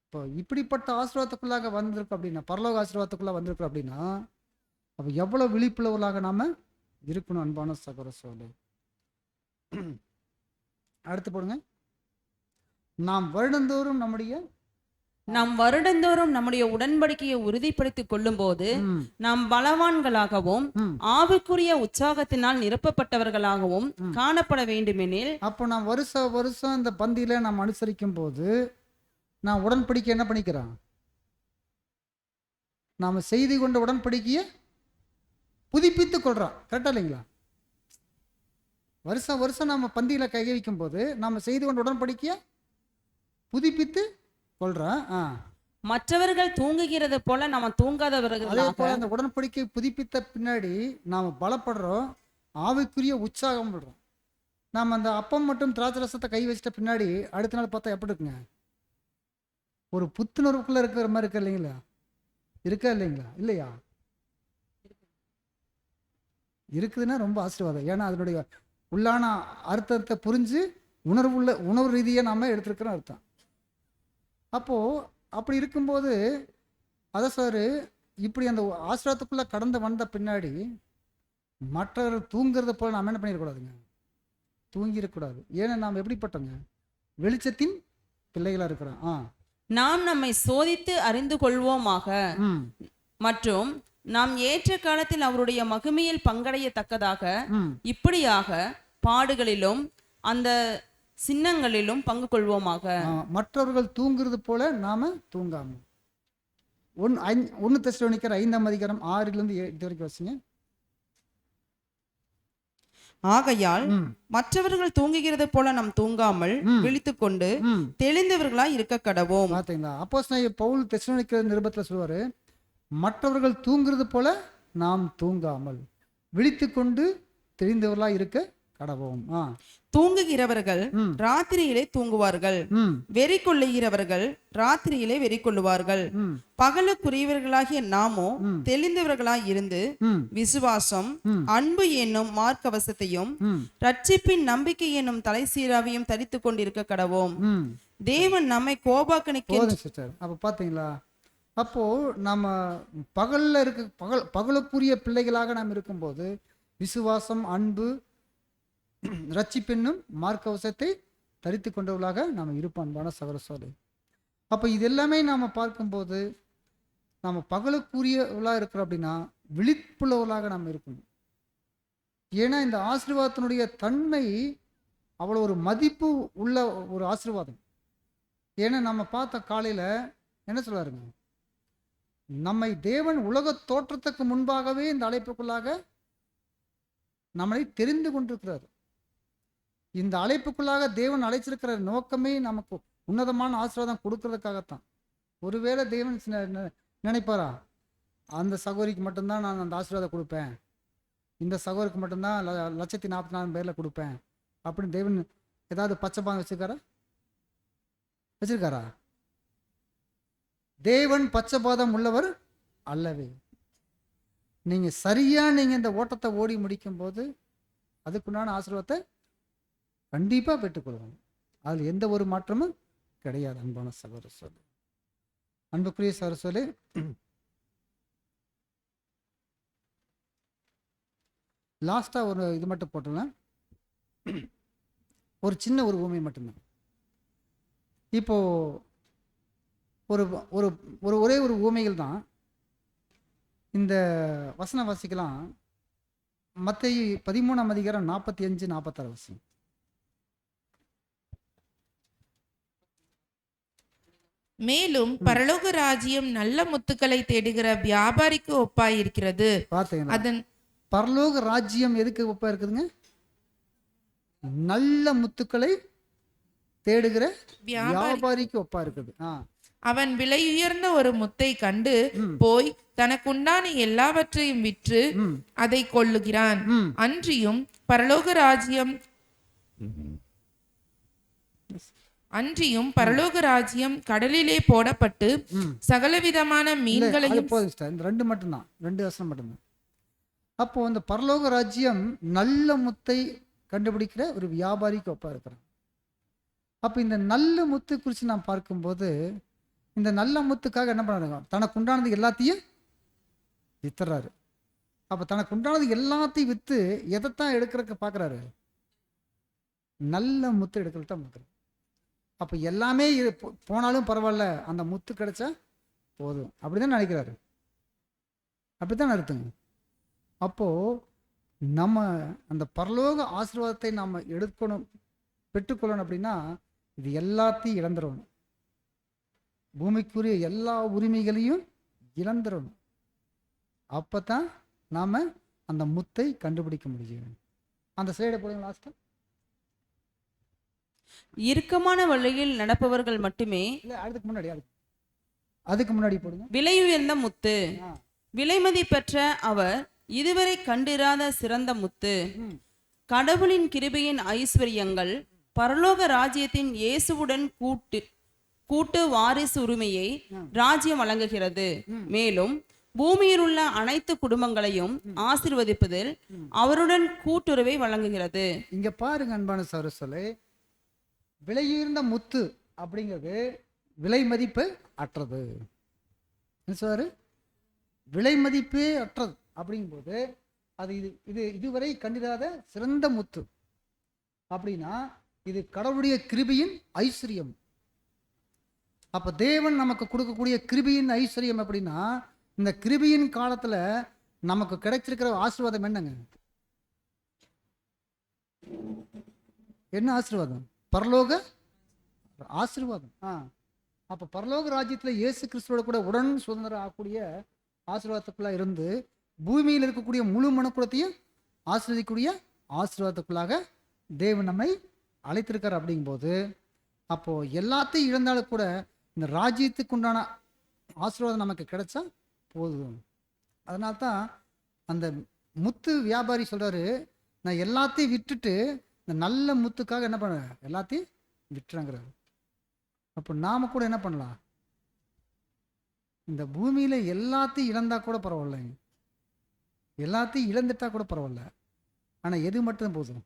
இப்போ இப்படிப்பட்ட ஆசீர்வாதத்துக்குள்ளாக வந்திருக்கோம் அப்படின்னா, பரலோக ஆசீர்வாதத்துக்குள்ள வந்திருக்கிறோம் அப்படின்னா, அப்போ எவ்வளவு விழிப்புள்ளவர்களாக நாம இருக்கணும், அன்பான சகோதர சகோதரி. அடுத்து போடுங்க. நாம் வருடந்தோறும் நம்முடைய உடன்படிக்கையை உறுதிப்படுத்திக் கொள்ளும் போது நாம் பலவான்களாகவும் ஆவிக்குரிய உற்சாகத்தினால் நிரப்பப்பட்டவர்களாகவும் காணப்பட வேண்டுமெனில், அப்போ நாம் வருஷம் இந்த பந்தியில நாம் அனுசரிக்கும் போது நான் உடன்படிக்கை என்ன பண்ணிக்கிறோம்? நாம செய்து கொண்ட உடன்படிக்கையை புதுப்பித்துக் கொள்றோம். கரெக்டா இல்லைங்களா? வருஷம் நாம பந்தியில கை வைக்கும் போது நாம செய்து கொண்ட உடன்படிக்கையை புதுப்பித்து கொள்றோம். மற்றவர்கள் தூங்குகிறது போல நம்ம அதே தூங்காதவர்களாக. போல அந்த உடன்படிக்கை புதுப்பித்த பின்னாடி நாம் பலப்படுறோம், ஆவிக்குரிய உற்சாகம் படுறோம். நாம் அந்த அப்பம் மற்றும் திராட்சை ரசத்தை கை வச்சிட்ட பின்னாடி அடுத்த நாள் பார்த்தா எப்படி இருக்குங்க? ஒரு புத்துணர்வுக்குள்ள இருக்கிற மாதிரி இருக்கா இல்லைங்களா? இருக்கா இல்லைங்களா? இல்லையா? இருக்குதுன்னா ரொம்ப ஆசீர்வாதம். ஏன்னா அதனுடைய உள்ளான அர்த்தத்தை புரிஞ்சு உணர்வு ரீதியாக நாம் எடுத்துருக்கிறோம் அர்த்தம். அப்போது அப்படி இருக்கும்போது அதை சார் இப்படி அந்த ஆசிரியத்துக்குள்ளே கடந்து வந்த பின்னாடி மற்றவர்கள் தூங்குறத போல நாம் என்ன பண்ணிடக்கூடாதுங்க? தூங்கிடக்கூடாது. ஏன்னா நாம் எப்படிப்பட்டோங்க? வெளிச்சத்தின் பிள்ளைகளாக இருக்கிறோம். நாம் நம்மை சோதித்து அறிந்து கொள்வோமாக மற்றும் நாம் ஏற்ற காலத்தில் அவருடைய மகிமையில் பங்கடையத்தக்கதாக இப்படியாக பாடுகளிலும் அந்த சின்னங்களிலும் பங்கு கொள்வோமாக. மற்றவர்கள் தூங்குறது போல நாம தூங்காம. 1 தெசலோனிக்கர் 5:6 8 வரைக்கும் வச்சுங்க. ஆகையால் மற்றவர்கள் தூங்குகிறது போல நாம் தூங்காமல் விழித்துக்கொண்டு தெளிந்தவர்களாய் இருக்க கடவோம். பாத்தீங்களா? அப்போஸ்தலனாகிய பவுல் தெசலோனிக்கர் நிருபத்துல சொல்லுவாரு, மற்றவர்கள் தூங்குறது போல நாம் தூங்காமல் விழித்துக்கொண்டு தெளிந்தவர்களாய் இருக்க கடவோம். தூங்குகிறவர்கள் ராத்திரியிலே தூங்குவார்கள், வெறி கொள்ளுகிறவர்கள் ராத்திரியிலே வெறி கொள்ளுவார்கள். பகலுக்குரியவர்களாகிய நாமோ தெளிந்தவர்களாய் இருந்து விசுவாசம், அன்பு என்னும் மார்க்கவசத்தையும் ரட்சிப்பின் நம்பிக்கை என்னும் தலை சீராவையும் தரித்து கொண்டிருக்க கடவோம். தேவன் நம்மை கோபாக்கணிக்கு. அப்ப பாத்தீங்களா? அப்போ நம்ம பகலுக்குரிய பிள்ளைகளாக நாம் இருக்கும்போது விசுவாசம், அன்பு, ரட்சிப்பென்னும் மார்க்கவசத்தை தரித்து கொண்டவர்களாக நாம் இருப்போம். அன்பான சகோதரர்களே, அப்போ இது எல்லாமே நாம் பார்க்கும்போது நாம் பகலுக்குரியவர்களாக இருக்கிறோம் அப்படின்னா விழிப்புள்ளவர்களாக நாம் இருக்கணும். ஏன்னா இந்த ஆசீர்வாதத்தினுடைய தன்மை அவ்வளோ ஒரு மதிப்பு உள்ள ஒரு ஆசீர்வாதம். ஏன்னா நம்ம பார்த்த காலையில் என்ன சொல்லாருங்க, நம்மை தேவன் உலக தோற்றத்துக்கு முன்பாகவே இந்த அழைப்புக்குள்ளாக நம்மளை தெரிந்து கொண்டிருக்கிறார். இந்த அழைப்புக்குள்ளாக தேவன் அழைச்சிருக்கிற நோக்கமே நமக்கு உன்னதமான ஆசீர்வாதம் கொடுக்கறதுக்காகத்தான். ஒருவேளை தேவன் நினைப்பாரா, அந்த சகோதரிக்கு மட்டும்தான் நான் அந்த ஆசீர்வாதம் கொடுப்பேன், இந்த சகோதரிக்கு மட்டும்தான் 1,44,000 பேர்ல கொடுப்பேன் அப்படின்னு தேவன் ஏதாவது பச்சைப்பாங்க வச்சிருக்காரா? தேவன் பச்சைபாதம் உள்ளவர் அல்லவே. நீங்க சரியா இந்த ஓட்டத்தை ஓடி முடிக்கும் போது அதுக்குண்டான ஆசீர்வாதத்தை கண்டிப்பா பெற்றுக்கொள்வாங்க. அதில் எந்த ஒரு மாற்றமும் கிடையாது. அன்பான சகோதர அன்புக்குரிய சகோதரர்களே, லாஸ்டா ஒரு இது மட்டும் போட்டலாம், ஒரு சின்ன ஒரு ஊமை மட்டும்தான். இப்போ ஒரு ஒரு ஒரு ஒரே ஒரு ஊமைகள் தான் இந்த வசனம் வாசிக்கலாம். மத்தேயு 13:45-46 வசனம். மேலும் பரலோக ராஜ்யம் நல்ல முத்துக்களை தேடுகிற வியாபாரிக்கு ஒப்பாய் இருக்கிறது. பாத்தீங்களா? அதன் பரலோக ராஜ்யம் எதுக்கு ஒப்பா இருக்குதுங்க? நல்ல முத்துக்களை தேடுகிற வியாபாரிக்கு ஒப்பா இருக்குது. அவன் விலையுயர்ந்த ஒரு முத்தை கண்டு போய் தனக்குண்டான எல்லாவற்றையும் விற்று அதை கொள்ளுகிறான். அன்றியும் பரலோக ராஜ்யம் கடலிலே போடப்பட்டு சகலவிதமான மீன்களையும். இந்த 2 மட்டும்தான், 2 வசனம் மட்டும்தான். அப்போ இந்த பரலோக ராஜ்யம் நல்ல முத்தை கண்டுபிடிக்கிற ஒரு வியாபாரிக்கு ஒப்பா இருக்கிறான். அப்போ இந்த நல்ல முத்து குறித்து நாம் பார்க்கும்போது இந்த நல்ல முத்துக்காக என்ன பண்ணுறாங்க, தனக்கு உண்டானது எல்லாத்தையும் வித்துறாரு. அப்போ தனக்கு உண்டானது எல்லாத்தையும் விற்று எதைத்தான் எடுக்கிறதுக்கு பார்க்குறாரு? நல்ல முத்து எடுக்கிறது தான் பார்க்குறாரு. அப்போ எல்லாமே போனாலும் பரவாயில்ல, அந்த முத்து கிடைச்சா போதும் அப்படிதான் நினைக்கிறாரு. அப்படித்தான் அர்த்தங்க. அப்போது நம்ம அந்த பரலோக ஆசீர்வாதத்தை நாம் பெற்றுக்கொள்ளணும் அப்படின்னா இது எல்லாத்தையும் இழந்துடணும். பூமிக்குரிய எல்லா உரிமைகளையும் இழந்துடணும். அப்பதான் நாம அந்த முத்தை கண்டுபிடிக்க முடியும். அந்த ஸ்லைடை போடுங்க லாஸ்டா. இறுக்கமான வழியில் நடப்பவர்கள் மட்டுமே. இல்லை, அதுக்கு முன்னாடி அதுக்கு முன்னாடி போடுங்க. விலையுயர்ந்த முத்து, விலைமதி பெற்ற அவர் இதுவரை கண்டிராத சிறந்த முத்து, கடவுளின் கிருபையின் ஐஸ்வர்யங்கள், பரலோக ராஜ்யத்தின் இயேசுவுடன் கூட்டு வாரிசு உரிமையை ராஜ்யம் வழங்குகிறது. மேலும் பூமியில் உள்ள அனைத்து குடும்பங்களையும் ஆசீர்வதிப்பதில் அவருடன் கூட்டுறவை வழங்குகிறது. இங்க பாருங்க அன்பான சகோதரர்களே, விலையுயர்ந்த முத்து அப்படிங்கிறது விலை மதிப்பு அற்றது. சார், விலை மதிப்பே அற்றது அப்படிங்கும்போது அது இது இதுவரை கண்டிராத சிறந்த முத்து அப்படின்னா இது கடவுளுடைய கிருபையின் ஐஸ்வர்யம். அப்ப தேவன் நமக்கு கொடுக்கக்கூடிய கிருபையின் ஐஸ்வர்யம் அப்படின்னா, இந்த கிருபையின் காலத்துல நமக்கு கிடைச்சிருக்கிற ஆசீர்வாதம் என்னங்க? என்ன ஆசீர்வாதம்? பரலோக ஆசீர்வாதம். அப்ப பரலோக ராஜ்யத்துல இயேசு கிறிஸ்துவோட கூட உடன் சுதந்திரம் ஆகக்கூடிய ஆசீர்வாதத்துக்குள்ள இருந்து பூமியில் இருக்கக்கூடிய முழு மனுக்குலத்தையும் ஆசீர்வதிக்கக்கூடிய ஆசீர்வாதத்துக்குள்ளாக தேவன் நம்மை அழைத்திருக்கார். அப்படிங்கும்போது அப்போ எல்லாத்தையும் இழந்தாலும் கூட இந்த ராஜ்யத்துக்கு உண்டான ஆசீர்வாதம் நமக்கு கிடைச்சா போதும். அதனால்தான் அந்த முத்து வியாபாரி சொல்றாரு, நான் எல்லாத்தையும் விட்டுட்டு இந்த நல்ல முத்துக்காக என்ன பண்ண எல்லாத்தையும் விட்டுறாங்கிறாரு. அப்போ நாம கூட என்ன பண்ணலாம்? இந்த பூமியில எல்லாத்தையும் இழந்தா கூட பரவாயில்லைங்க, எல்லாத்தையும் இழந்துட்டா கூட பரவாயில்ல, ஆனா எது மட்டும் போதும்?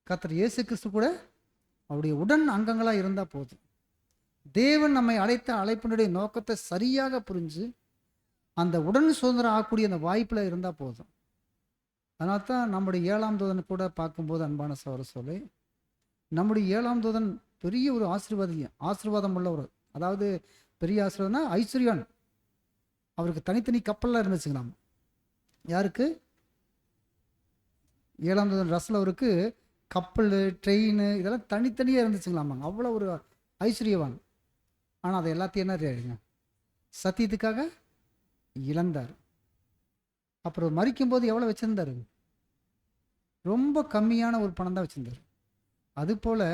கர்த்தர் இயேசு கிறிஸ்து கூட அவருடைய உடன் அங்கங்களா இருந்தா போதும். தேவன் நம்மை அழைத்த அழைப்பினுடைய நோக்கத்தை சரியாக புரிஞ்சு அந்த உடன் சுதந்திரம் ஆகக்கூடிய அந்த வாய்ப்புல இருந்தா போதும். அதனால தான் நம்முடைய 7ஆம் தூதன் கூட பார்க்கும்போது அன்பான சகோதரர்களே, நம்முடைய 7ஆம் தூதன் பெரிய ஒரு ஆசீர்வாதம் உள்ளவர். அதாவது பெரிய ஆசீர்வாதம்னா ஐஸ்வர்யான். அவருக்கு தனித்தனி கப்பல்லாம் இருந்துச்சுங்களாம். யாருக்கு? 7ஆம் தூதன் ரசல் அவருக்கு கப்பல், ட்ரெயின் இதெல்லாம் தனித்தனியாக இருந்துச்சுங்களாமாங்க. அவ்வளோ ஒரு ஐஸ்வர்யவான். ஆனால் அதை எல்லாத்தையும் என்ன தெரியுங்க, சத்தியத்துக்காக இழந்தார். அப்புறம் மறிக்கும்போது எவ்வளோ வச்சுருந்தாரு? ரொம்ப கம்மியான ஒரு பணம் தான் வச்சுருந்தார். அதுபோல்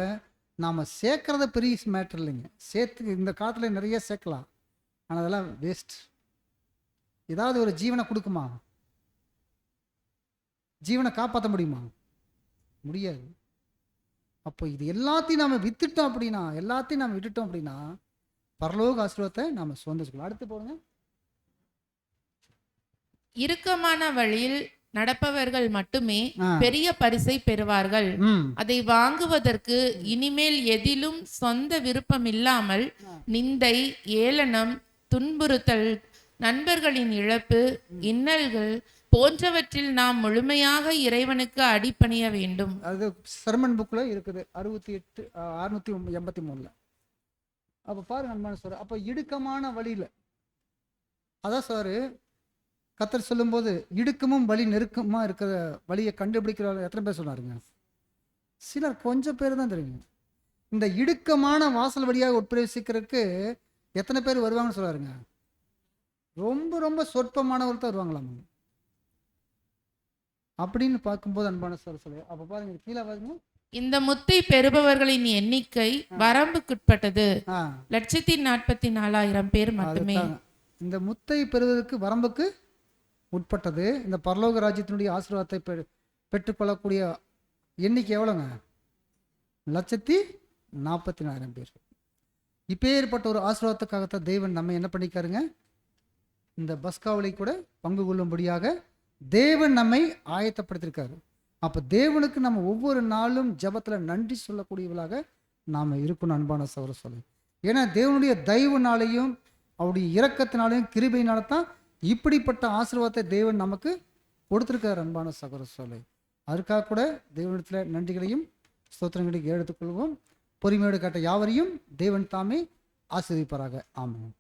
நாம் சேர்க்கறத பெரிய மேட்டர் இல்லைங்க. சேர்த்து இந்த காலத்தில் நிறைய சேர்க்கலாம், ஆனால் அதெல்லாம் வேஸ்ட். ஏதாவது ஒரு ஜீவனை கொடுக்குமா? ஜீவனை காப்பாற்ற முடியுமா? முடியாது. அப்போ இது எல்லாத்தையும் நாம் வித்துட்டோம் அப்படின்னா, எல்லாத்தையும் நாம் விட்டுட்டோம் அப்படின்னா பரலோக ஆசீர்வாதத்தை நாம் சுதந்திரிச்சுக்கலாம். அடுத்து போடுங்க. இறுக்கமான வழியில் நடப்பவர்கள் மட்டுமே பெரிய பரிசை பெறுவார்கள். அதை வாங்குவதற்கு இனிமேல் எதிலும் சொந்த விருப்பம் இல்லாமல் நிந்தை, ஏளனம், துன்புறுத்தல், நண்பர்களின் இழப்பு, இன்னல்கள் போன்றவற்றில் நாம் முழுமையாக இறைவனுக்கு அடிபணிய வேண்டும். அது சர்மன் புக்ல இருக்குது 683. அப்ப பாருங்க அன்பான சார், அப்ப இடுக்கமான வழியில, அதான் சார் கர்த்தர் சொல்லும்போது இடுக்கமும் வழி நெருக்கமா இருக்கிற வழியை கண்டுபிடிக்கிற எத்தனை பேர் சொன்னாருங்க? சிலர் கொஞ்சம் பேர் தான் தெரியுங்க. இந்த இடுக்கமான வாசல் வழியாக உட்பிரவேசிக்கிறதுக்கு எத்தனை பேர் வருவாங்கன்னு சொல்லாருங்க? ரொம்ப ரொம்ப சொற்பமானவர்கள் தான் வருவாங்களாம். அப்படின்னு பார்க்கும்போது அன்பான சார் சொல்லு, அப்ப பாருங்க கீழே பாருங்க, இந்த முத்தை பெறுபவர்களின் எண்ணிக்கை வரம்புக்குட்பட்டது. 144,000 பேர் மட்டுமே. இந்த முத்தை பெறுவதற்கு வரம்புக்கு உட்பட்டது. இந்த பரலோக ராஜ்யத்தினுடைய ஆசீர்வாதத்தை பெற்றுக்கொள்ளக்கூடிய எண்ணிக்கை எவ்வளோங்க? 144,000 பேர். இப்பேற்பட்ட ஒரு ஆசீர்வாதத்துக்காகத்தான் தேவன் நம்ம என்ன பண்ணிக்காருங்க, இந்த பஸ்காவலை கூட பங்கு கொள்ளும்படியாக தேவன் நம்மை ஆயத்தப்படுத்திருக்காரு. அப்போ தேவனுக்கு நம்ம ஒவ்வொரு நாளும் ஜபத்தில் நன்றி சொல்லக்கூடியவர்களாக நாம் இருக்கணும் அன்பான சகோதர சொல்லு. ஏன்னா தேவனுடைய தயவுனாலையும் அவருடைய இரக்கத்தினாலையும் கிருபையினால தான் இப்படிப்பட்ட ஆசீர்வாதத்தை தேவன் நமக்கு கொடுத்துருக்கார் அன்பான சகோதர சொல்லு. அதுக்காக கூட தேவனிடத்தில் நன்றிகளையும் ஸ்தோத்திரங்களையும் எடுத்துக்கொள்வோம். பொறுமையோடு கேட்ட யாவரையும் தேவன் தாமே ஆசீர்வதிப்பாராக. ஆமென்.